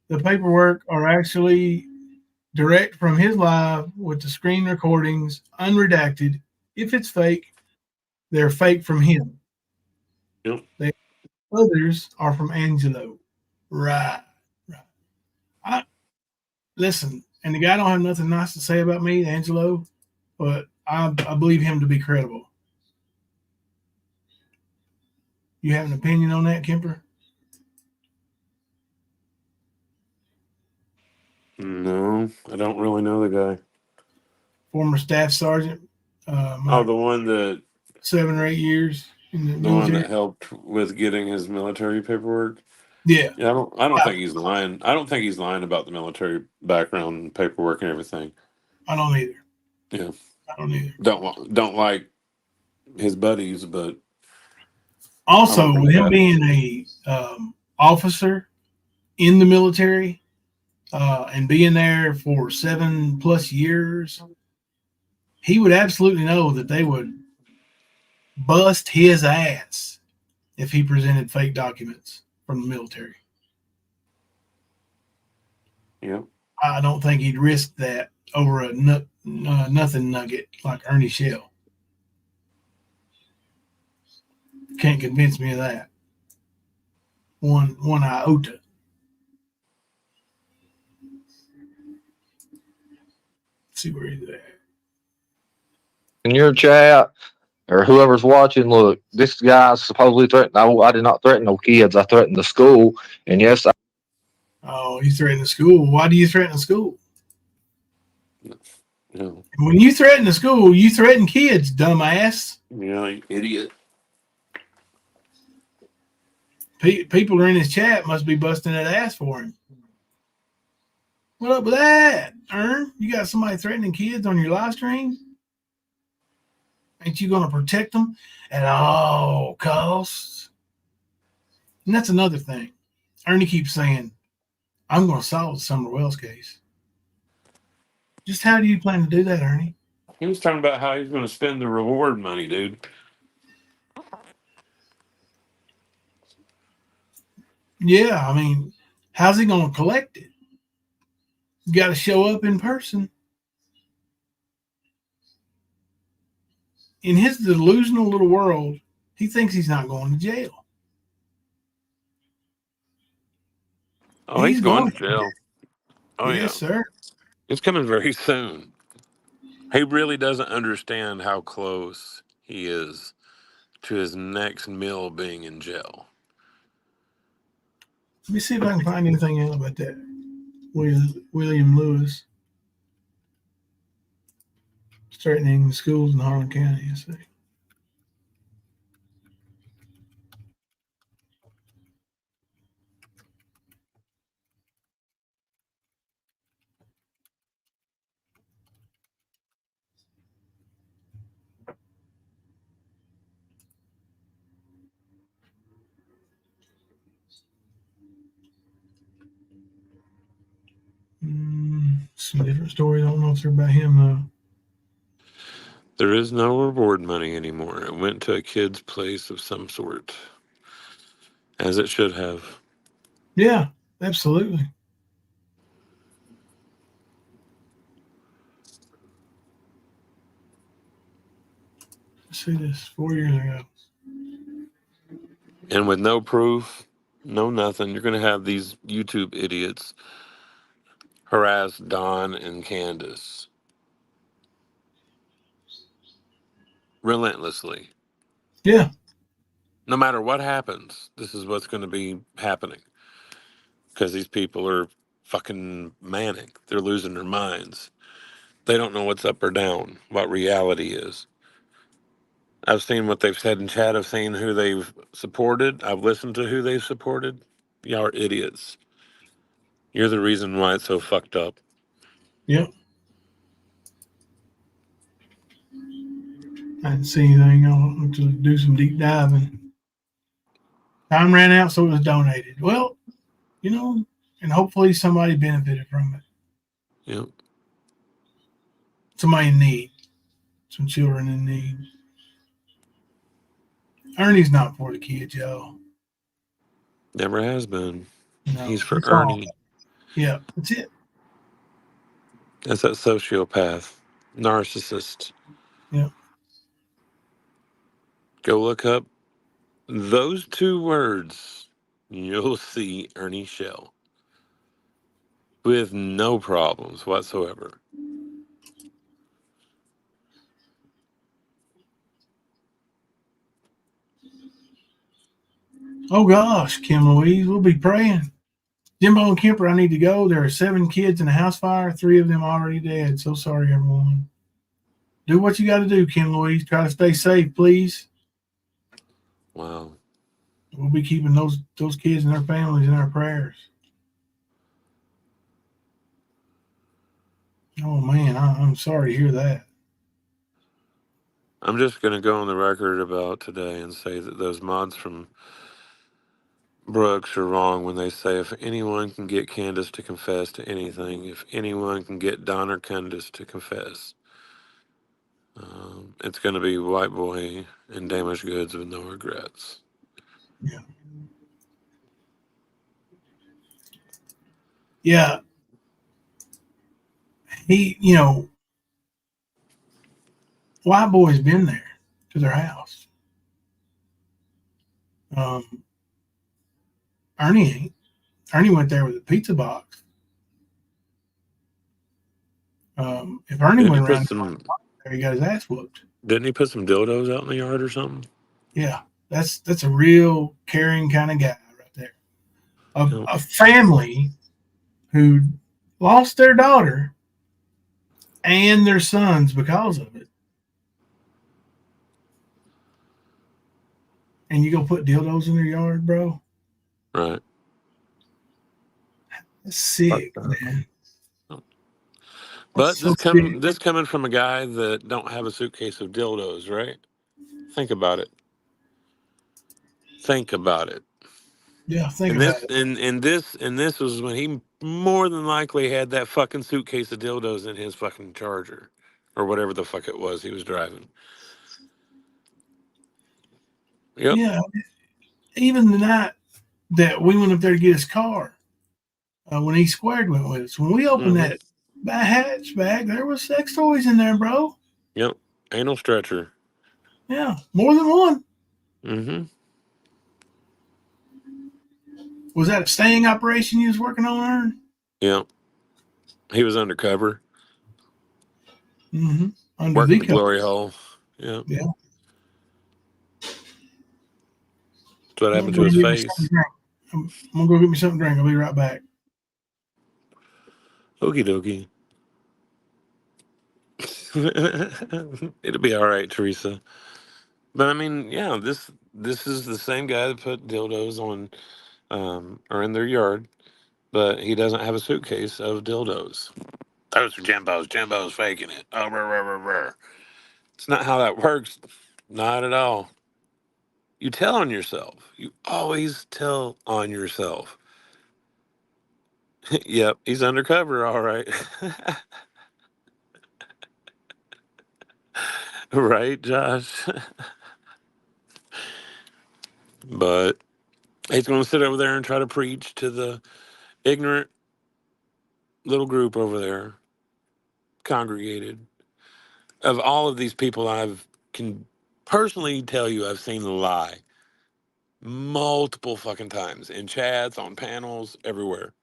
The paperwork are actually direct from his live with the screen recordings, unredacted. If it's fake, they're fake from him. Yep. Others are from Angelo. Right. Listen, and the guy don't have nothing nice to say about me, Angelo, but I believe him to be credible. You have an opinion on that, Kemper? No, I don't really know the guy. Former staff sergeant. The one that 7 or 8 years in the military. one that helped with getting his military paperwork. Yeah. I don't think he's lying. I don't think he's lying about the military background and paperwork and everything. I don't either. Yeah. I don't either. Don't like his buddies, but also with him being a officer in the military and being there for 7+ years, he would absolutely know that they would bust his ass if he presented fake documents from the military. Yeah. I don't think he'd risk that over a nothing nugget like Ernie Shell. Can't convince me of that. One iota. Let's see where he's at. In your chat or whoever's watching, look, this guy supposedly threatened. I did not threaten no kids. I threatened the school. And yes, Oh, you threaten the school. Why do you threaten the school? Yeah. When you threaten the school, you threaten kids, dumbass. Yeah, you idiot. People are in his chat must be busting that ass for him. What up with that, Ern? You got somebody threatening kids on your live stream? Ain't you going to protect them at all costs? And that's another thing. Ernie keeps saying, I'm going to solve the Summer Wells case. Just how do you plan to do that, Ernie? He was talking about how he's going to spend the reward money, dude. Yeah, I mean, how's he going to collect it? You got to show up in person. In his delusional little world, he thinks he's not going to jail. Oh, he's going to jail. Oh, yes, yeah. sir. It's coming very soon. He really doesn't understand how close he is to his next meal being in jail. Let me see if I can find anything out about that. William Lewis threatening the schools in Harlan County. I see. Some different stories. I don't know if they're about him though. There is no reward money anymore. It went to a kid's place of some sort, as it should have. Yeah, absolutely. Let's see this 4 years ago. And with no proof, no nothing, you're going to have these YouTube idiots harass Don and Candace relentlessly. Yeah. No matter what happens, this is what's going to be happening. Because these people are fucking manic. They're losing their minds. They don't know what's up or down, what reality is. I've seen what they've said in chat. I've seen who they've supported. I've listened to who they've supported. Y'all are idiots. You're the reason why it's so fucked up. Yep. I didn't see anything. I'll have to do some deep diving. Time ran out, so it was donated. Well, you know, and hopefully somebody benefited from it. Yep. Somebody in need. Some children in need. Ernie's not for the kids, y'all. Never has been. No, He's for it's all- Ernie. Yeah, that's it. That's that sociopath, narcissist. Yeah. Go look up those two words. You'll see Ernie Shell with no problems whatsoever. Oh gosh, Kim Louise, we'll be praying. Jimbo and Kemper, I need to go. There are 7 kids in a house fire, 3 of them already dead. So sorry, everyone. Do what you got to do, Kim Louise. Try to stay safe, please. Wow. We'll be keeping those kids and their families in our prayers. Oh man, I'm sorry to hear that. I'm just going to go on the record about today and say that those mods from Brooks are wrong when they say if anyone can get Candace to confess to anything, if anyone can get Don or Candace to confess, it's going to be White Boy and Damaged Goods with no regrets. Yeah. Yeah. He, White Boy's been there to their house. Ernie ain't. Ernie went there with a pizza box. If Ernie Didn't went he around there, he got his ass whooped. Didn't he put some dildos out in the yard or something? Yeah, that's a real caring kind of guy right there. A family who lost their daughter and their sons because of it. And you go put dildos in their yard, bro? Right. That's sick, man. But So this coming from a guy that don't have a suitcase of dildos, right? Think about it. Think about it. Yeah, think and about this it. and this was when he more than likely had that fucking suitcase of dildos in his fucking Charger or whatever the fuck it was he was driving. Yep. Yeah, even the night that we went up there to get his car, when he squared went with us, when we opened that hatch bag, there was sex toys in there, bro. Yep. Anal stretcher. Yeah, more than one. Mm-hmm. Was that a sting operation you was working on, Ern? Yep. He was undercover. Mm-hmm. Under Working the the glory hole. Yep. Yeah. That's what happened to his face. I'm gonna go get me something to drink. I'll be right back. Okie dokie. It'll be all right, Teresa. But I mean, yeah, this is the same guy that put dildos on or in their yard, but he doesn't have a suitcase of dildos. Those are Jimbo's. Jimbo's faking it. Oh, it's not how that works. Not at all. You tell on yourself. You always tell on yourself. Yep, he's undercover, all right. Right, Josh? But he's going to sit over there and try to preach to the ignorant little group over there, congregated. Of all of these people, can personally tell you I've seen lie multiple fucking times in chats, on panels, everywhere.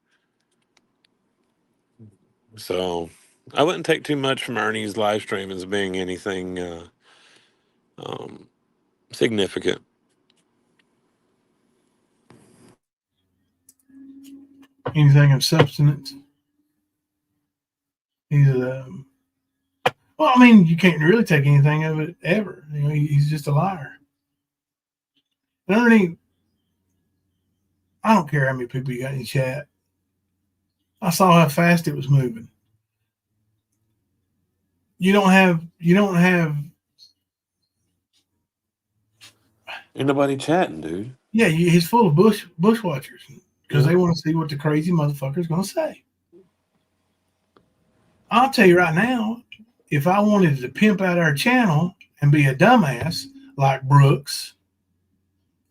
So I wouldn't take too much from Ernie's live stream as being anything significant. Anything of substance? He's well, I mean, you can't really take anything of it ever. He's just a liar. And Ernie, I don't care how many people you got in chat. I saw how fast it was moving. You don't have Ain't nobody chatting, dude. Yeah, he's full of bushwatchers because they want to see what the crazy motherfucker's going to say. I'll tell you right now, if I wanted to pimp out our channel and be a dumbass like Brooks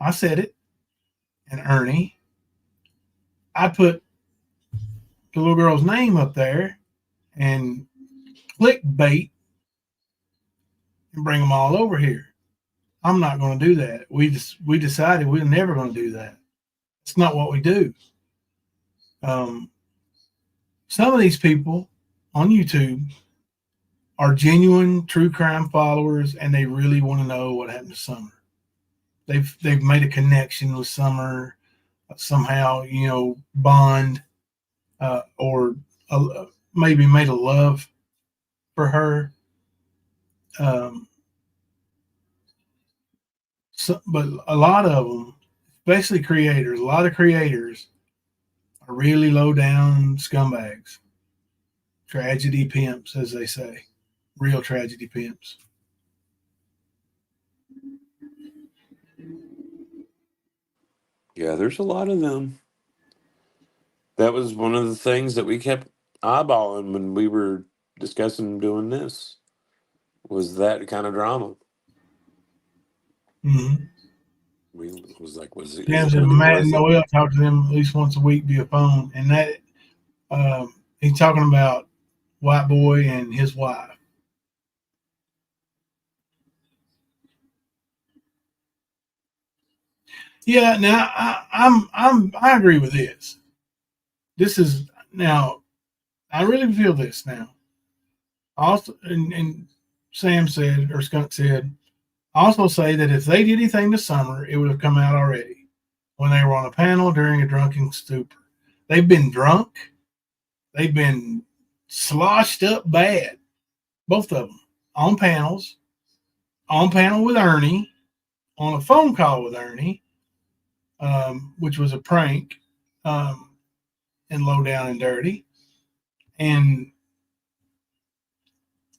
I said it, and Ernie. I put the little girl's name up there and clickbait and bring them all over here. I'm not going to do that. We decided we're never going to do that. It's not what we do. Some of these people on YouTube are genuine true crime followers, and they really want to know what happened to Summer. They've made a connection with Summer somehow, bond, or maybe made a love for her. But a lot of them, especially creators, a lot of creators are really low down scumbags, tragedy pimps, as they say, real tragedy pimps. Yeah, there's a lot of them. That was one of the things that we kept eyeballing when we were discussing doing this, was that kind of drama. Mm-hmm. We was like, is it Matt really and worth it? Noel talk to them at least once a week via phone, and that he's talking about White Boy and his wife. Yeah, now I agree with this. This is now, I really feel this now. Also, and Sam said, or Skunk said, also say that if they did anything to Summer, it would have come out already when they were on a panel during a drunken stupor. They've been drunk. They've been sloshed up bad. Both of them on panels, on panel with Ernie, on a phone call with Ernie, which was a prank, and low down and dirty. And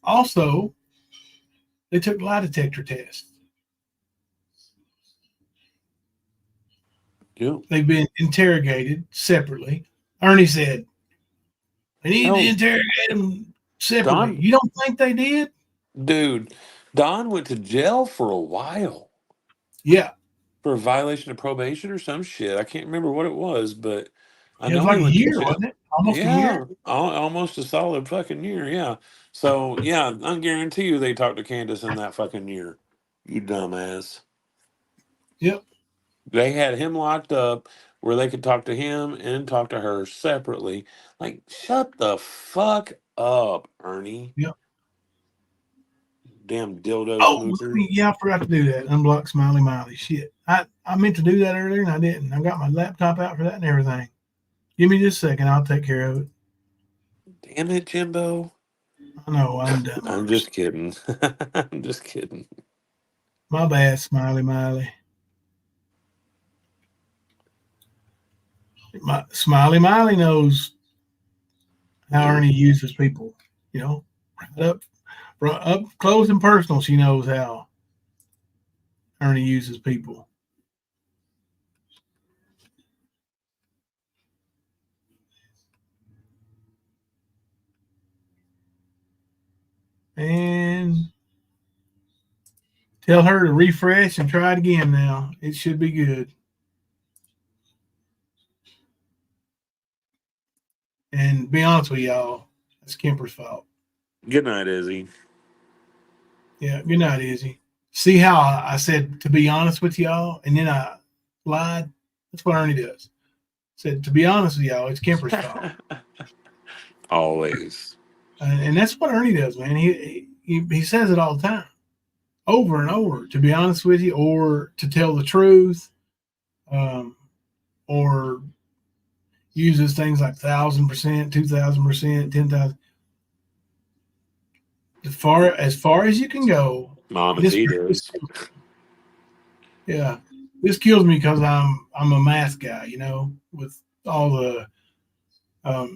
also, they took lie detector tests. Yeah. They've been interrogated separately. Ernie said, they need to interrogate them separately. You don't think they did? Dude, Don went to jail for a while. Yeah. For a violation of probation or some shit. I can't remember what it was, but I It was know like he a went to year, jail. wasn't it? Almost a year. Almost a solid fucking year, yeah. So, yeah, I guarantee you they talked to Candace in that fucking year. You dumbass. Yep. They had him locked up where they could talk to him and talk to her separately. Like, shut the fuck up, Ernie. Yep. Damn dildo smoocher. Yeah, I forgot to do that. Unblock Smiley Miley. Shit. I meant to do that earlier and I didn't. I got my laptop out for that and everything. Give me just a second. I'll take care of it. Damn it, Jimbo. I know. I'm done. I'm just kidding. I'm just kidding. My bad, Smiley Miley. Smiley Miley knows how Ernie uses people. Up close and personal, she knows how Ernie uses people. And tell her to refresh and try it again now. It should be good. And be honest with y'all, it's Kemper's fault. Good night, Izzy. Yeah, good night, Izzy. See how I said to be honest with y'all, and then I lied? That's what Ernie does. Said to be honest with y'all, it's Kemper's fault. Always. And that's what Ernie does, man. He says it all the time, over and over. To be honest with you, or to tell the truth, or uses things like 1,000%, 2,000%, 10,000. As far as you can go. Mom and he does. Yeah, this kills me because I'm a math guy, with all the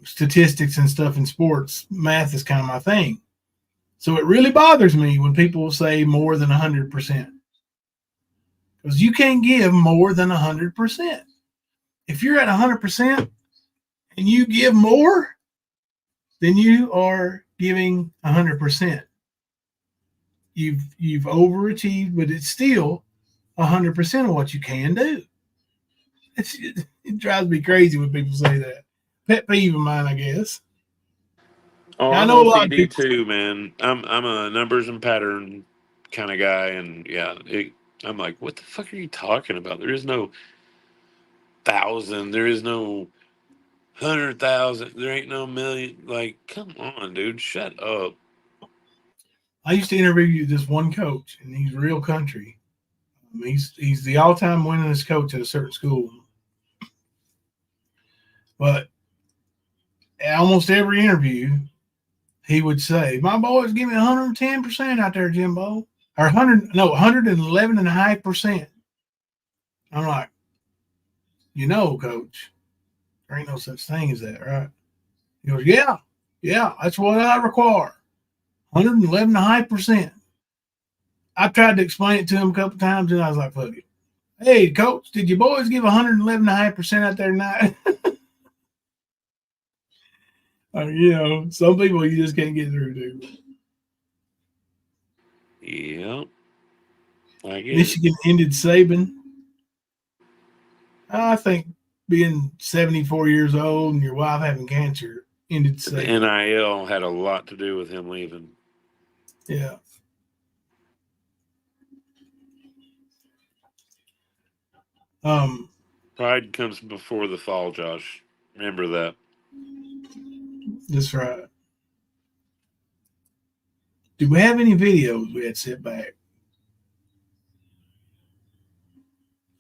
statistics and stuff in sports. Math is kind of my thing. So it really bothers me when people say more than 100%. Because you can't give more than 100%. If you're at 100% and you give more, then you are giving 100%. You've overachieved, but it's still 100% of what you can do. It drives me crazy when people say that. Pet peeve of mine, I guess. Oh, Now, I I'm know a lot of OCD people. too, man. I'm a numbers and pattern kind of guy, and I'm like, what the fuck are you talking about? There is no 1,000. There is no 100,000. There ain't no million. Like, come on, dude, shut up. I used to interview this one coach, and he's real country. He's the all-time winningest coach at a certain school. But at almost every interview, he would say, "My boys give me 110% out there, Jimbo, or 111.5%." I'm like, coach, there ain't no such thing as that, right? He goes, yeah, that's what I require, 111.5%. I tried to explain it to him a couple times, and I was like, fuck it. Hey, coach, did your boys give 111.5% out there tonight? Some people you just can't get through to. Yep. I get Michigan ended Saban. I think being 74 years old and your wife having cancer ended it. The Saban. NIL had a lot to do with him leaving. Yeah. Pride comes before the fall, Josh. Remember that. That's right. Do we have any videos we had set back?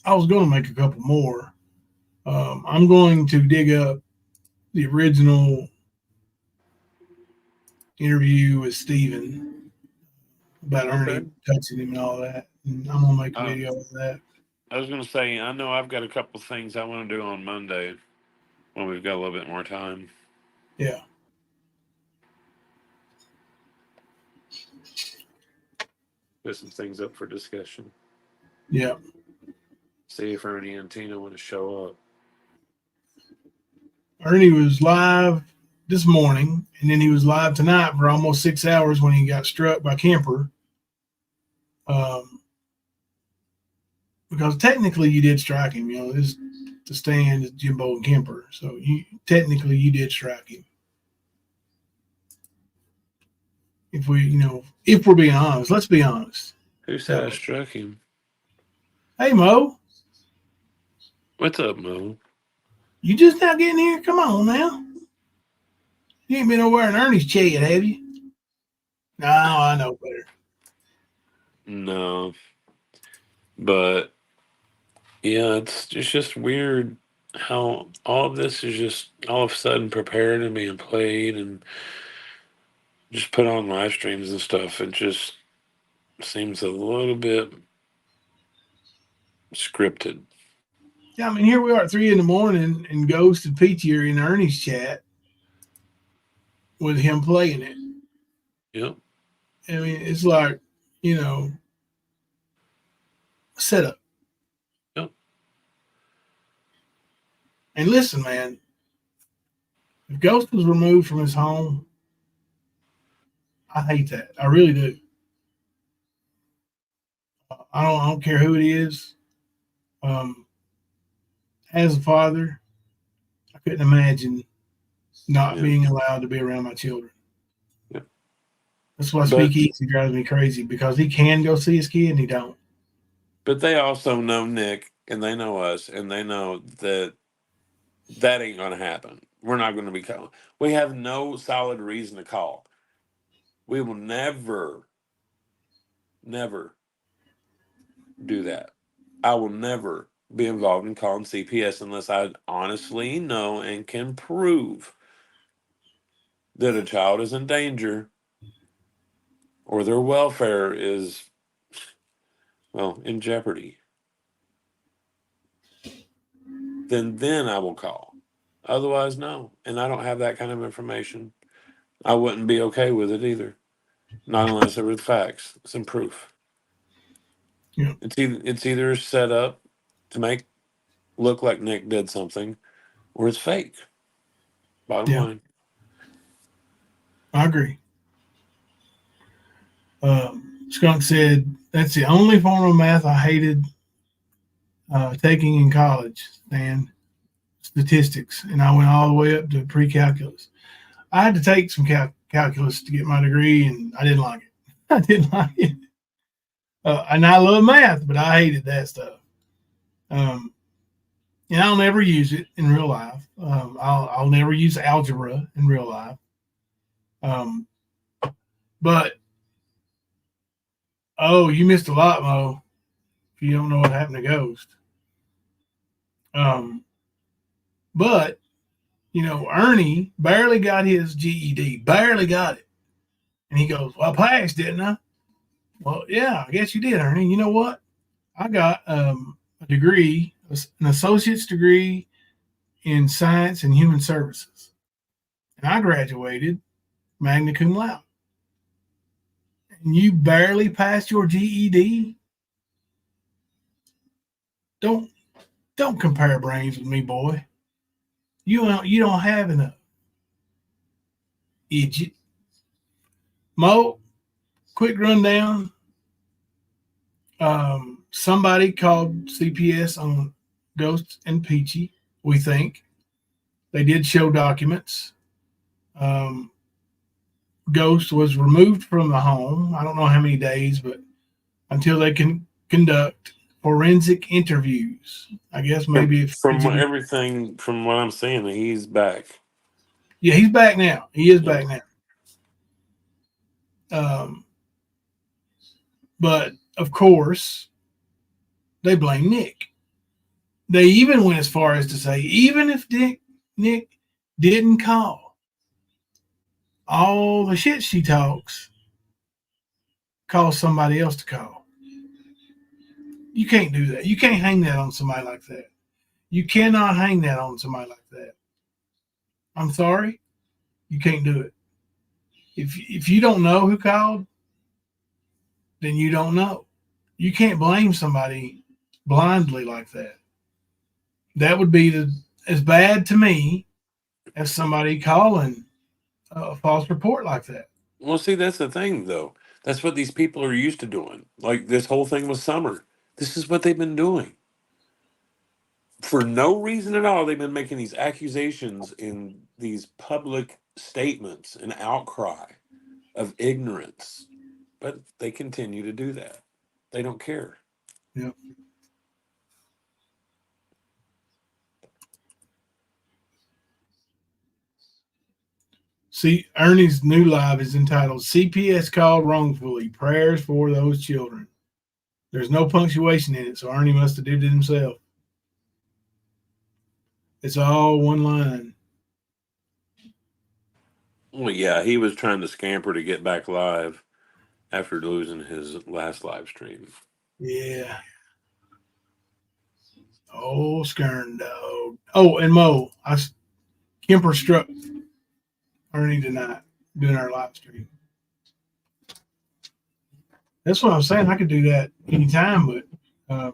I was going to make a couple more. I'm going to dig up the original interview with Steven about Ernie touching him and all that. And I'm going to make a video of that. I was going to say, I know I've got a couple things I want to do on Monday when we've got a little bit more time. Yeah. Put some things up for discussion. Yeah. See if Ernie and Tina want to show up. Ernie was live this morning, and then he was live tonight for almost 6 hours when he got struck by Kemper. Because technically you did strike him, this the stand is Jimbo and Kemper. So technically you did strike him. If we're being honest, let's be honest. Who said I struck him? Hey, Mo. What's up, Mo? You just now getting here? Come on now. You ain't been over in Ernie's chat, have you? No, I know better. No. But, yeah, it's just weird how all of this is just all of a sudden prepared and being played and just put on live streams and stuff. It just seems a little bit scripted. Yeah, I mean, here we are at 3 a.m. and Ghost and Peachy are in Ernie's chat with him playing it. Yep. I mean, it's like, setup. Yep. And listen, man, if Ghost was removed from his home, I hate that. I really do. I don't care who it is. As a father, I couldn't imagine not being allowed to be around my children. Yeah. That's why Speakeasy drives me crazy, because he can go see his kid and he don't. But they also know Nick, and they know us, and they know that ain't going to happen. We're not going to be calling. We have no solid reason to call. We will never do that. I will never be involved in calling CPS unless I honestly know and can prove that a child is in danger or their welfare is, in jeopardy. Then I will call. Otherwise, no. And I don't have that kind of information. I wouldn't be okay with it either. Not unless there were facts, some proof. Yeah. It's either set up to make look like Nick did something, or it's fake. Bottom line. I agree. Skunk said, that's the only form of math I hated taking in college, and statistics, and I went all the way up to pre-calculus. I had to take some calculus to get my degree, and I didn't like it. I didn't like it. And I love math, but I hated that stuff. And I'll never use it in real life. I'll never use algebra in real life. But you missed a lot, Mo, if you don't know what happened to Ghost. But Ernie barely got his GED, barely got it, and he goes, "Well, I passed, didn't I?" Well, yeah, I guess you did, Ernie. You know what? I got a degree, an associate's degree in science and human services, and I graduated magna cum laude. And you barely passed your GED. Don't compare brains with me, boy. You don't have enough. Idiot. Mo, quick rundown. Somebody called CPS on Ghost and Peachy, we think. They did show documents. Ghost was removed from the home. I don't know how many days, but until they can conduct forensic interviews. I guess maybe from what I'm seeing, he's back. Yeah, he's back now. He is back now. But of course, they blame Nick. They even went as far as to say, even if Nick didn't call, all the shit she talks, cause somebody else to call. You can't do that. You can't hang that on somebody like that. You cannot hang that on somebody like that. I'm sorry. You can't do it. If you don't know who called, then you don't know. You can't blame somebody blindly like that. That would be as bad to me as somebody calling a false report like that. Well, see, that's the thing, though. That's what these people are used to doing. Like this whole thing with Summer. This is what they've been doing. For no reason at all, they've been making these accusations in these public statements, an outcry of ignorance. But they continue to do that. They don't care. Yep. See, Ernie's new live is entitled CPS Called Wrongfully, Prayers for Those Children. There's no punctuation in it, so Ernie must have did it himself. It's all one line. Well, yeah, he was trying to scamper to get back live after losing his last live stream. Yeah. Oh, Skern dog. Oh, and Mo, Kemper struck Ernie tonight doing our live stream. That's what I'm saying. I could do that anytime, but I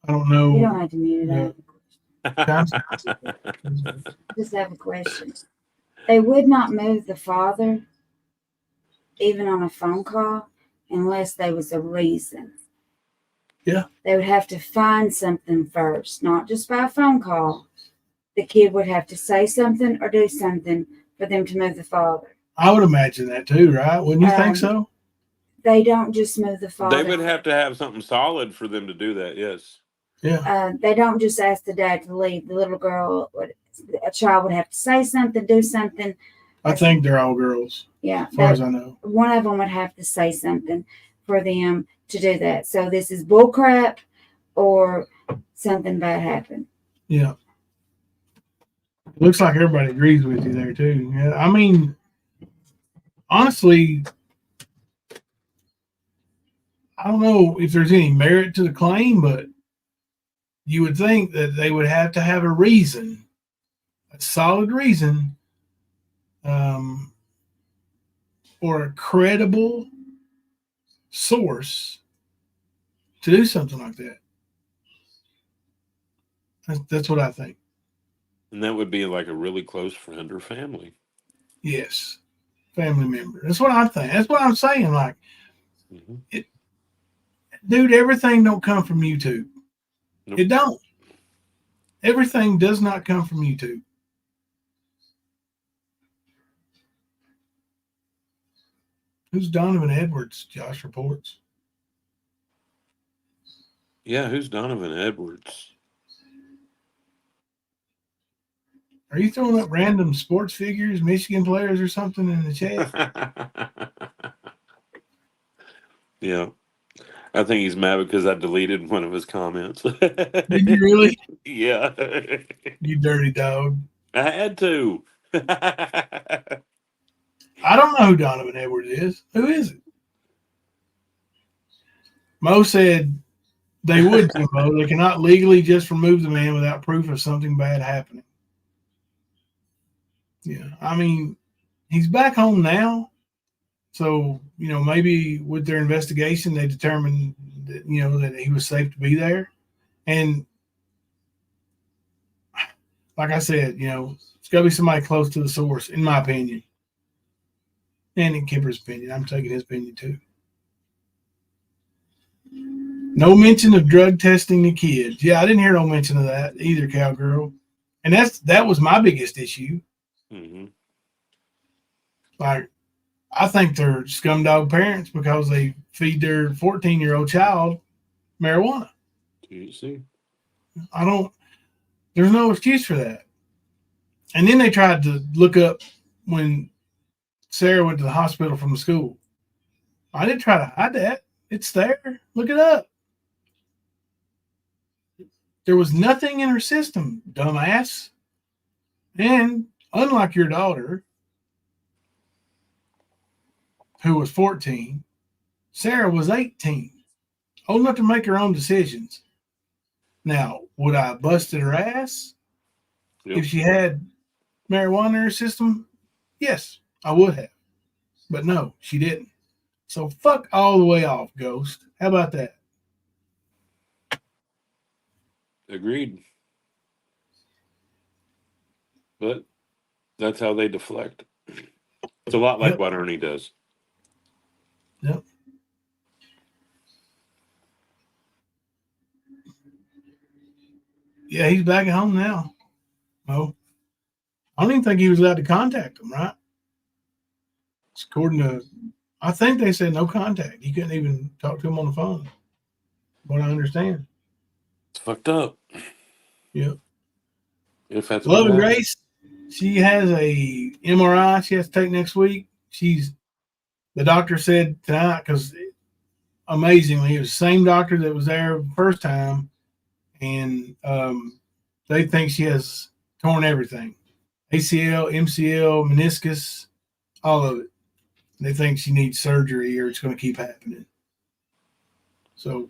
don't know. You don't have to mute it. Just have a question. They would not move the father, even on a phone call, unless there was a reason. Yeah. They would have to find something first, not just by a phone call. The kid would have to say something or do something for them to move the father. I would imagine that too, right? Wouldn't you think so? They don't just move the father. They would have to have something solid for them to do that, yes. Yeah. They don't just ask the dad to leave. The little girl, a child would have to say something, do something. I think they're all girls. Yeah. As far as I know. One of them would have to say something for them to do that. So this is bullcrap or something bad happened. Yeah. It looks like everybody agrees with you there too. Yeah. I mean, honestly, I don't know if there's any merit to the claim, but you would think that they would have to have a reason, a solid reason, or a credible source to do something like that. That's what I think. And that would be like a really close friend or family. Yes. Family member. That's what I think. That's what I'm saying. Like, dude, everything don't come from YouTube. It don't. Everything does not come from YouTube. Who's Donovan Edwards? Josh reports. Yeah, who's Donovan Edwards? Are you throwing up random sports figures, Michigan players, or something in the chat? Yeah. I think he's mad because I deleted one of his comments. Did you really? Yeah. You dirty dog. I had to. I don't know who Donovan Edwards is. Who is it? Mo said they would, Mo. They cannot legally just remove the man without proof of something bad happening. Yeah. I mean, he's back home now. So, maybe with their investigation, they determined that, that he was safe to be there. And like I said, it's got to be somebody close to the source, in my opinion. And in Kipper's opinion. I'm taking his opinion too. No mention of drug testing the kids. Yeah, I didn't hear no mention of that either, Cowgirl. And that was my biggest issue. Mm-hmm. Like, I think they're scumdog parents because they feed their 14-year-old child marijuana. Do you see? There's no excuse for that. And then they tried to look up when Sarah went to the hospital from the school. I didn't try to hide that. It's there. Look it up. There was nothing in her system, dumbass. And unlike your daughter, who was 14, Sarah was 18, old enough to make her own decisions. Now, would I have busted her ass if she had marijuana in her system? Yes, I would have. But no, she didn't. So fuck all the way off, Ghost. How about that? Agreed. But that's how they deflect. It's a lot like what Ernie does. Yep. Yeah, he's back at home now. Oh, I don't even think he was allowed to contact him, right? According to, I think they said no contact. You couldn't even talk to him on the phone. What I understand. It's fucked up. Yep. If that's Love what and happened. Grace, she has a MRI she has to take next week. The doctor said tonight, because amazingly, it was the same doctor that was there the first time, and they think she has torn everything. ACL, MCL, meniscus, all of it. They think she needs surgery or it's going to keep happening. So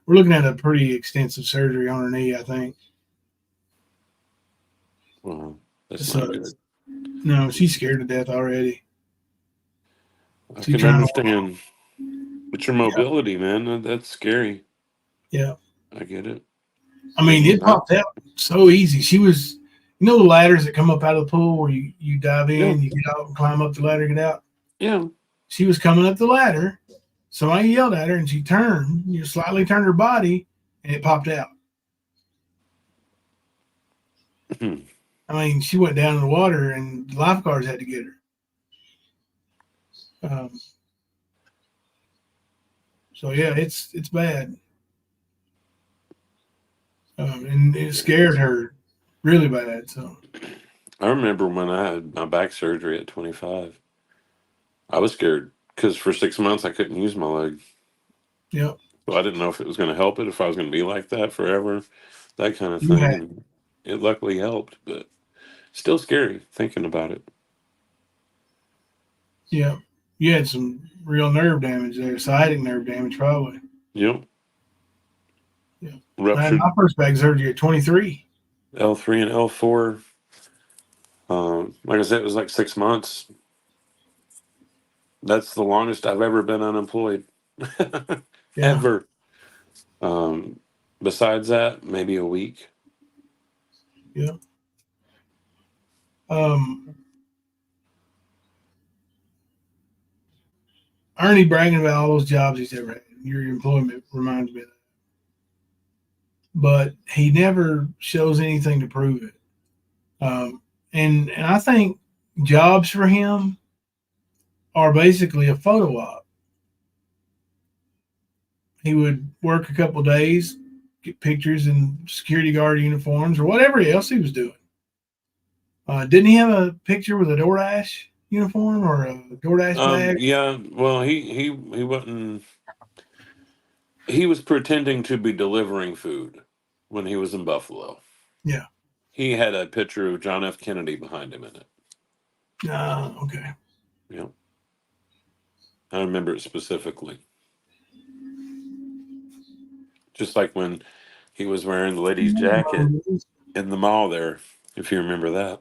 we're looking at a pretty extensive surgery on her knee, I think. Well, that's not good. No, she's scared to death already. I can understand. But your mobility, man, that's scary. Yeah. I get it. I mean, it popped out so easy. She was, the ladders that come up out of the pool where you dive in, you get out and climb up the ladder, get out. Yeah. She was coming up the ladder. Somebody yelled at her and she turned, slightly turned her body, and it popped out. I mean, she went down in the water and the lifeguards had to get her. So yeah, it's bad. And it scared her really bad. So I remember when I had my back surgery at 25. I was scared because for 6 months I couldn't use my leg. Yep. So I didn't know if it was going to help it, if I was going to be like that forever, that kind of thing. Yeah. And it luckily helped, but still scary thinking about it. Yeah. You had some real nerve damage there, sciatic nerve damage, probably. Yep. Yeah. Ruptured. I had my first back surgery at 23. L3 and L4. Like I said, it was like 6 months. That's the longest I've ever been unemployed. Ever. Besides that, maybe a week. Yeah. Ernie bragging about all those jobs he's ever had. Your employment reminds me of that. but he never shows anything to prove it. And I think jobs for him are basically a photo op. He would work a couple days, get pictures in security guard uniforms or whatever else he was doing. Didn't he have a picture with a DoorDash uniform or a DoorDash bag? Yeah. Well, he wasn't. He was pretending to be delivering food when he was in Buffalo. Yeah. He had a picture of John F. Kennedy behind him in it. Okay. Yeah. I remember it specifically. Just like when he was wearing the lady's jacket in the mall there, if you remember that.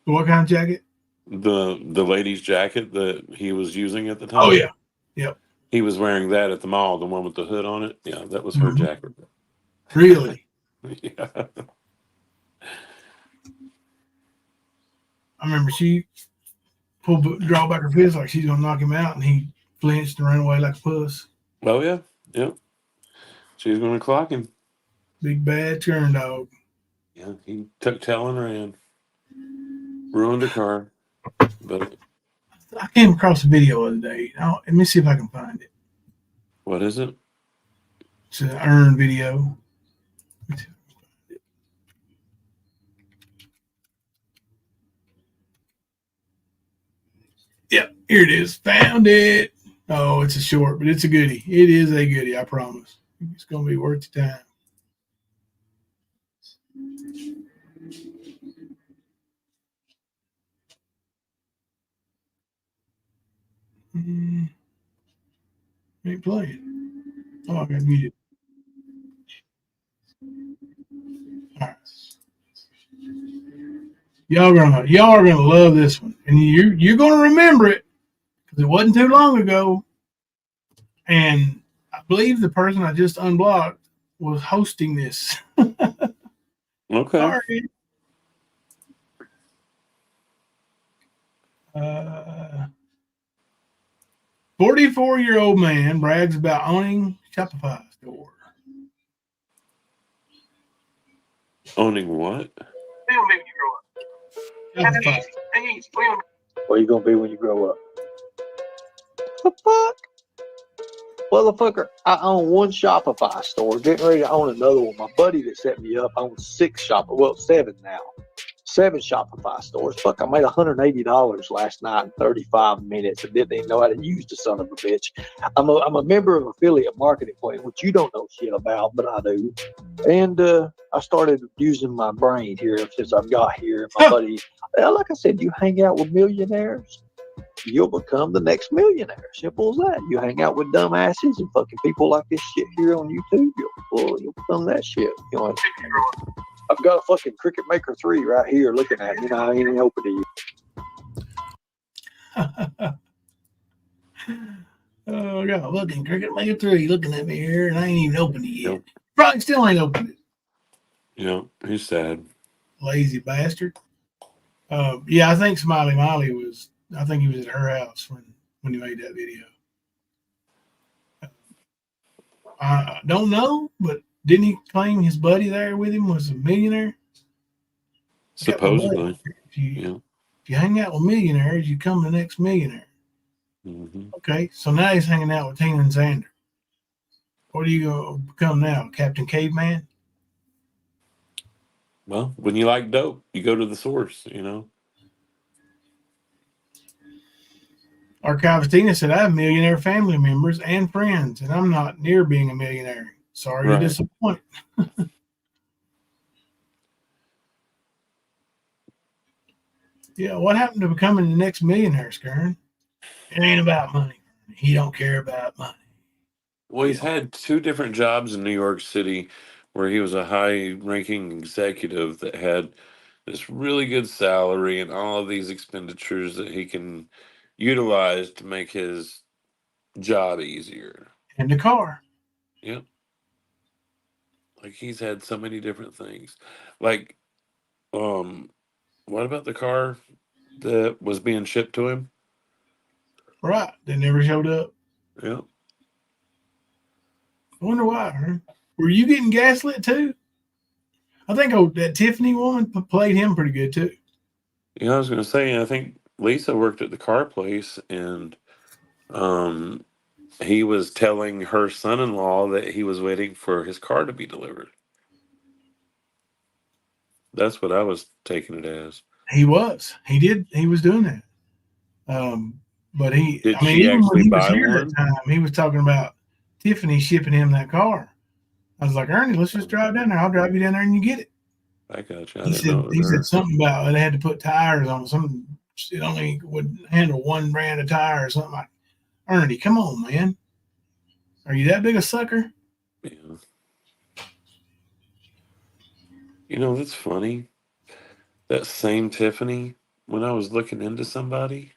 What kind of jacket? The lady's jacket that he was using at the time. Oh, yeah. Yep. He was wearing that at the mall, the one with the hood on it. Yeah, that was her jacket. Really? Yeah. I remember she draw back her fist like she's gonna knock him out, and he flinched and ran away like a puss. Oh yeah, yep. She was going to clock him. Big bad turn dog. Yeah, he took tail and ran. Ruined her car. But I came across a video the other day. Let me see if I can find it. What is it? It's an earned video. Yep, here it is. Found it. Oh, it's a short, but it's a goodie. It is a goodie, I promise. It's going to be worth the time. Ain't playing. Oh, I got muted. All right. Y'all are gonna love this one, and you're gonna remember it because it wasn't too long ago. And I believe the person I just unblocked was hosting this. Okay. Sorry. 44-year-old man brags about owning Shopify store. Owning what? Shopify. What are you gonna be when you grow up? The fuck? Motherfucker, I own one Shopify store, getting ready to own another one. My buddy that set me up owns 7 now. 7 Shopify stores. Fuck, I made $180 last night in 35 minutes and didn't even know how to use the son of a bitch. I'm a member of affiliate marketing plan, which you don't know shit about, but I do. And I started using my brain here since I've got here. My buddy, like I said, you hang out with millionaires, you'll become the next millionaire. Simple as that. You hang out with dumbasses and fucking people like this shit here on YouTube, you'll become that shit. You know, I've got a fucking Cricket Maker 3 right here looking at me. I ain't even open to you. Oh, I got a fucking Cricket Maker 3 looking at me here, and I ain't even opened it yet. Yep. Probably still ain't opened it. Yeah, he's sad. Lazy bastard. Yeah, I think Smiley Molly was. I think he was at her house when he made that video. I don't know, but didn't he claim his buddy there with him was a millionaire? Supposedly. If you hang out with millionaires, you become the next millionaire. Mm-hmm. Okay, so now he's hanging out with Tina and Xander. What are you going to become now, Captain Caveman? Well, when you like dope, you go to the source, you know. Archivist Tina said, I have millionaire family members and friends, and I'm not near being a millionaire. Sorry to disappoint. Yeah, what happened to becoming the next millionaire, Skern? It ain't about money. He don't care about money. Well, he's had 2 different jobs in New York City where he was a high-ranking executive that had this really good salary and all of these expenditures that he can utilize to make his job easier. And the car. Yep. Like he's had so many different things. Like, what about the car that was being shipped to him? Right. They never showed up. Yeah. I wonder why, huh? Were you getting gaslit too? I think that Tiffany woman played him pretty good too. Yeah, I was going to say, I think Lisa worked at the car place, and he was telling her son-in-law that he was waiting for his car to be delivered. That's what I was taking it as. He was. He was doing that. But Did I mean, she even when actually he was buy here one? that time, he was talking about Tiffany shipping him that car. I was like, Ernie, let's just drive down there. I'll drive you down there and you get it. I got you. I He didn't said know it was her. something about they had to put tires on some. It only would handle one brand of tire or something like. Ernie, come on, man. Are you that big a sucker? Yeah. You know, that's funny. That same Tiffany, when I was looking into somebody,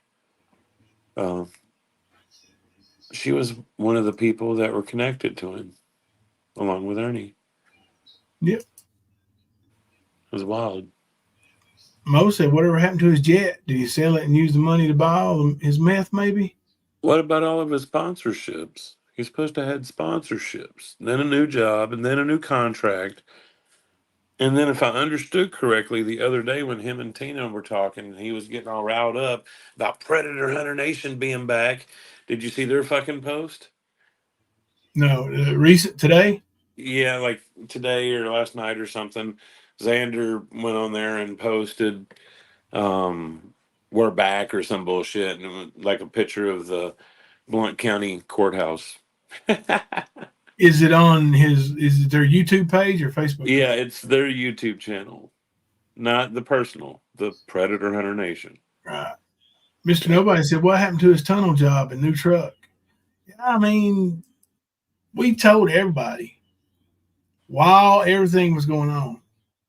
she was one of the people that were connected to him, along with Ernie. Yep. It was wild. Mo said, whatever happened to his jet? Did he sell it and use the money to buy all his meth, maybe? What about all of his sponsorships? He's supposed to have had sponsorships, then a new job, and then a new contract. And then, if I understood correctly, the other day when him and Tina were talking, he was getting all riled up about Predator Hunter Nation being back. Did you see their fucking post? No, recent today. Yeah, like today or last night or something. Xander went on there and posted, "We're back" or some bullshit, and it was like a picture of the Blount County courthouse. Is it on is it their YouTube page or Facebook? Yeah, it's their YouTube channel, not the personal, the Predator Hunter Nation. Right. Mr. Nobody said, what happened to his tunnel job and new truck? I mean, we told everybody while everything was going on,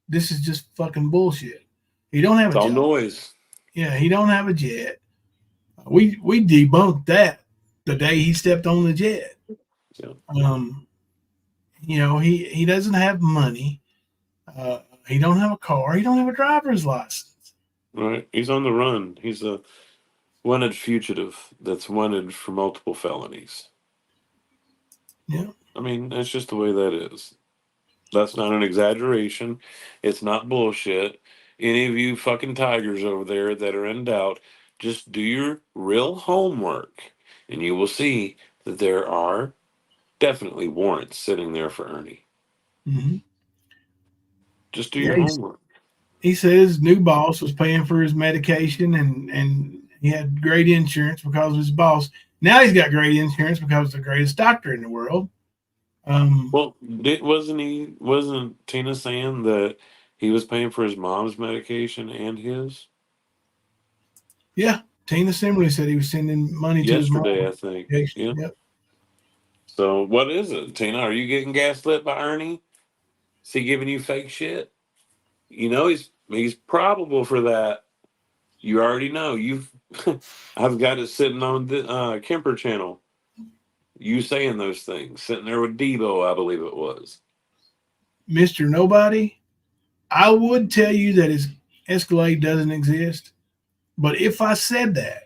this is just fucking bullshit. He don't have It's a all job. noise. Yeah, he don't have a jet. We debunked that the day he stepped on the jet. Yeah. You know, he doesn't have money. He don't have a car. He don't have a driver's license. Right. He's on the run. He's a wanted fugitive that's wanted for multiple felonies. Yeah. I mean, that's just the way that is. That's not an exaggeration. It's not bullshit. Any of you fucking tigers over there that are in doubt, just do your real homework and you will see that there are definitely warrants sitting there for Ernie. Mm-hmm. Just do your homework. He says new boss was paying for his medication and he had great insurance because of his boss. Now he's got great insurance because of the greatest doctor in the world. Well, wasn't Tina saying that he was paying for his mom's medication and his? Yeah, Tina similarly said he was sending money to his mom. Yesterday, I think. Yeah. Yep. So what is it, Tina? Are you getting gaslit by Ernie? Is he giving you fake shit? You know he's probable for that. You already know. I've got it sitting on the Kemper channel. You saying those things, sitting there with Debo, I believe it was. Mr. Nobody, I would tell you that his Escalade doesn't exist. But if I said that,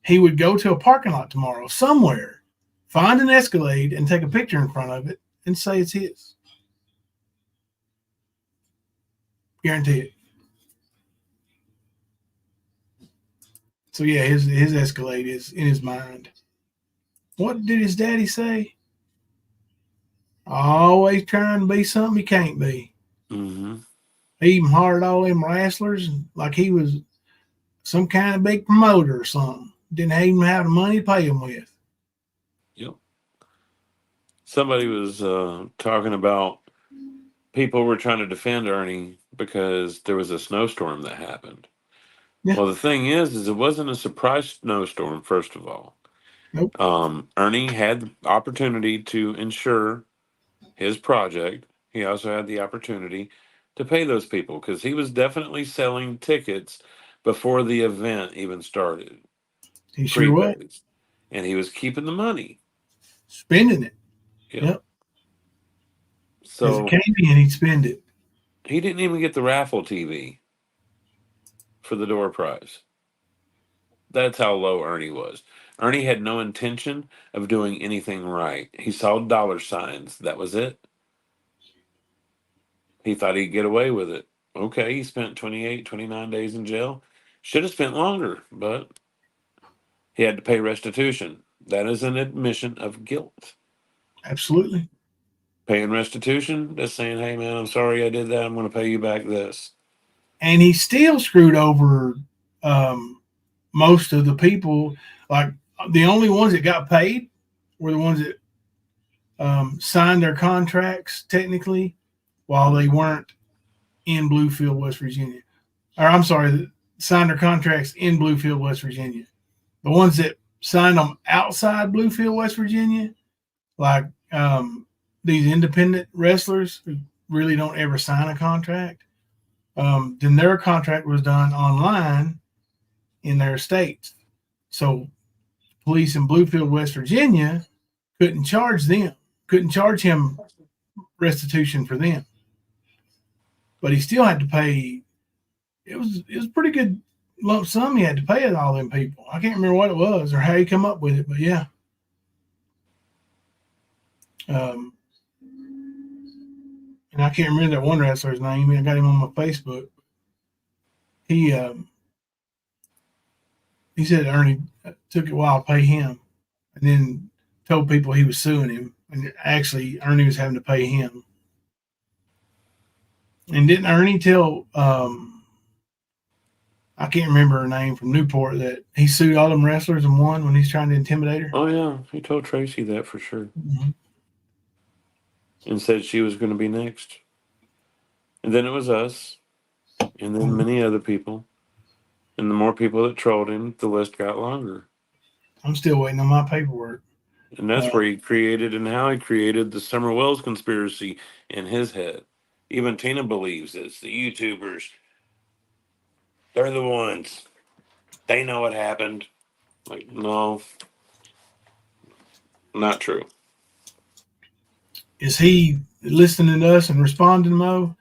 he would go to a parking lot tomorrow somewhere, find an Escalade and take a picture in front of it and say it's his. Guarantee it. So yeah, his Escalade is in his mind. What did his daddy say? Always trying to be something he can't be. Mm-hmm. He even hired all them wrestlers like he was some kind of big promoter or something. Didn't even have the money to pay him with. Yep. Somebody was talking about people were trying to defend Ernie because there was a snowstorm that happened. Yeah. Well, the thing is it wasn't a surprise snowstorm, first of all. Nope. Ernie had the opportunity to insure his project. He also had the opportunity to pay those people because he was definitely selling tickets before the event even started. He sure was. Prepays. And he was keeping the money. Spending it. Yep. As So it came in, he'd spend it. he didn't even get the raffle TV for the door prize. That's how low Ernie was. Ernie had no intention of doing anything right. He saw dollar signs. That was it. He thought he'd get away with it. Okay, he spent 28, 29 days in jail. Should have spent longer, but he had to pay restitution. That is an admission of guilt. Absolutely. Paying restitution, that's saying, hey, man, I'm sorry I did that. I'm going to pay you back this. And he still screwed over most of the people. Like, the only ones that got paid were the ones that signed their contracts, technically, while they weren't in Bluefield, West Virginia. Or, I'm sorry, signed their contracts in Bluefield, West Virginia. The ones that signed them outside Bluefield, West Virginia, like these independent wrestlers who really don't ever sign a contract, then their contract was done online in their states. So police in Bluefield, West Virginia couldn't charge him restitution for them. But he still had to pay. It was pretty good lump sum he had to pay all them people. I can't remember what it was or how he come up with it, but yeah. And I can't remember that one wrestler's name. I got him on my Facebook. He said Ernie took it a while to pay him, and then told people he was suing him, and actually Ernie was having to pay him. And didn't Ernie tell I can't remember her name from Newport that he sued all them wrestlers and won when he's trying to intimidate her? Oh, yeah. He told Tracy that for sure. Mm-hmm. And said she was going to be next. And then it was us. And then many other people. And the more people that trolled him, the list got longer. I'm still waiting on my paperwork. And that's where he created and how he created the Summer Wells conspiracy in his head. Even Tina believes it's the YouTubers. They're the ones. They know what happened. Like, no. Not true. Is he listening to us and responding, Mo?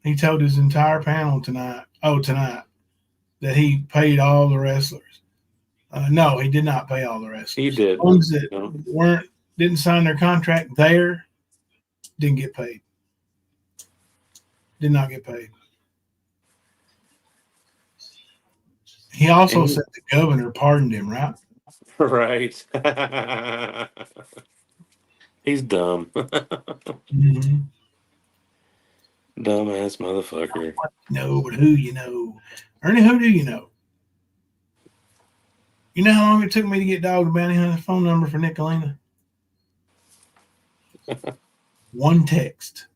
He told his entire panel tonight, that he paid all the wrestlers. No, he did not pay all the wrestlers. He did. The ones that didn't sign their contract there didn't get paid. Did not get paid. He also said the governor pardoned him, right? Right. He's dumb. Mm-hmm. Dumbass motherfucker. No, but who you know? Ernie, who do you know? You know how long it took me to get Dog the Bounty Hunter's phone number for Nicolina? One text.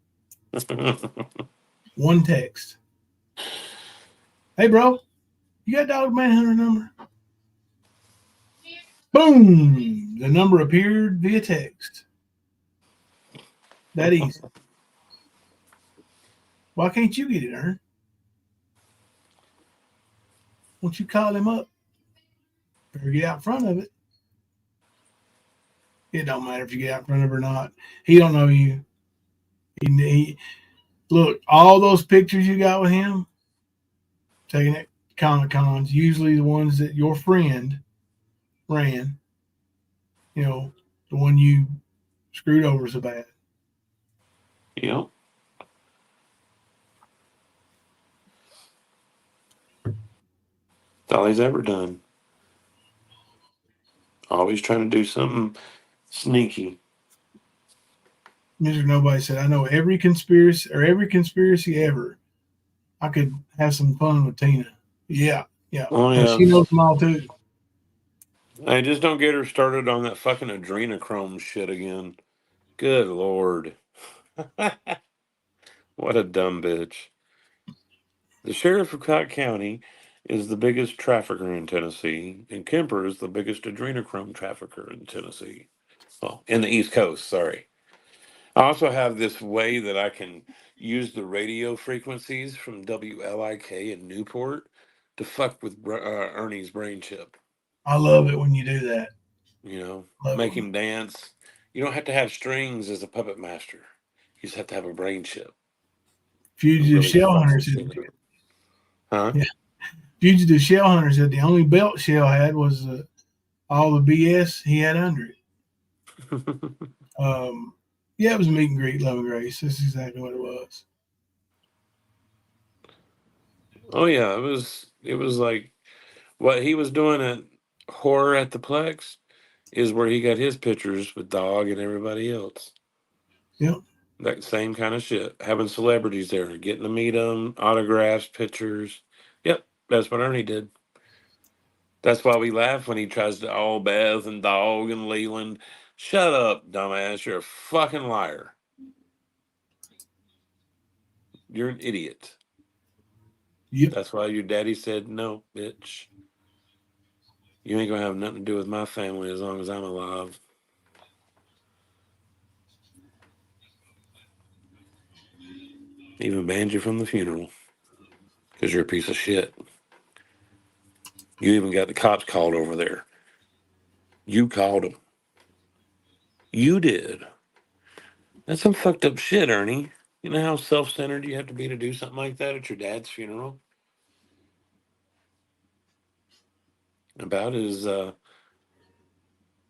One text. Hey, bro, you got Dog the Bounty Hunter number? Boom! The number appeared via text. That easy. Why can't you get it, Ern? Won't you call him up? Better get out in front of it. It don't matter if you get out in front of it or not. He don't know you. He look, all those pictures you got with him, taking at Comic Cons, usually the ones that your friend ran, you know, the one you screwed over so bad. Yep. That's all he's ever done. Always trying to do something sneaky. Mr. Nobody said, I know every conspiracy ever. I could have some fun with Tina. Yeah. Oh, yeah. She knows them all too. I just don't get her started on that fucking adrenochrome shit again. Good Lord. What a dumb bitch. The sheriff of Cott County is the biggest trafficker in Tennessee, and Kemper is the biggest adrenochrome trafficker in Tennessee. Well, in the East Coast, sorry. I also have this way that I can use the radio frequencies from WLIK in Newport to fuck with Ernie's brain chip. I love it when you do that. You know, make him dance. You don't have to have strings as a puppet master. You just have to have a brain chip. Fugitive Really Shell fucks Hunter with said, it. Huh? Yeah. Fugitive Shell Hunter said the only belt Shell had was all the BS he had under it. Yeah, it was a meet and greet, love and grace. That's exactly what it was. Oh yeah, it was like what he was doing at Horror at the Plex is where he got his pictures with Dog and everybody else. Yep. That same kind of shit. Having celebrities there, getting to meet them, autographs, pictures. Yep, that's what Ernie did. That's why we laugh when he tries to all Beth and Dog and Leland. Shut up, dumbass. You're a fucking liar. You're an idiot. Yep. That's why your daddy said, no, bitch. You ain't gonna have nothing to do with my family as long as I'm alive. Even banned you from the funeral because you're a piece of shit. You even got the cops called over there. You called them. You did. That's some fucked up shit, Ernie. You know how self-centered you have to be to do something like that at your dad's funeral? About as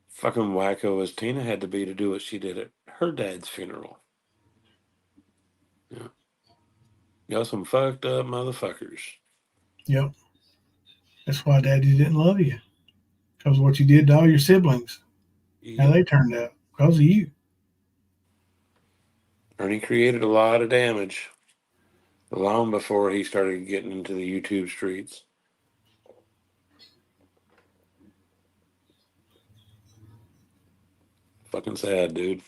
fucking wacko as Tina had to be to do what she did at her dad's funeral. Yeah. Y'all some fucked up motherfuckers. Yep. That's why Daddy didn't love you. Because of what you did to all your siblings. Yep. How they turned out. Because of you. Ernie created a lot of damage long before he started getting into the YouTube streets. Fucking sad, dude.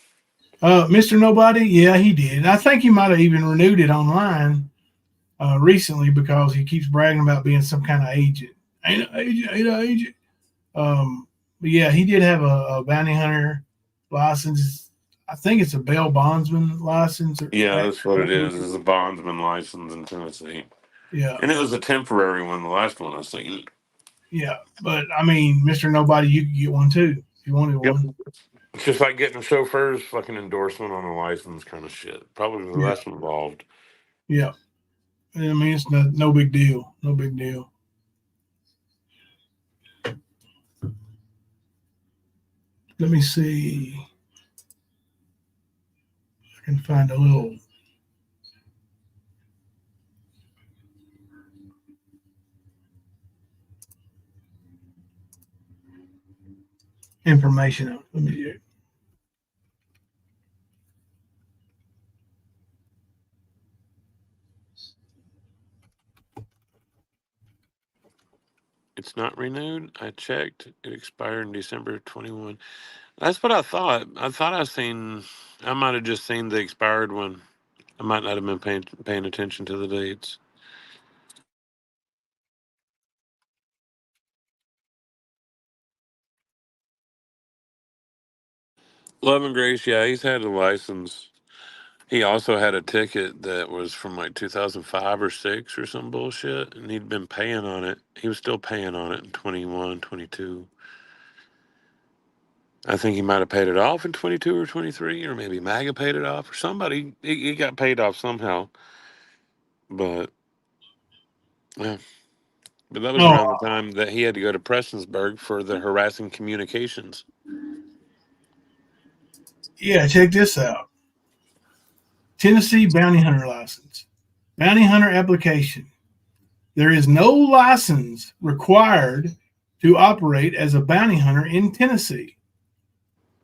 Mr. Nobody, yeah, he did. I think he might have even renewed it online recently because he keeps bragging about being some kind of agent. Ain't an agent. But yeah, he did have a bounty hunter license. I think it's a bail bondsman license. Yeah, that's what it is a bondsman license in Tennessee. Yeah. And it was a temporary one, the last one I seen. Yeah, but I mean, Mr. Nobody, you could get one too if you wanted one. It's just like getting a chauffeur's fucking endorsement on a license kind of shit. Probably less involved. Yeah. I mean, it's no big deal. No big deal. Let me see. I can find a little information. Let me do. It's not renewed. I checked. It expired in December 21. That's what I thought. I thought I might have just seen the expired one. I might not have been paying attention to the dates. Love and Grace, yeah, he's had a license. He also had a ticket that was from like 2005 or 6 or some bullshit, and he'd been paying on it. He was still paying on it in 21, 22. I think he might have paid it off in 22 or 23, or maybe MAGA paid it off, or somebody. He got paid off somehow. But, yeah. But that was around the time that he had to go to Prestonsburg for the harassing communications. Yeah, check this out. Tennessee bounty hunter license. Bounty hunter application. There is no license required to operate as a bounty hunter in Tennessee,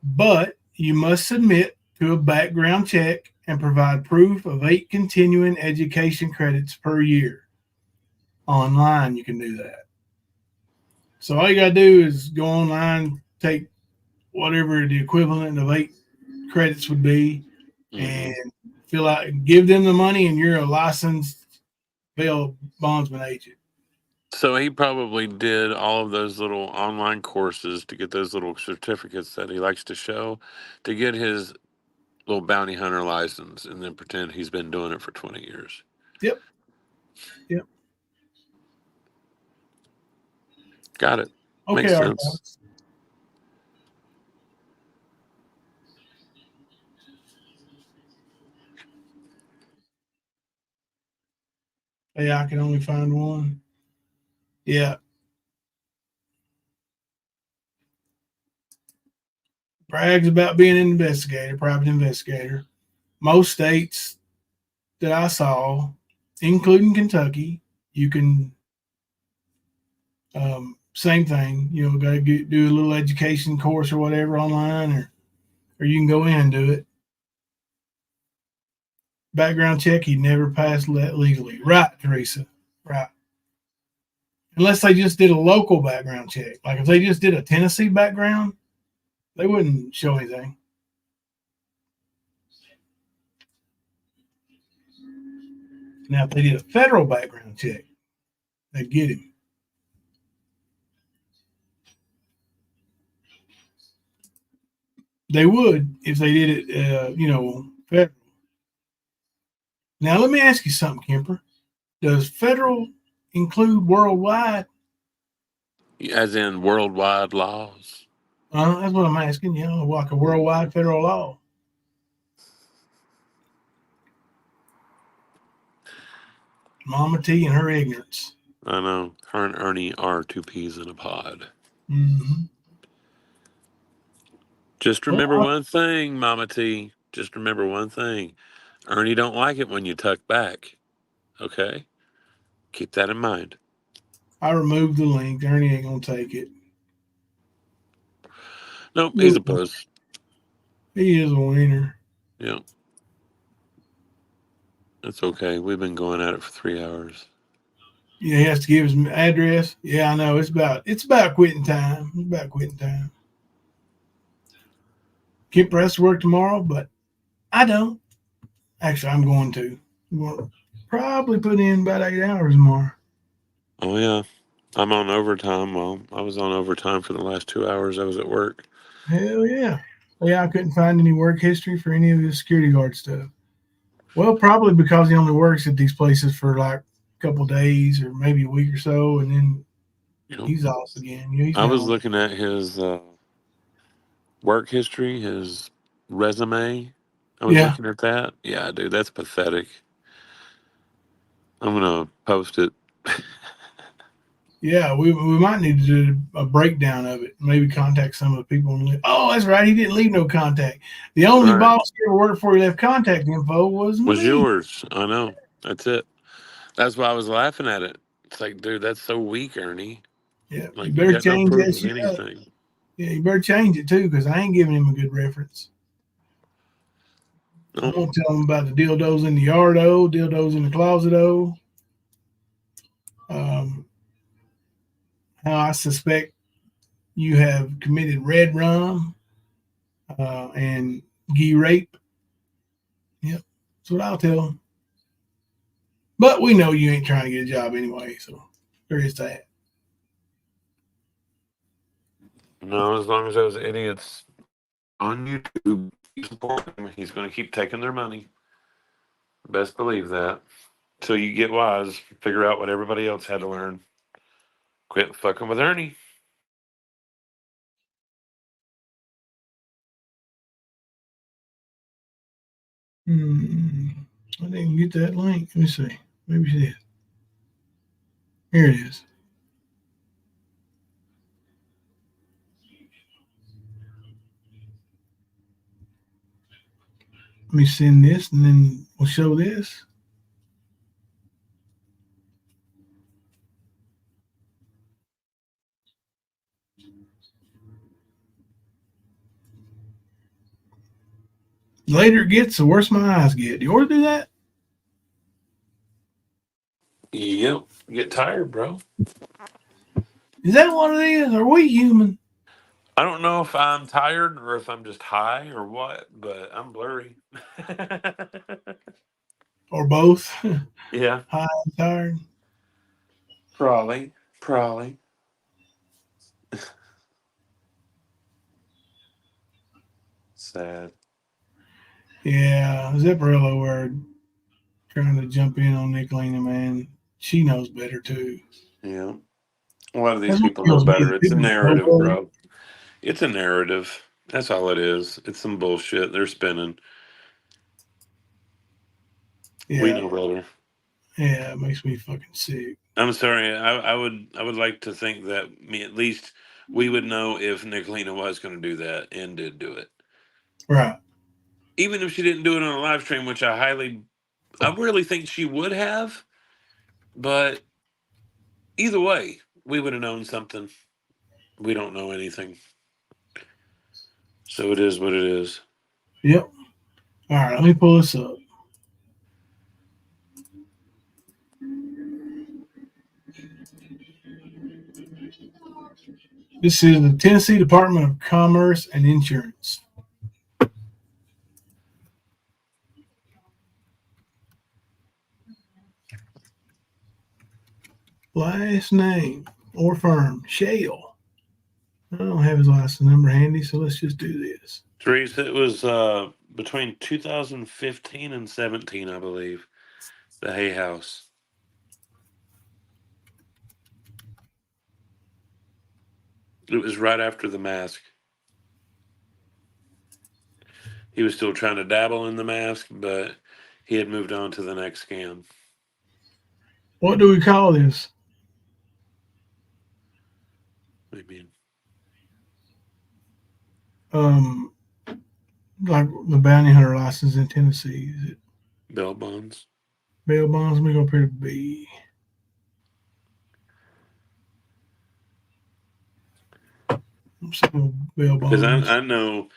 but you must submit to a background check and provide proof of 8 continuing education credits per year. Online, you can do that. So all you got to do is go online, take whatever the equivalent of 8 credits would be, and fill out, give them the money, and you're a licensed bail bondsman agent. So he probably did all of those little online courses to get those little certificates that he likes to show to get his little bounty hunter license and then pretend he's been doing it for 20 years. Yep. Yep. Got it. Okay, Makes sense. Yeah, I can only find one. Yeah. Brags about being an investigator, private investigator. Most states that I saw, including Kentucky, you can, same thing, you know, got to do a little education course or whatever online, or you can go in and do it. Background check, he never passed that legally. Right, Teresa. Right. Unless they just did a local background check. Like if they just did a Tennessee background, they wouldn't show anything. Now, if they did a federal background check, they'd get him. They would if they did it, you know, federal. Now, let me ask you something, Kemper. Does federal include worldwide? As in worldwide laws? That's what I'm asking. You know, like a worldwide federal law. Mama T and her ignorance. I know. Her and Ernie are two peas in a pod. Mm-hmm. Just remember one thing, Mama T. Just remember one thing. Ernie don't like it when you tuck back. Okay? Keep that in mind. I removed the link. Ernie ain't gonna take it. Nope, he's a puss. He is a winner. Yeah. That's okay. We've been going at it for 3 hours. Yeah, he has to give his address. Yeah, I know. It's about quitting time. It's about quitting time. Kemper has to work tomorrow, but I don't. Actually, I'm going to. I'm going to probably put in about 8 hours tomorrow. Oh, yeah. I'm on overtime. Well, I was on overtime for the last 2 hours I was at work. Hell yeah. Yeah, I couldn't find any work history for any of his security guard stuff. Well, probably because he only works at these places for like a couple of days or maybe a week or so, and then he's off again. You know, I was looking at his work history, his resume. I was looking at that. Yeah, dude, that's pathetic. I'm going to post it. Yeah, we might need to do a breakdown of it. Maybe contact some of the people. Oh, that's right. He didn't leave no contact. The only boss he ever worked for who left contact info was me. Yours. I know. That's it. That's why I was laughing at it. It's like, dude, that's so weak, Ernie. Yeah, like, you better got no change proof that of shit up. anything. Yeah, you better change it too, because I ain't giving him a good reference. I'm gonna tell him about the dildos in the yard, dildos in the closet, how I suspect you have committed red rum and ghee rape. Yep, that's what I'll tell him. But we know you ain't trying to get a job anyway, so there is that. No, as long as those idiots on YouTube support him, he's going to keep taking their money. Best believe that. So you get wise, figure out what everybody else had to learn. Quit fucking with Ernie. I didn't get that link. Let me see. Maybe she did. Here it is. Let me send this and then we'll show this. The later it gets, the worse my eyes get. Do you want to do that? Yep. Get tired, bro. Is that what it is? Are we human? I don't know if I'm tired or if I'm just high or what, but I'm blurry. Or both? Yeah. High and tired? Probably. Sad. Yeah, Zipperillo were trying to jump in on Nicolina, man. She knows better too. Yeah. A lot of these people know better. It's a narrative, bro. It's a narrative. That's all it is. It's some bullshit. They're spinning. Yeah. We know better. Yeah, it makes me fucking sick. I'm sorry. I would like to think that at least we would know if Nicolina was going to do that and did do it. Right. Even if she didn't do it on a live stream, which I really think she would have, but either way, we would have known something. We don't know anything. So it is what it is. Yep. All right, let me pull this up. This is the Tennessee Department of Commerce and Insurance. Last name or firm, Shale. I don't have his license number handy, so let's just do this. Teresa, it was between 2015 and 17, I believe. The Hay House. It was right after The Mask. He was still trying to dabble in The Mask, but he had moved on to the next scam. What do we call this? What do you mean? Like the bounty hunter license in Tennessee, is it? Bail bonds. Bail bonds. Let me go up here to B. Bail bonds. Because I know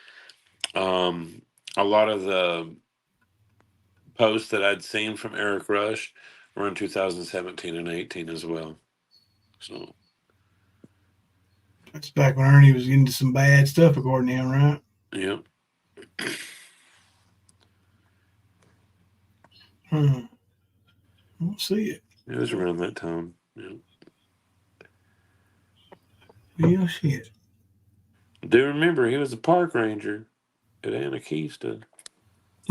a lot of the posts that I'd seen from Eric Rush were in 2017 and 18 as well. So that's back when Ernie was into some bad stuff, according to him, right? Yep. I don't see it. It was around that time. Yeah. Yeah, shit. Do remember he was a park ranger at Anakista.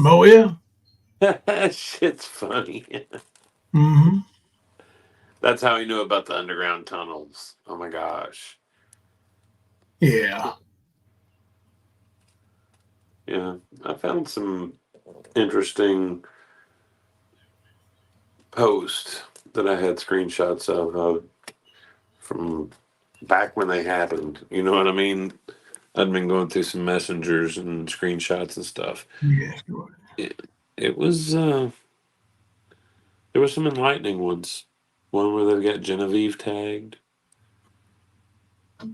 Oh yeah. That shit's funny. Mm-hmm. That's how he knew about the underground tunnels. Oh my gosh. Yeah. Yeah. I found some interesting posts that I had screenshots of from back when they happened. You know what I mean? I'd been going through some messengers and screenshots and stuff. Yeah. It was there were some enlightening ones. One where they've got Genevieve tagged.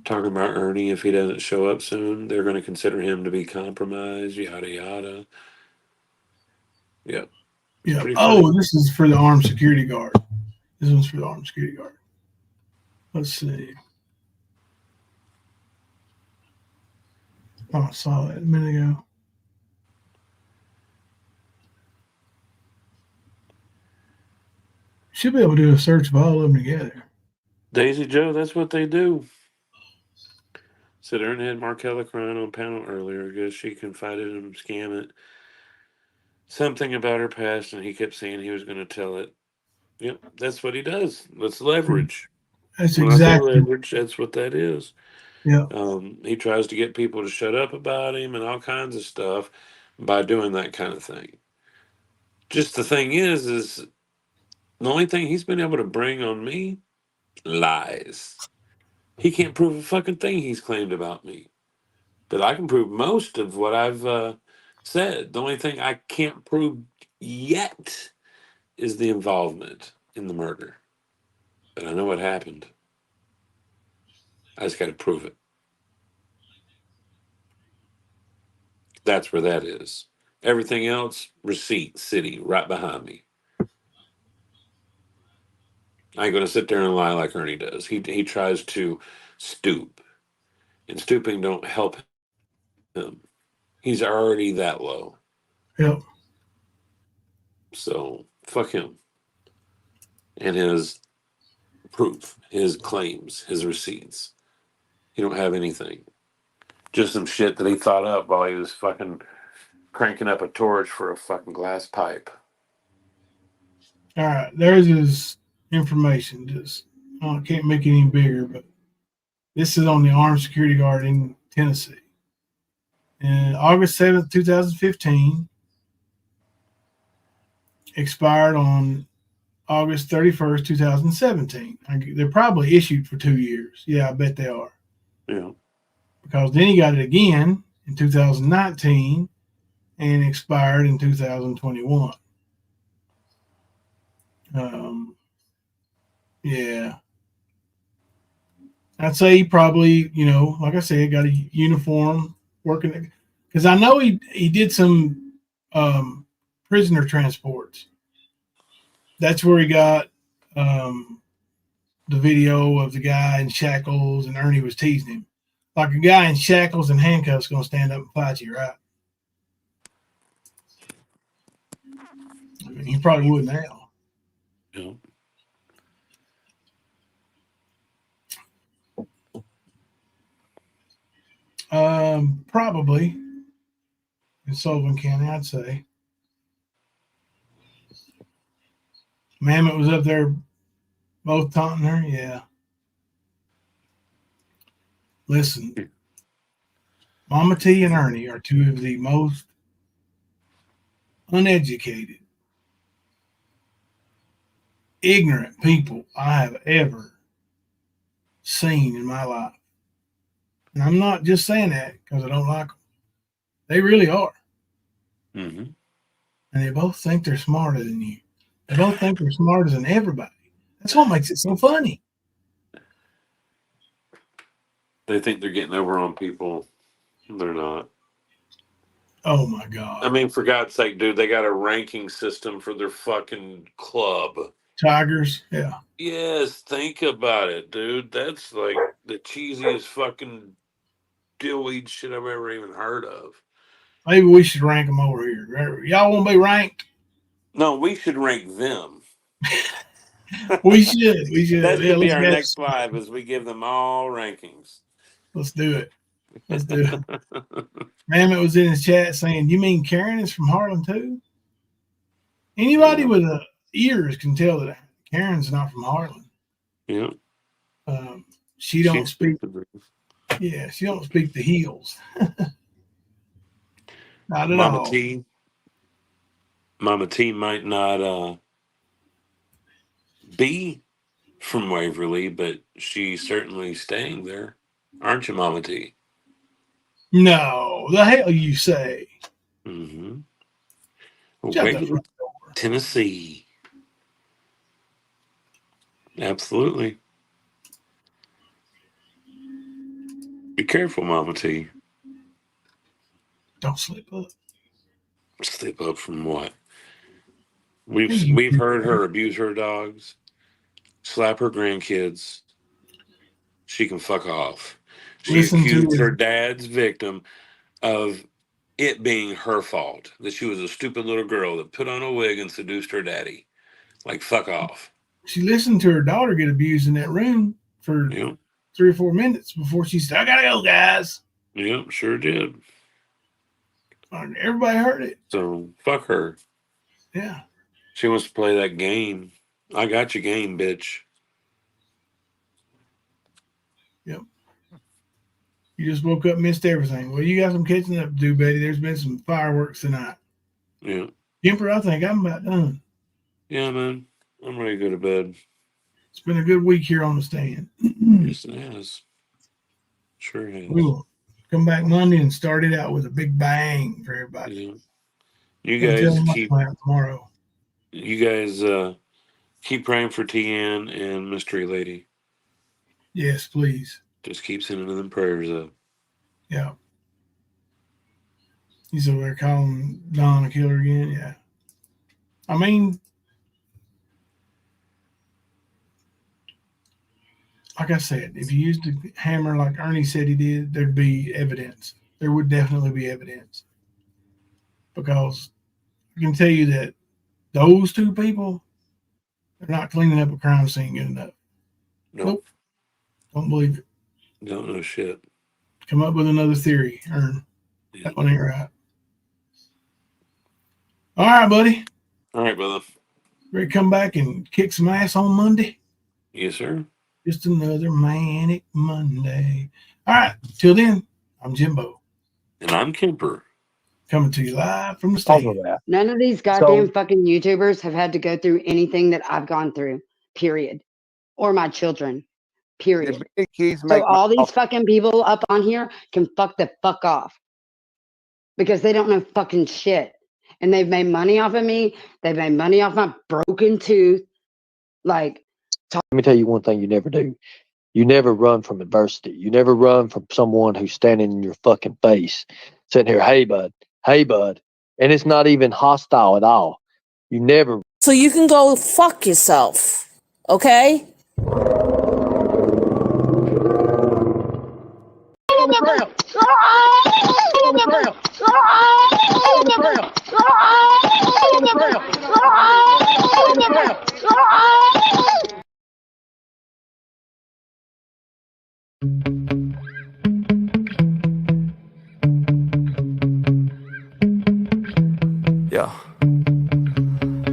Talking about Ernie, if he doesn't show up soon, they're going to consider him to be compromised, yada yada. Yep. Yeah. Oh, this is for the armed security guard. This one's for the armed security guard. Let's see. Oh, I saw that a minute ago. Should be able to do a search of all of them together. Daisy Joe, that's what they do. Said Ernie had Markella crying on panel earlier. I guess she confided in him, scam it. Something about her past, and he kept saying he was going to tell it. Yep, that's what he does. That's leverage. That's when exactly I say leverage. That's what that is. Yeah. He tries to get people to shut up about him and all kinds of stuff by doing that kind of thing. Just the thing is the only thing he's been able to bring on me, lies. He can't prove a fucking thing he's claimed about me. But I can prove most of what I've said. The only thing I can't prove yet is the involvement in the murder. But I know what happened. I just got to prove it. That's where that is. Everything else, receipt, city, right behind me. I ain't going to sit there and lie like Ernie does. He tries to stoop. And stooping don't help him. He's already that low. Yep. So, fuck him. And his proof, his claims, his receipts. He don't have anything. Just some shit that he thought up while he was fucking cranking up a torch for a fucking glass pipe. All right. There's his information. Just I can't make it any bigger, but this is on the armed security guard in Tennessee. And August 7th, 2015, expired on August 31st, 2017. They're probably issued for 2 years. Yeah, I bet they are. Yeah. Because then he got it again in 2019 and expired in 2021. Yeah. I'd say he probably, you know, like I said, got a uniform working, because I know he did some prisoner transports. That's where he got the video of the guy in shackles and Ernie was teasing him. Like a guy in shackles and handcuffs going to stand up and fight you, right? I mean, he probably would now. Yeah. Probably in Sullivan County, I'd say. Mammoth was up there both taunting her. Yeah. Listen, Mama T and Ernie are two of the most uneducated, ignorant people I have ever seen in my life. And I'm not just saying that because I don't like them. They really are. Mm-hmm. And they both think they're smarter than you. They both think they're smarter than everybody. That's what makes it so funny. They think they're getting over on people. They're not. Oh my God. I mean, for God's sake, dude, they got a ranking system for their fucking club. Tigers, yeah. Yes, think about it, dude. That's like the cheesiest fucking dillweed shit I've ever even heard of. Maybe we should rank them over here. Y'all want to be ranked? No, we should rank them. We should. We should. That Yeah, should be let's our get next live, is we give them all rankings. Let's do it. Let's do it. Mammoth was in his chat saying, "You mean Karen is from Harlan too?" Anybody with ears can tell that Karen's not from Harlan. Yeah. She don't speak. Yeah, she don't speak the heels. Not at Mama all. T. Mama T might not be from Waverly, but she's certainly staying there. Aren't you, Mama T? No, the hell you say? Mm-hmm. Shut Waverly, Tennessee. Absolutely. Be careful, Mama T. Don't slip up. Slip up from what? We've heard her abuse her dogs, slap her grandkids. She can fuck off. She accused her dad's victim of it being her fault, that she was a stupid little girl that put on a wig and seduced her daddy. Like, fuck off. She listened to her daughter get abused in that room for 3 or 4 minutes before she said, "I gotta go, guys." Yep, sure did. Everybody heard it. So fuck her. Yeah. She wants to play that game. I got your game, bitch. Yep. You just woke up and missed everything. Well, you got some catching up to do, Betty. There's been some fireworks tonight. Yeah. Emperor, I think I'm about done. Yeah, man. I'm ready to go to bed. It's been a good week here on the stand. Yes, it has. Sure has. We will come back Monday and start it out with a big bang for everybody. Yeah. You guys keep tomorrow. You guys keep praying for TN and Mystery Lady. Yes, please. Just keep sending them prayers up. Yeah. He's over there calling Don a killer again. Yeah. I mean, like I said, if you used a hammer like Ernie said he did, there'd be evidence. There would definitely be evidence. Because I can tell you that those two people, they're not cleaning up a crime scene good enough. Nope. Don't believe it. Don't know shit. Come up with another theory, Ern. Yeah. That one ain't right. All right, buddy. All right, brother. Ready to come back and kick some ass on Monday? Yes, sir. Just another manic Monday. All right. Till then, I'm Jimbo. And I'm Kemper. Coming to you live from the stand. None of these goddamn fucking YouTubers have had to go through anything that I've gone through, period. Or my children, period. So all these fucking people up on here can fuck the fuck off. Because they don't know fucking shit. And they've made money off of me. They've made money off my broken tooth. Like, let me tell you one thing you never do. You never run from adversity. You never run from someone who's standing in your fucking face, sitting here, hey, bud. And it's not even hostile at all. You never. So you can go fuck yourself, okay? Yeah.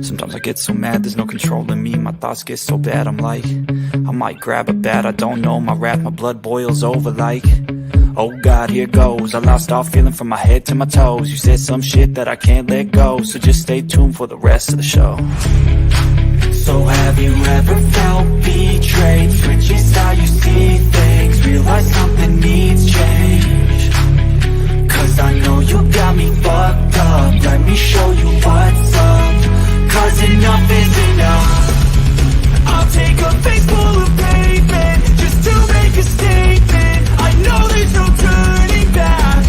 Sometimes I get so mad, there's no controlling me. My thoughts get so bad, I'm like, I might grab a bat, I don't know. My wrath, my blood boils over like, oh God, here goes. I lost all feeling from my head to my toes. You said some shit that I can't let go, so just stay tuned for the rest of the show. So have you ever felt betrayed? Switches how you see things, realize something needs change. Cause I know you got me fucked up, let me show you what's up. Cause enough is enough. I'll take a face full of pavement just to make a statement. I know there's no turning back.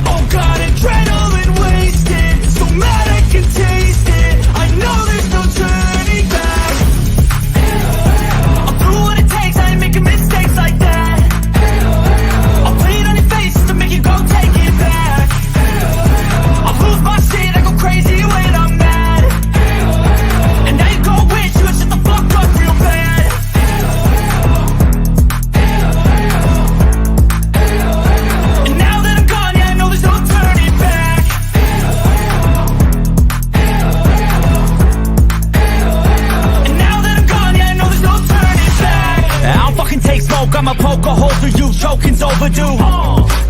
Oh God, adrenaline wasted, so mad I can taste it. I know there's no turning back. I'll do what it takes, I ain't making mistakes like that. I'll put it on your face just to make you go take it back. I'll lose my shit, I go crazy when I'm mad. And now you go wish you would shut the fuck up real bad. And now that I'm gone, yeah, I know there's no turning back. And now that I'm gone, yeah, I know there's no turning back. I don't fucking take smoke, I'ma poke a hole through you, choking's overdue.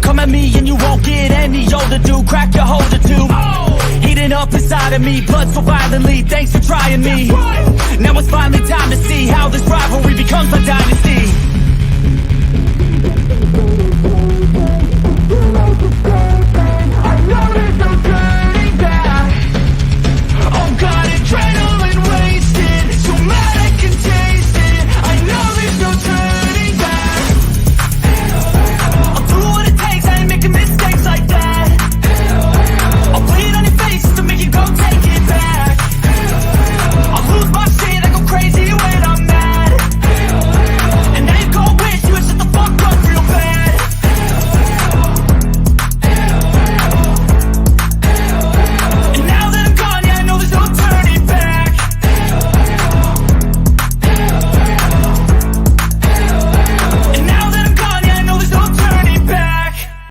Come at me and you won't get any older, dude. Crack your holder too. Heating up inside of me, blood so violently. Thanks for trying me. Now it's finally time to see how this rivalry becomes a dynasty.